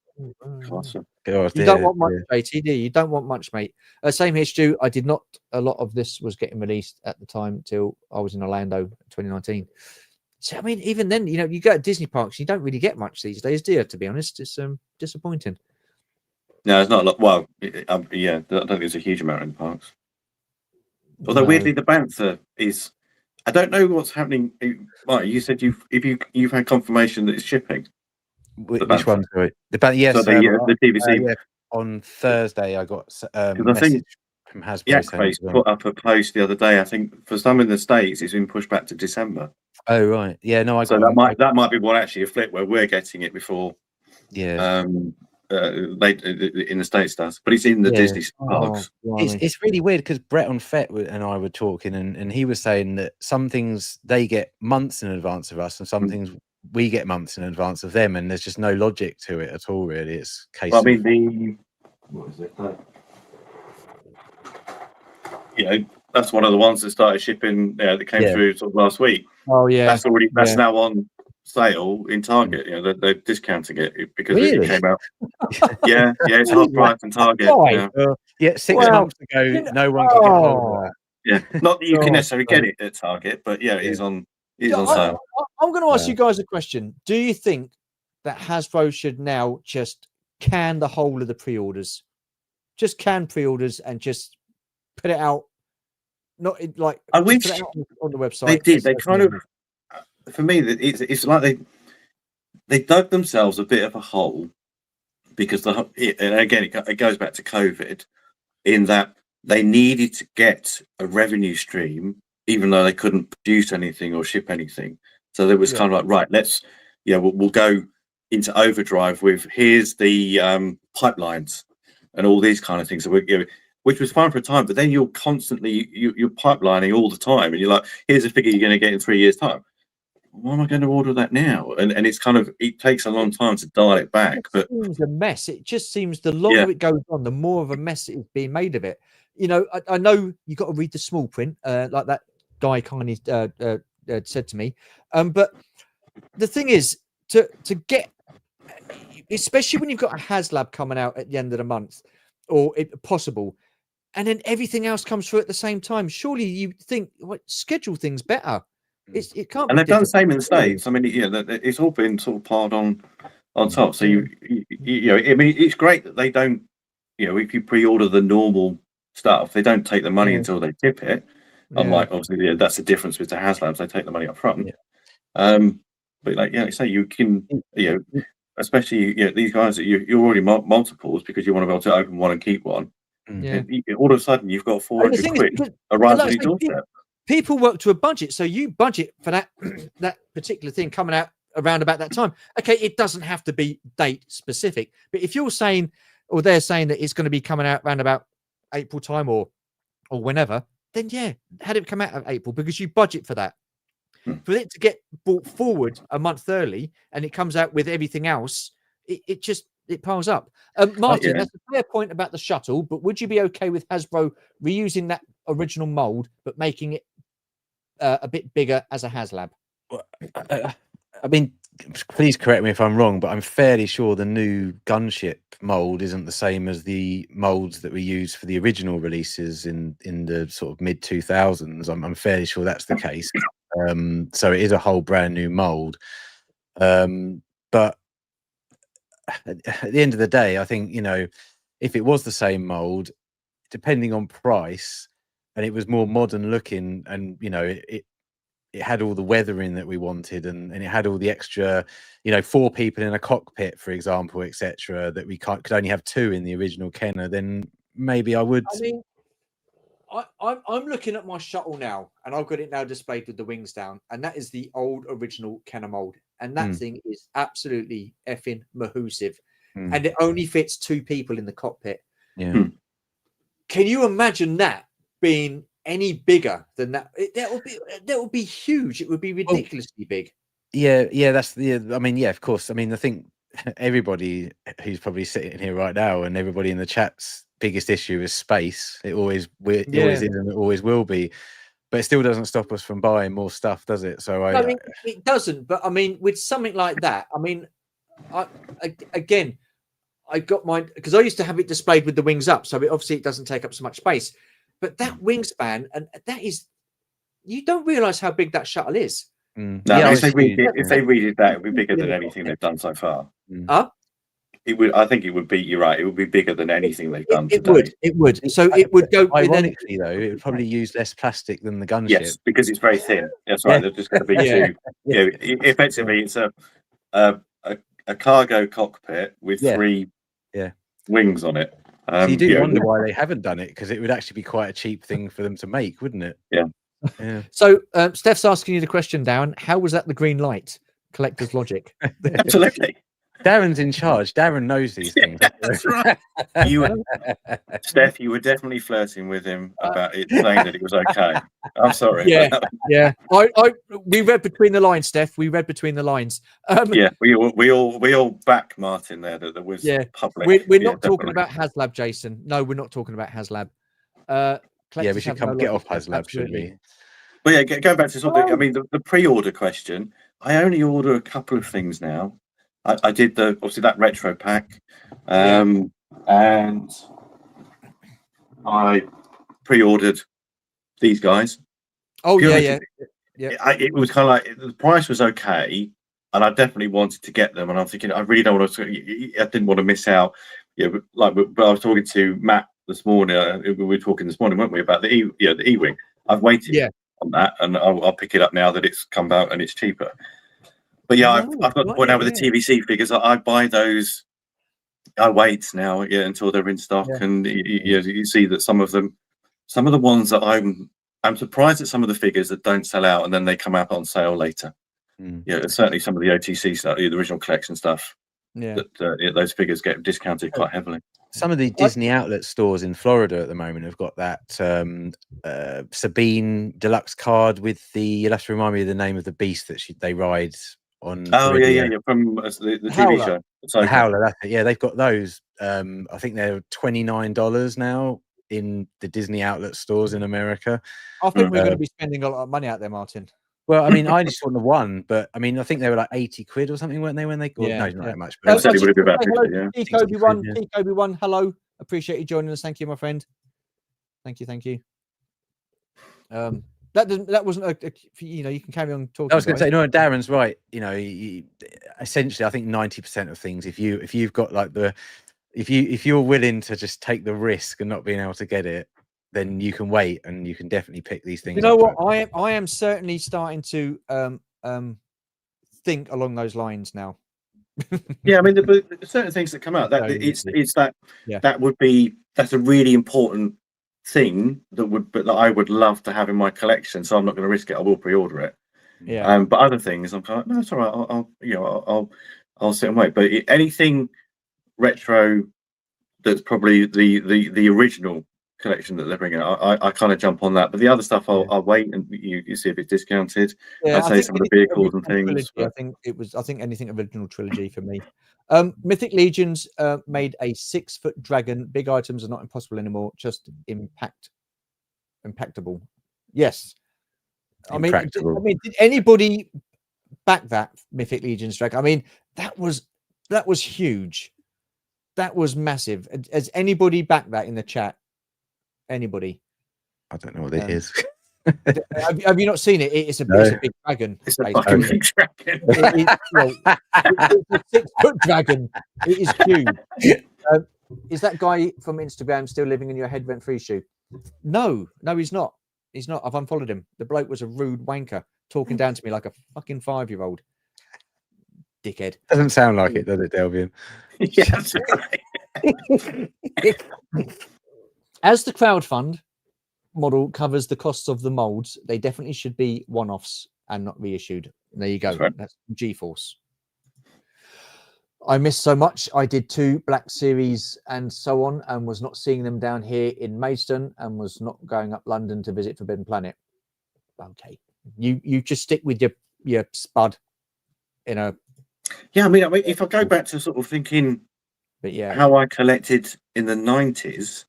[SPEAKER 3] awesome.
[SPEAKER 2] You don't want much, JT, do you? You don't want much, mate. Same here, Stu. I did not. A lot of this was getting released at the time till I was in Orlando in 2019. So I mean, even then, you know, you go to Disney parks, you don't really get much these days, do you? To be honest, it's disappointing.
[SPEAKER 3] No, it's not a lot. Well, I don't think there's a huge amount in the parks. Although weirdly, the Bantha is. I don't know what's happening. Right, you said you've had confirmation that it's shipping.
[SPEAKER 4] Which one? Sorry, yes.
[SPEAKER 3] So the TVC.
[SPEAKER 4] On Thursday, I got a message from Hasbro.
[SPEAKER 3] Yak
[SPEAKER 4] saying
[SPEAKER 3] Face
[SPEAKER 4] as well.
[SPEAKER 3] put up a post the other day. I think for some in the States, it's been pushed back to December.
[SPEAKER 4] Oh right, yeah, no, I
[SPEAKER 3] So
[SPEAKER 4] got
[SPEAKER 3] that might be one actually a flip where we're getting it before.
[SPEAKER 4] yeah.
[SPEAKER 3] Late in the States does, but it's in the Disney parks.
[SPEAKER 4] It's really weird because Brett on Fett and I were talking, and he was saying that some things they get months in advance of us, and some things we get months in advance of them, and there's just no logic to it at all. Really, it's case.
[SPEAKER 3] Well, I mean, what is it? You know, that's one of the ones that started shipping. That came through sort of last week.
[SPEAKER 2] Oh yeah,
[SPEAKER 3] that's now on sale in Target. You know, they're discounting it because
[SPEAKER 4] really?
[SPEAKER 3] it came out. yeah, it's half price in Target.
[SPEAKER 4] Yeah, 6 months ago, no one could get hold of that.
[SPEAKER 3] Yeah, not that you can necessarily get it at Target, but yeah, it is on. It is on sale.
[SPEAKER 2] I'm going to ask you guys a question. Do you think that Hasbro should now just can the whole of the pre-orders, just can pre-orders, and just put it out? Not like
[SPEAKER 3] I wish
[SPEAKER 2] put it out on the website.
[SPEAKER 3] They did. They kind of, for me, it's like they dug themselves a bit of a hole because and again it goes back to COVID, in that they needed to get a revenue stream even though they couldn't produce anything or ship anything. So there was kind of like, right, we'll go into overdrive with here's the pipelines and all these kind of things. So which was fine for a time, but then you're constantly you're pipelining all the time, and you're like, here's a figure you're going to get in 3 years' time. Why am I going to order that now? And it's kind of, it takes a long time to dial it back. But
[SPEAKER 2] it seems a mess. It just seems the longer it goes on, the more of a mess is being made of it. You know, I know you got to read the small print, like that guy kindly said to me. But the thing is, to get, especially when you've got a HasLab coming out at the end of the month, or possible, and then everything else comes through at the same time. Surely you think, schedule things better. It can't.
[SPEAKER 3] And they've done the same in the States. I mean, it's all been sort of piled on top. So you know, I mean, it's great that they don't. You know, if you pre-order the normal stuff, they don't take the money until they tip it. Unlike obviously, that's the difference with the HasLabs. They take the money up front. But like say you can, especially these guys that you're already multiples because you want to be able to open one and keep one. All of a sudden, you've got 400 quid arrived on your doorstep.
[SPEAKER 2] People work to a budget, so you budget for that that particular thing coming out around about that time. Okay, it doesn't have to be date specific, but if you're saying, or they're saying that it's going to be coming out around about April time or whenever, then had it come out of April because you budget for that. For it to get brought forward a month early and it comes out with everything else, it piles up. Martin, that's a fair point about the shuttle, but would you be okay with Hasbro reusing that original mold but making it a bit bigger as a HasLab?
[SPEAKER 4] I mean, please correct me if I'm wrong, but I'm fairly sure the new gunship mold isn't the same as the molds that we used for the original releases in the sort of mid 2000s. I'm fairly sure that's the case. So it is a whole brand new mold. But at the end of the day, I think, if it was the same mold, depending on price, and it was more modern looking, and it had all the weathering that we wanted, and it had all the extra, 4 people in a cockpit, for example, etc., that we could only have 2 in the original Kenner, then maybe I would.
[SPEAKER 2] I mean, I'm looking at my shuttle now, and I've got it now displayed with the wings down, and that is the old original Kenner mold, and that thing is absolutely effing mahoosive, and it only fits 2 people in the cockpit.
[SPEAKER 4] Yeah.
[SPEAKER 2] Can you imagine that being any bigger than that? That would be huge. It would be ridiculously big.
[SPEAKER 4] Yeah, I mean, of course. I mean, I think everybody who's probably sitting here right now, and everybody in the chat's biggest issue is space. It always is, and it always will be. But it still doesn't stop us from buying more stuff, does it? So
[SPEAKER 2] I mean, it doesn't. But I mean, with something like that, I mean, I got mine because I used to have it displayed with the wings up, so obviously it doesn't take up so much space. But that wingspan, and that is, you don't realise how big that shuttle is.
[SPEAKER 3] No, if they redid that, it would be bigger than anything they've done so far. It would. I think it would be. You're right. It would be bigger than anything they've done.
[SPEAKER 2] It would. So it would go.
[SPEAKER 4] Ironically, though, it would probably use less plastic than the gunship.
[SPEAKER 3] Yes, because it's very thin. That's right. They're just going to be two. Effectively, it's a cargo cockpit with 3 wings on it.
[SPEAKER 4] So you do wonder why they haven't done it, because it would actually be quite a cheap thing for them to make, wouldn't it?
[SPEAKER 3] Yeah.
[SPEAKER 2] Yeah. So Steph's asking you the question, Darren. How was that the green light? Collector's logic.
[SPEAKER 3] Absolutely.
[SPEAKER 4] Darren's in charge. Darren knows these things.
[SPEAKER 3] That's right. Steph, you were definitely flirting with him about it, saying that it was okay. I'm sorry.
[SPEAKER 2] Yeah. We read between the lines, Steph. We read between the lines.
[SPEAKER 3] Yeah, we all back Martin there. That there was public.
[SPEAKER 2] We're not talking about HasLab, Jason. No, we're not talking about HasLab.
[SPEAKER 4] Yeah, we should get off HasLab, should we?
[SPEAKER 3] Well, yeah, going back to something. I mean, the pre-order question. I only order a couple of things now. I did obviously that retro pack, and I pre-ordered these guys.
[SPEAKER 2] Oh yeah.
[SPEAKER 3] It was kind of like the price was okay, and I definitely wanted to get them. And I'm thinking, I really don't want to. I didn't want to miss out. Yeah, but I was talking to Matt this morning. We were talking this morning, weren't we, about the E-wing? I've waited on that, and I'll pick it up now that it's come out and it's cheaper. But yeah, I've got the point now with the TVC figures. I buy those. I wait now, until they're in stock, and you see that some of the ones that I'm surprised at some of the figures that don't sell out and then they come out on sale later. Yeah, certainly some of the OTC stuff, the original collection stuff. Yeah, those figures get discounted quite heavily.
[SPEAKER 4] Some of the Disney outlet stores in Florida at the moment have got that Sabine deluxe card with you'll have to remind me of the name of the beast that they ride on.
[SPEAKER 3] Oh yeah, from the TV show.
[SPEAKER 4] The Howler, that's it. Yeah, they've got those. I think they're $29 now in the Disney outlet stores in America.
[SPEAKER 2] I think we're going to be spending a lot of money out there, Martin.
[SPEAKER 4] Well, I mean, I just want the one, but I mean, I think they were like 80 quid or something, weren't they? When they got no, not that much.
[SPEAKER 3] But would have been about 50,
[SPEAKER 2] Kobe1, hello. Appreciate you joining us. Thank you, my friend. Thank you. That wasn't you can carry on talking.
[SPEAKER 4] I was going to say, no, Darren's right. Essentially, I think 90% of things, if you've got like if you're willing to just take the risk and not being able to get it, then you can wait and you can definitely pick these things.
[SPEAKER 2] You know what? I am certainly starting to think along those lines now.
[SPEAKER 3] Yeah, I mean, the certain things that come out that's a really important thing that I would love to have in my collection. So I'm not going to risk it. I will pre-order it.
[SPEAKER 2] Yeah.
[SPEAKER 3] But other things, I'm kind of no, it's all right. I'll sit and wait. But anything retro that's probably the original collection that they're bringing out, I kind of jump on that. But the other stuff, I'll wait and you see if it's discounted.
[SPEAKER 2] Yeah,
[SPEAKER 3] I'd say some of the vehicles and things.
[SPEAKER 2] Trilogy, I think anything original trilogy for me. Mythic Legions made a 6-foot dragon. Big items are not impossible anymore, just impactable. Yes. I mean, did anybody back that Mythic Legions dragon? I mean, that was huge. That was massive. Has anybody backed that in the chat? Anybody?
[SPEAKER 4] I don't know what it is.
[SPEAKER 2] Have you not seen it? It's a big dragon.
[SPEAKER 3] It's a fucking big dragon.
[SPEAKER 2] It's a 6-foot dragon. It is huge. Is that guy from Instagram still living in your head rent-free, Shoe? No, he's not. He's not. I've unfollowed him. The bloke was a rude wanker talking down to me like a fucking 5-year-old. Dickhead.
[SPEAKER 4] Doesn't sound like it, does it, Delvian?
[SPEAKER 3] Yeah, that's right.
[SPEAKER 2] As the crowdfund model covers the costs of the molds, they definitely should be one-offs and not reissued. There you go. That's GeForce. I missed so much. I did 2 Black Series and so on, and was not seeing them down here in Maidstone, and was not going up London to visit Forbidden Planet. Okay, you just stick with your spud in a.
[SPEAKER 3] Yeah, I mean, if I go back to sort of thinking, how I collected in the 90s.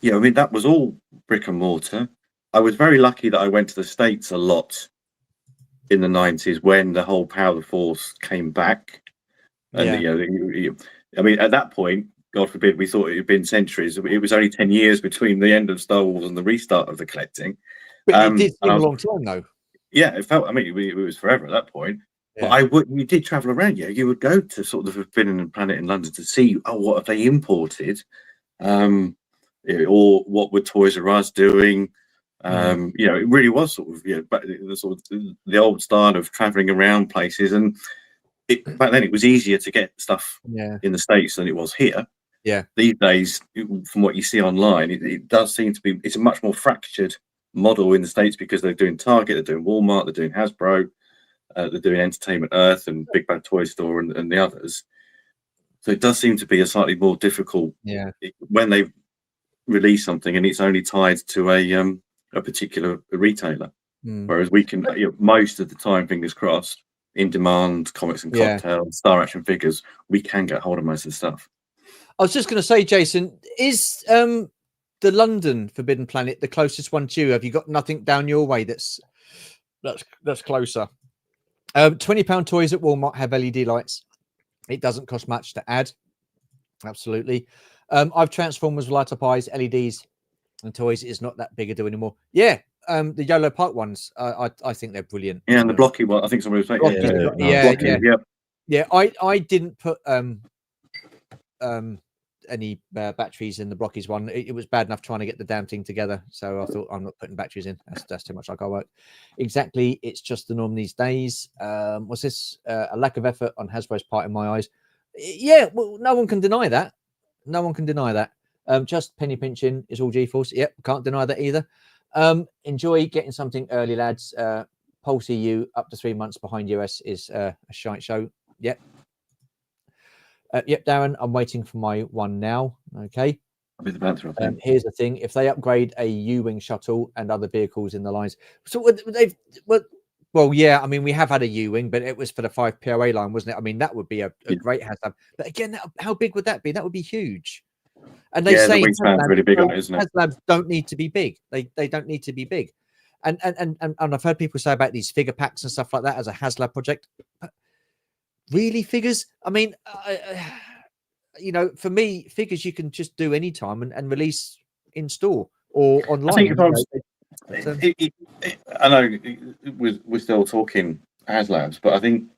[SPEAKER 3] Yeah, I mean, that was all brick and mortar. I was very lucky that I went to the States a lot in the 90s when the whole Power of the Force came back. And, I mean, at that point, God forbid, we thought it had been centuries. It was only 10 years between the end of Star Wars and the restart of the collecting.
[SPEAKER 2] But it did seem a long time, though.
[SPEAKER 3] Yeah, it felt, I mean, it was forever at that point. Yeah. But you did travel around, you would go to sort of the Forbidden Planet in London to see, what have they imported? Or what were Toys R Us doing? It really was sort of the old style of traveling around places, and back then it was easier to get stuff in the States than it was here.
[SPEAKER 2] Yeah.
[SPEAKER 3] These days, from what you see online, it does seem to be, it's a much more fractured model in the States because they're doing Target, they're doing Walmart, they're doing Hasbro, they're doing Entertainment Earth and Big Bad Toy Store and the others. So it does seem to be a slightly more difficult when they release something and it's only tied to a particular retailer. Whereas we can, most of the time, fingers crossed, in demand comics and cocktails, Star Action figures, we can get hold of most of the stuff.
[SPEAKER 2] I was just going to say, Jason, is the London Forbidden Planet the closest one to you? Have you got nothing down your way that's closer? £20 toys at Walmart have LED lights. It doesn't cost much to add. Absolutely. I've Transformers with light up eyes, LEDs, and toys. It's not that big a deal anymore. Yeah. The Yolo Park ones, I think they're brilliant.
[SPEAKER 3] Yeah, and the blocky one, I think somebody was saying.
[SPEAKER 2] Yeah. I didn't put any batteries in the blockies one. It was bad enough trying to get the damn thing together, so I thought I'm not putting batteries in. That's too much like our work. Exactly, it's just the norm these days. Was this a lack of effort on Hasbro's part in my eyes? Yeah, well, no one can deny that. No one can deny that. Just penny pinching is all G-force. Yep, can't deny that either. Enjoy getting something early, lads. Pulse EU up to 3 months behind US is a shite show. Yep. Yep, Darren, I'm waiting for my one now. Okay.
[SPEAKER 3] I'll be the banter, I think.
[SPEAKER 2] Here's the thing: if they upgrade a U-wing shuttle and other vehicles in the lines, so well, yeah. I mean, we have had a U-wing, but it was for the 5 POA line, wasn't it? I mean, that would be a great HasLab. But again, how big would that be? That would be huge. And they say
[SPEAKER 3] the wingspan's really big on it, isn't it?
[SPEAKER 2] HasLabs don't need to be big. They don't need to be big. And I've heard people say about these figure packs and stuff like that as a HasLab project. But really, figures? I mean, for me, figures you can just do anytime and release in store or online.
[SPEAKER 3] I know we're still talking HasLabs, but I think,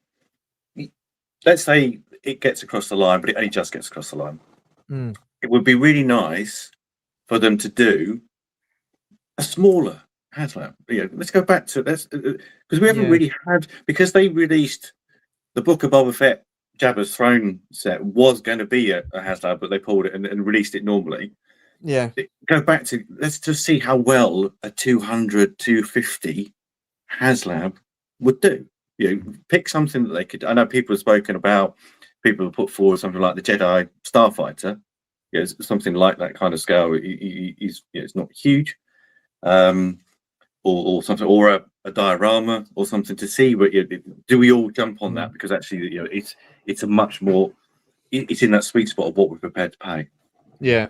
[SPEAKER 3] let's say it gets across the line, but it only just gets across the line. It would be really nice for them to do a smaller HasLab. Let's go back to this because we haven't really had, because they released the Book of Boba Fett Jabba's Throne set was going to be a HasLab, but they pulled it and released it normally. Go back to, let's just see how well a 200, 250 HasLab would do. Pick something that they could. I know people have spoken about, people have put forward something like the Jedi Starfighter. Something like that kind of scale. It's not huge, or something, or a diorama or something to see. But do we all jump on that? Because actually, it's a much more. It's in that sweet spot of what we're prepared to pay.
[SPEAKER 2] Yeah.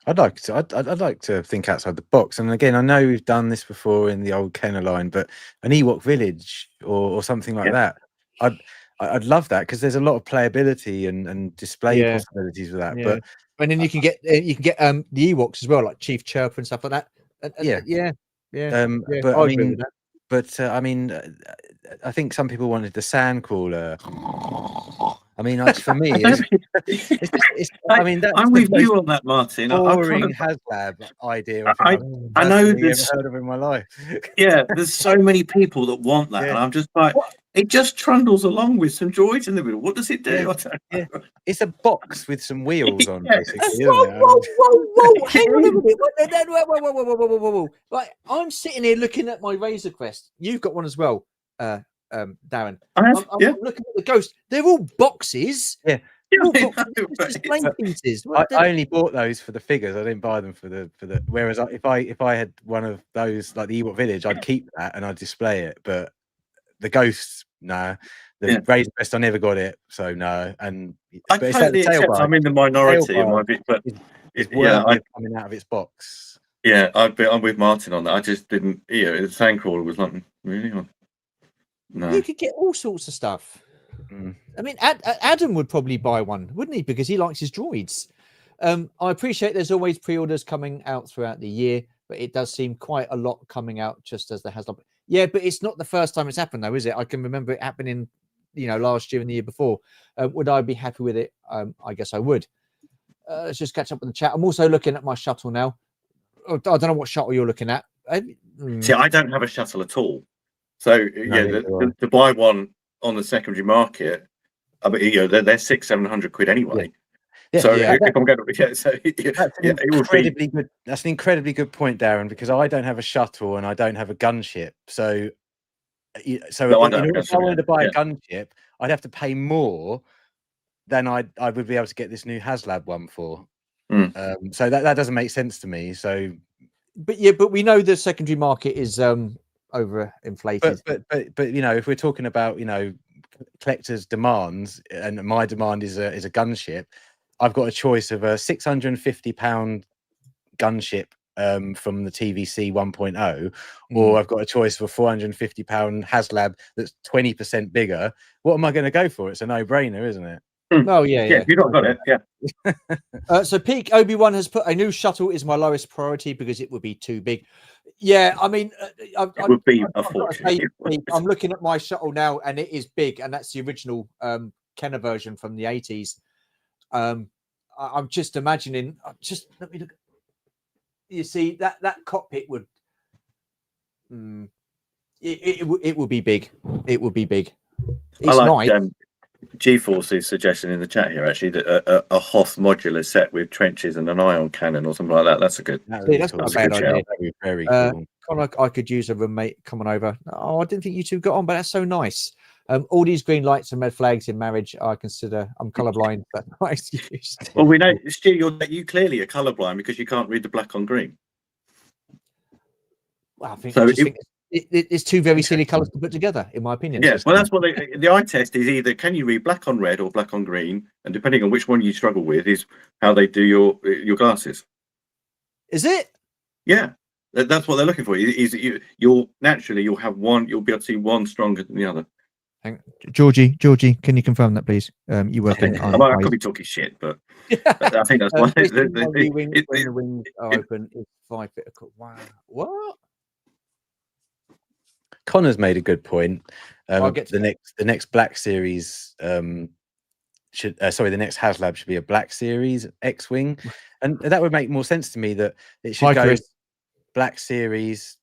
[SPEAKER 4] I'd like to think outside the box. And again, I know we've done this before in the old Kenner line, but an Ewok village or something like that. I'd love that because there's a lot of playability and display possibilities with that. But
[SPEAKER 2] and then you can get the Ewoks as well, like Chief Chirper and stuff like that.
[SPEAKER 4] But I mean, I think some people wanted the Sandcrawler. I mean, for me,
[SPEAKER 3] I'm with you on that, Martin.
[SPEAKER 4] Boring HasLab idea.
[SPEAKER 3] I know this.
[SPEAKER 4] I've heard of in my life.
[SPEAKER 3] There's so many people that want that, and I'm just like, it just trundles along with some droids in the middle. What does it do?
[SPEAKER 4] It's a box with some wheels on, basically.
[SPEAKER 2] Whoa! Hang on a minute. Whoa! Like, I'm sitting here looking at my Razor Crest. You've got one as well, Darren. I'm looking at the Ghost. They're all boxes.
[SPEAKER 4] I
[SPEAKER 2] pieces.
[SPEAKER 4] only bought those for the figures. I didn't buy them for the. Whereas if I had one of those like the Ewok Village, I'd keep that and I'd display it. But the Ghosts, no. The Razor Crest, I never got it, so no. And
[SPEAKER 3] I totally accept. I'm in the minority in my bit, but
[SPEAKER 4] it's coming out of its box.
[SPEAKER 3] I'm with Martin on that. I just didn't. The Sandcrawler was not really on. No.
[SPEAKER 2] You could get all sorts of stuff. I mean, Adam would probably buy one, wouldn't he? Because he likes his droids. I appreciate there's always pre-orders coming out throughout the year, but it does seem quite a lot coming out just as there has. Yeah, but it's not the first time it's happened, though, is it? I can remember it happening, last year and the year before. Would I be happy with it? I guess I would. Let's just catch up with the chat. I'm also looking at my shuttle now. I don't know what shuttle you're looking at.
[SPEAKER 3] See, I don't have a shuttle at all. So to buy one on the secondary market, I mean, they're £600-700 anyway.
[SPEAKER 4] Yeah,
[SPEAKER 3] So
[SPEAKER 2] yeah.
[SPEAKER 3] if I'm going to, it would be
[SPEAKER 4] good. That's an incredibly good point, Darren, because I don't have a shuttle and I don't have a gunship. So,
[SPEAKER 3] No, I
[SPEAKER 4] in
[SPEAKER 3] don't have
[SPEAKER 4] order,
[SPEAKER 3] a
[SPEAKER 4] if I wanted to buy
[SPEAKER 3] yeah.
[SPEAKER 4] a gunship, I'd have to pay more than I would be able to get this new HasLab one for. So that doesn't make sense to me. So,
[SPEAKER 2] but we know the secondary market is overinflated.
[SPEAKER 4] But you know, if we're talking about, you know, collectors' demands, and my demand is a gunship, I've got a choice of a £650 gunship from the TVC 1.0, or I've got a choice of a £450 HasLab that's 20% bigger. What am I going to go for? It's a no-brainer, isn't it?
[SPEAKER 2] Oh yeah.
[SPEAKER 3] You've not got it. Yeah.
[SPEAKER 2] So Peak Obi-Wan has put a new shuttle is my lowest priority because it would be too big. Yeah, I mean,
[SPEAKER 3] It would be a
[SPEAKER 2] I've got to
[SPEAKER 3] fortune.
[SPEAKER 2] say, Pete, I'm looking at my shuttle now, and it is big, and that's the original Kenner version from the 80s. I'm just imagining. Let me look. You see that cockpit would. It would be big. It would be big. It's
[SPEAKER 3] I like
[SPEAKER 2] nice.
[SPEAKER 3] G-Force's suggestion in the chat here, actually, that a Hoth modular set with trenches and an ion cannon or something like that. That's a good.
[SPEAKER 2] That's not a bad idea.
[SPEAKER 4] That'd be very cool.
[SPEAKER 2] I could use a roommate coming over. Oh, I didn't think you two got on, but that's so nice. All these green lights and red flags in marriage, I'm colorblind, but nice use.
[SPEAKER 3] Well, we know, Stu, you clearly are colorblind because you can't read the black on green.
[SPEAKER 2] Well, I think
[SPEAKER 3] so.
[SPEAKER 2] It's two very silly colors to put together, in my opinion.
[SPEAKER 3] Yeah, well, that's what the eye test is. Either can you read black on red or black on green, and depending on which one you struggle with, is how they do your glasses.
[SPEAKER 2] Is it?
[SPEAKER 3] Yeah, that's what they're looking for. You'll have one. You'll be able to see one stronger than the other.
[SPEAKER 2] Georgie, can you confirm that, please? You work in.
[SPEAKER 3] I could be talking shit, but I think that's one.
[SPEAKER 2] When the wings are open, it's 5 feet. Wow, what?
[SPEAKER 4] Connor's made a good point. The next Black Series the next HasLab should be a Black Series X-wing, and that would make more sense to me. That it should go Black Series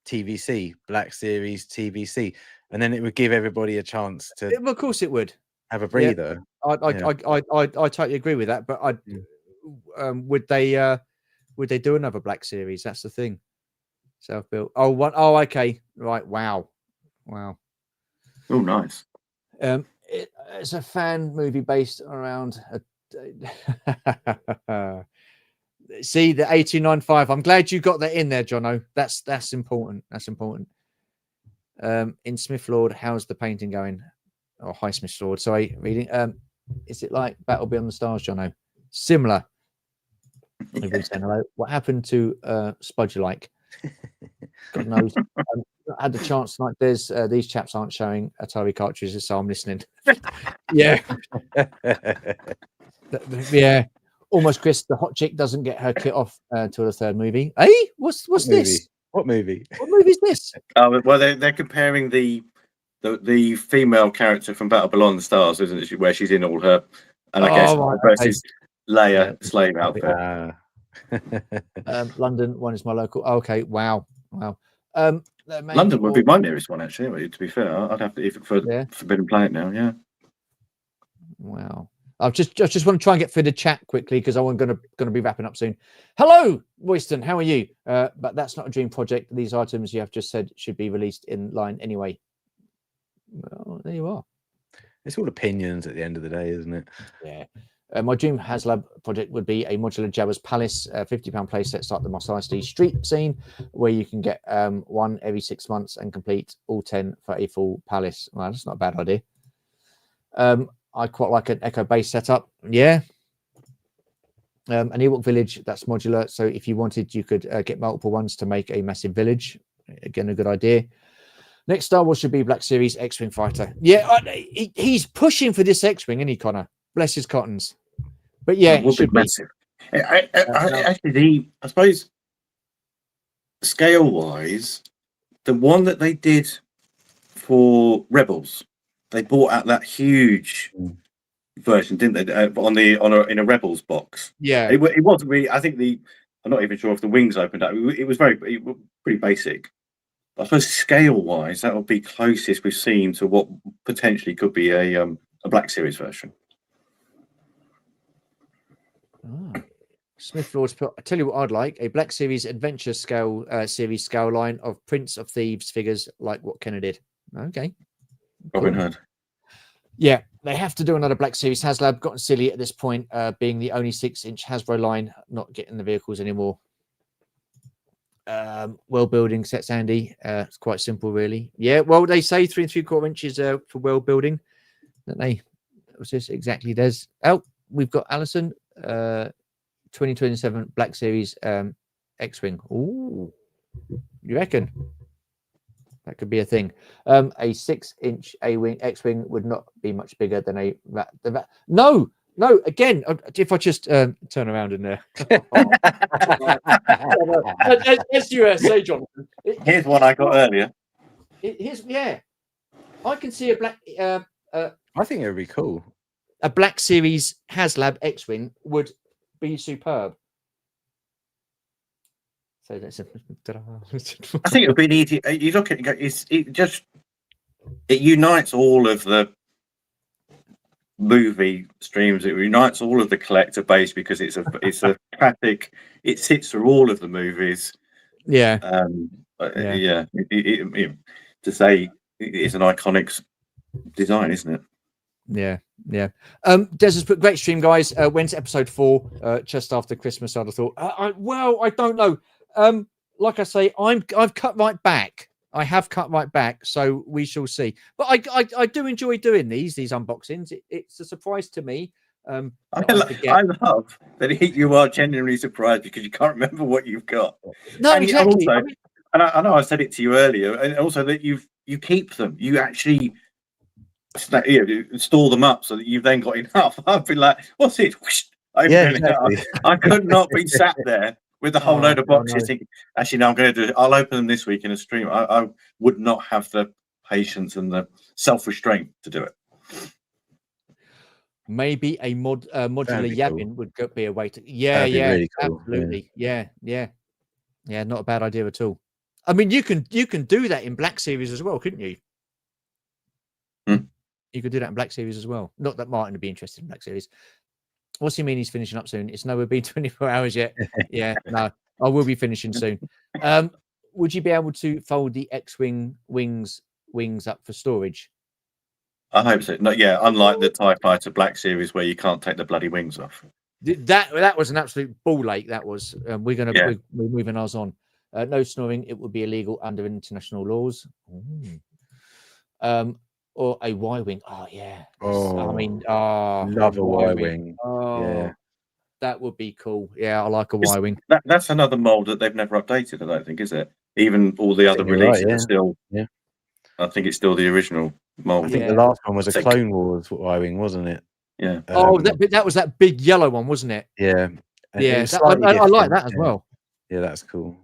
[SPEAKER 4] TVC, Black Series TVC, and then it would give everybody a chance to.
[SPEAKER 2] Of course, it would
[SPEAKER 4] have a breather.
[SPEAKER 2] I totally agree with that. But would they do another Black Series? That's the thing. Self-built. Oh, okay. Right. Wow.
[SPEAKER 3] Oh, nice.
[SPEAKER 2] It's a fan movie based around. See the 1895. I'm glad you got that in there, Jono. That's important. That's important. In Smith Lord, how's the painting going? Oh, hi, Smith Lord. Sorry, reading. Is it like Battle Beyond the Stars, Jono? Similar. Everybody's saying hello. What happened to Spudger-like? God knows. I had the chance tonight. There's these chaps aren't showing Atari cartridges, so I'm listening. Yeah. Yeah. Almost Chris, the hot chick doesn't get her kit off till the third movie. Hey, what's this?
[SPEAKER 4] What movie?
[SPEAKER 2] What movie is this?
[SPEAKER 3] Well, they're comparing the female character from Battle Beyond the Stars, isn't it? Where she's in all her, and I guess versus Leia slave outfit.
[SPEAKER 2] London one is my local. Okay, wow.
[SPEAKER 3] London would be my nearest one, actually. To be fair, I'd have to even for Forbidden Planet now. Yeah.
[SPEAKER 2] Wow. I just want to try and get through the chat quickly because I'm going to be wrapping up soon. Hello, Royston. How are you? But that's not a dream project. These items you have just said should be released in line anyway. Well, there you are.
[SPEAKER 4] It's all opinions at the end of the day, isn't it?
[SPEAKER 2] Yeah. My dream HasLab project would be a modular Jabba's Palace, £50 playset like the Mos Eisley street scene, where you can get one every 6 months and complete all 10 for a full palace. Well, that's not a bad idea. I quite like an Echo base setup. Yeah. An Ewok village that's modular. So if you wanted, you could get multiple ones to make a massive village. Again, a good idea. Next Star Wars should be Black Series X-Wing fighter. Yeah, he's pushing for this X-Wing, isn't he, Connor? Bless his cottons. But yeah, it should be
[SPEAKER 3] massive. Actually, I suppose scale-wise, the one that they did for Rebels, they bought out that huge version, didn't they? In a Rebels box.
[SPEAKER 2] Yeah,
[SPEAKER 3] it wasn't really. I think I'm not even sure if the wings opened up. It was pretty basic. I suppose scale-wise, that would be closest we've seen to what potentially could be a Black Series version.
[SPEAKER 2] Smith Lord's put, I tell you what I'd like, a Black Series Adventure scale series scale line of Prince of Thieves figures like what Kenner did. Okay.
[SPEAKER 3] Robin
[SPEAKER 2] Cool.
[SPEAKER 3] Hood.
[SPEAKER 2] Yeah, they have to do another Black Series. HasLab gotten silly at this point, being the only 6-inch Hasbro line, not getting the vehicles anymore. World building sets, Andy. It's quite simple, really. Yeah, well, they say 3 3/4 inches for world building, don't they? What's this exactly, Des? Oh, we've got Alison, 2027 Black Series X-Wing. Ooh, you reckon? That could be a thing. A 6-inch A-wing X-wing would not be much bigger than a no. Again, if I just turn around in there. As you say, Jonathan.
[SPEAKER 3] Here's one I got earlier.
[SPEAKER 2] I can see a black.
[SPEAKER 4] I think it would be cool.
[SPEAKER 2] A Black Series HasLab X-wing would be superb. So that's
[SPEAKER 3] I think it would be an easy. You look at it unites all of the movie streams. It unites all of the collector base because it's a classic. It sits through all of the movies.
[SPEAKER 2] Yeah.
[SPEAKER 3] To say it's an iconic design, isn't it?
[SPEAKER 2] Yeah. Des has put great stream, guys. When's episode 4? Just after Christmas, I'd have thought. I don't know. Like I say, I've cut right back. I have cut right back, so we shall see. But I do enjoy doing these unboxings. It's a surprise to me.
[SPEAKER 3] I love that you are genuinely surprised because you can't remember what you've got.
[SPEAKER 2] No,
[SPEAKER 3] and
[SPEAKER 2] exactly.
[SPEAKER 3] Also, I know I said it to you earlier, and also that you keep them. You actually store them up so that you've then got enough. I'd be like, what's it?
[SPEAKER 4] Exactly.
[SPEAKER 3] I could not be sat there with a whole load of boxes thinking, actually, no, I'm going to do it. I'll open them this week in a stream. I would not have the patience and the self-restraint to do it.
[SPEAKER 2] Maybe a modular Yavin would be a way to. Yeah,
[SPEAKER 4] really cool.
[SPEAKER 2] Absolutely. Yeah. Not a bad idea at all. I mean, you can do that in Black Series as well, couldn't you? You could do that in Black Series as well. Not that Martin would be interested in Black Series. What's he mean he's finishing up soon? It's nowhere been 24 hours yet. Yeah, no, I will be finishing soon. Would you be able to fold the X-Wing wings up for storage?
[SPEAKER 3] I hope so. No, yeah, unlike the TIE Fighter Black Series where you can't take the bloody wings off.
[SPEAKER 2] That was an absolute ball ache. That was. We're moving ours on. No snoring. It would be illegal under international laws. Or a Y-wing. Oh yeah. I mean,
[SPEAKER 4] love a Y-wing.
[SPEAKER 2] Yeah, that would be cool. Yeah, I like a Y-wing.
[SPEAKER 3] That's another mold that they've never updated. I don't think, is it? Even all the other releases are still. Yeah. I think it's still the original mold.
[SPEAKER 4] I think the last one was a Clone Wars Y-wing, wasn't it?
[SPEAKER 3] Yeah.
[SPEAKER 2] That was that big yellow one, wasn't it?
[SPEAKER 4] Yeah.
[SPEAKER 2] Yeah. I like that as well.
[SPEAKER 4] Yeah, that's cool.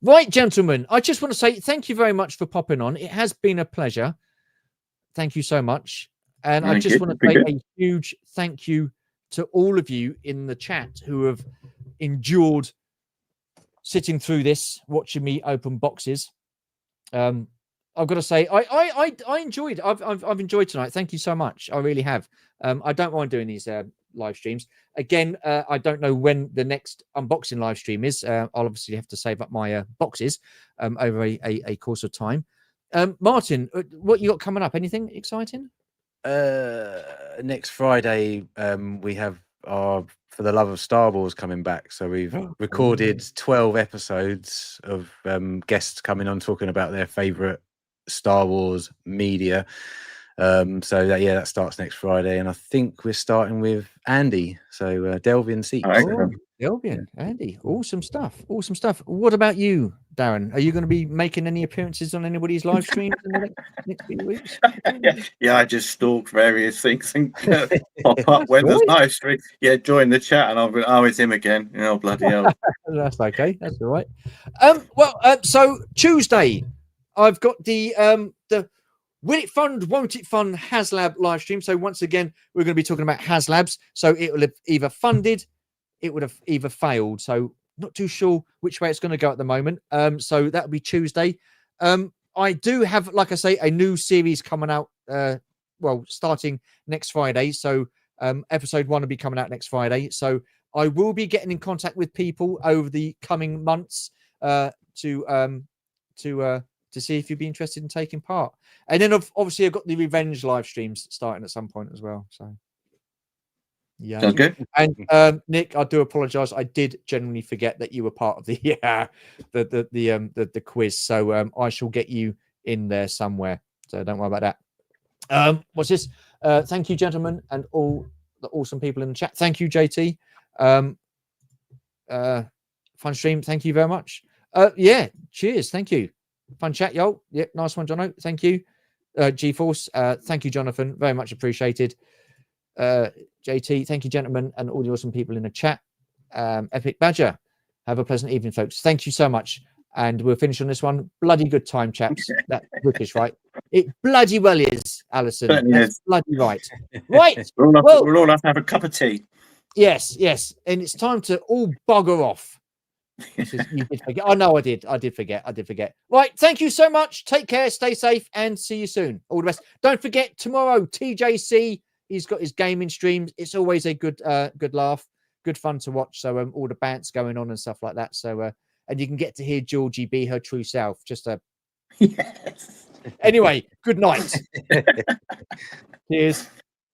[SPEAKER 2] Right, gentlemen, I just want to say thank you very much for popping on. It has been a pleasure. Thank you so much. And I just want to say a huge thank you to all of you in the chat who have endured sitting through this, watching me open boxes. I've got to say, I enjoyed. I've enjoyed tonight. Thank you so much. I really have. I don't mind doing these live streams. Again, I don't know when the next unboxing live stream is. I'll obviously have to save up my boxes over a course of time. Martin, what you got coming up? Anything exciting?
[SPEAKER 4] Next Friday, we have our For the Love of Star Wars coming back. So we've recorded 12 episodes of guests coming on talking about their favorite Star Wars media. That starts next Friday, and I think we're starting with Andy. So delve in seats.
[SPEAKER 2] Delve in, Andy. Awesome stuff. What about you, Darren? Are you going to be making any appearances on anybody's live streams in the next few weeks?
[SPEAKER 3] I just stalk various things and pop up when there's live stream. Yeah, join the chat, and I'll be, it's him again. Oh, bloody hell.
[SPEAKER 2] That's okay. That's all right. So Tuesday, I've got the Will It Fund, Won't It Fund HasLab live stream. So once again, we're going to be talking about HasLabs. So it will have either funded, it would have either failed. So not too sure which way it's going to go at the moment. So that'll be Tuesday. I do have, like I say, a new series coming out. Starting next Friday. So Episode 1 will be coming out next Friday. So I will be getting in contact with people over the coming months to see if you'd be interested in taking part. And then obviously I've got the revenge live streams starting at some point as well. So yeah.
[SPEAKER 3] Sounds good.
[SPEAKER 2] And Nick, I do apologize. I did genuinely forget that you were part of the the quiz. So I shall get you in there somewhere. So don't worry about that. What's this? Thank you, gentlemen, and all the awesome people in the chat. Thank you, JT. Fun stream. Thank you very much. Yeah, cheers. Thank you. Fun chat, yo. Yeah, nice one, Jono. Thank you. G-Force. Thank you, Jonathan. Very much appreciated. JT, thank you, gentlemen, and all the awesome people in the chat. Epic Badger. Have a pleasant evening, folks. Thank you so much. And we'll finish on this one. Bloody good time, chaps. That's British, right? It bloody well is, Alison. That's bloody right. Right.
[SPEAKER 3] We'll all have to have a cup of tea.
[SPEAKER 2] Yes, yes. And it's time to all bugger off. You did forget. Oh, no, I did forget. Right. Thank you so much. Take care. Stay safe and see you soon. All the best. Don't forget, tomorrow, TJC, he's got his gaming streams. It's always a good laugh, good fun to watch. So all the bants going on and stuff like that. So and you can get to hear Georgie be her true self. Just a yes. Anyway, good night. Cheers.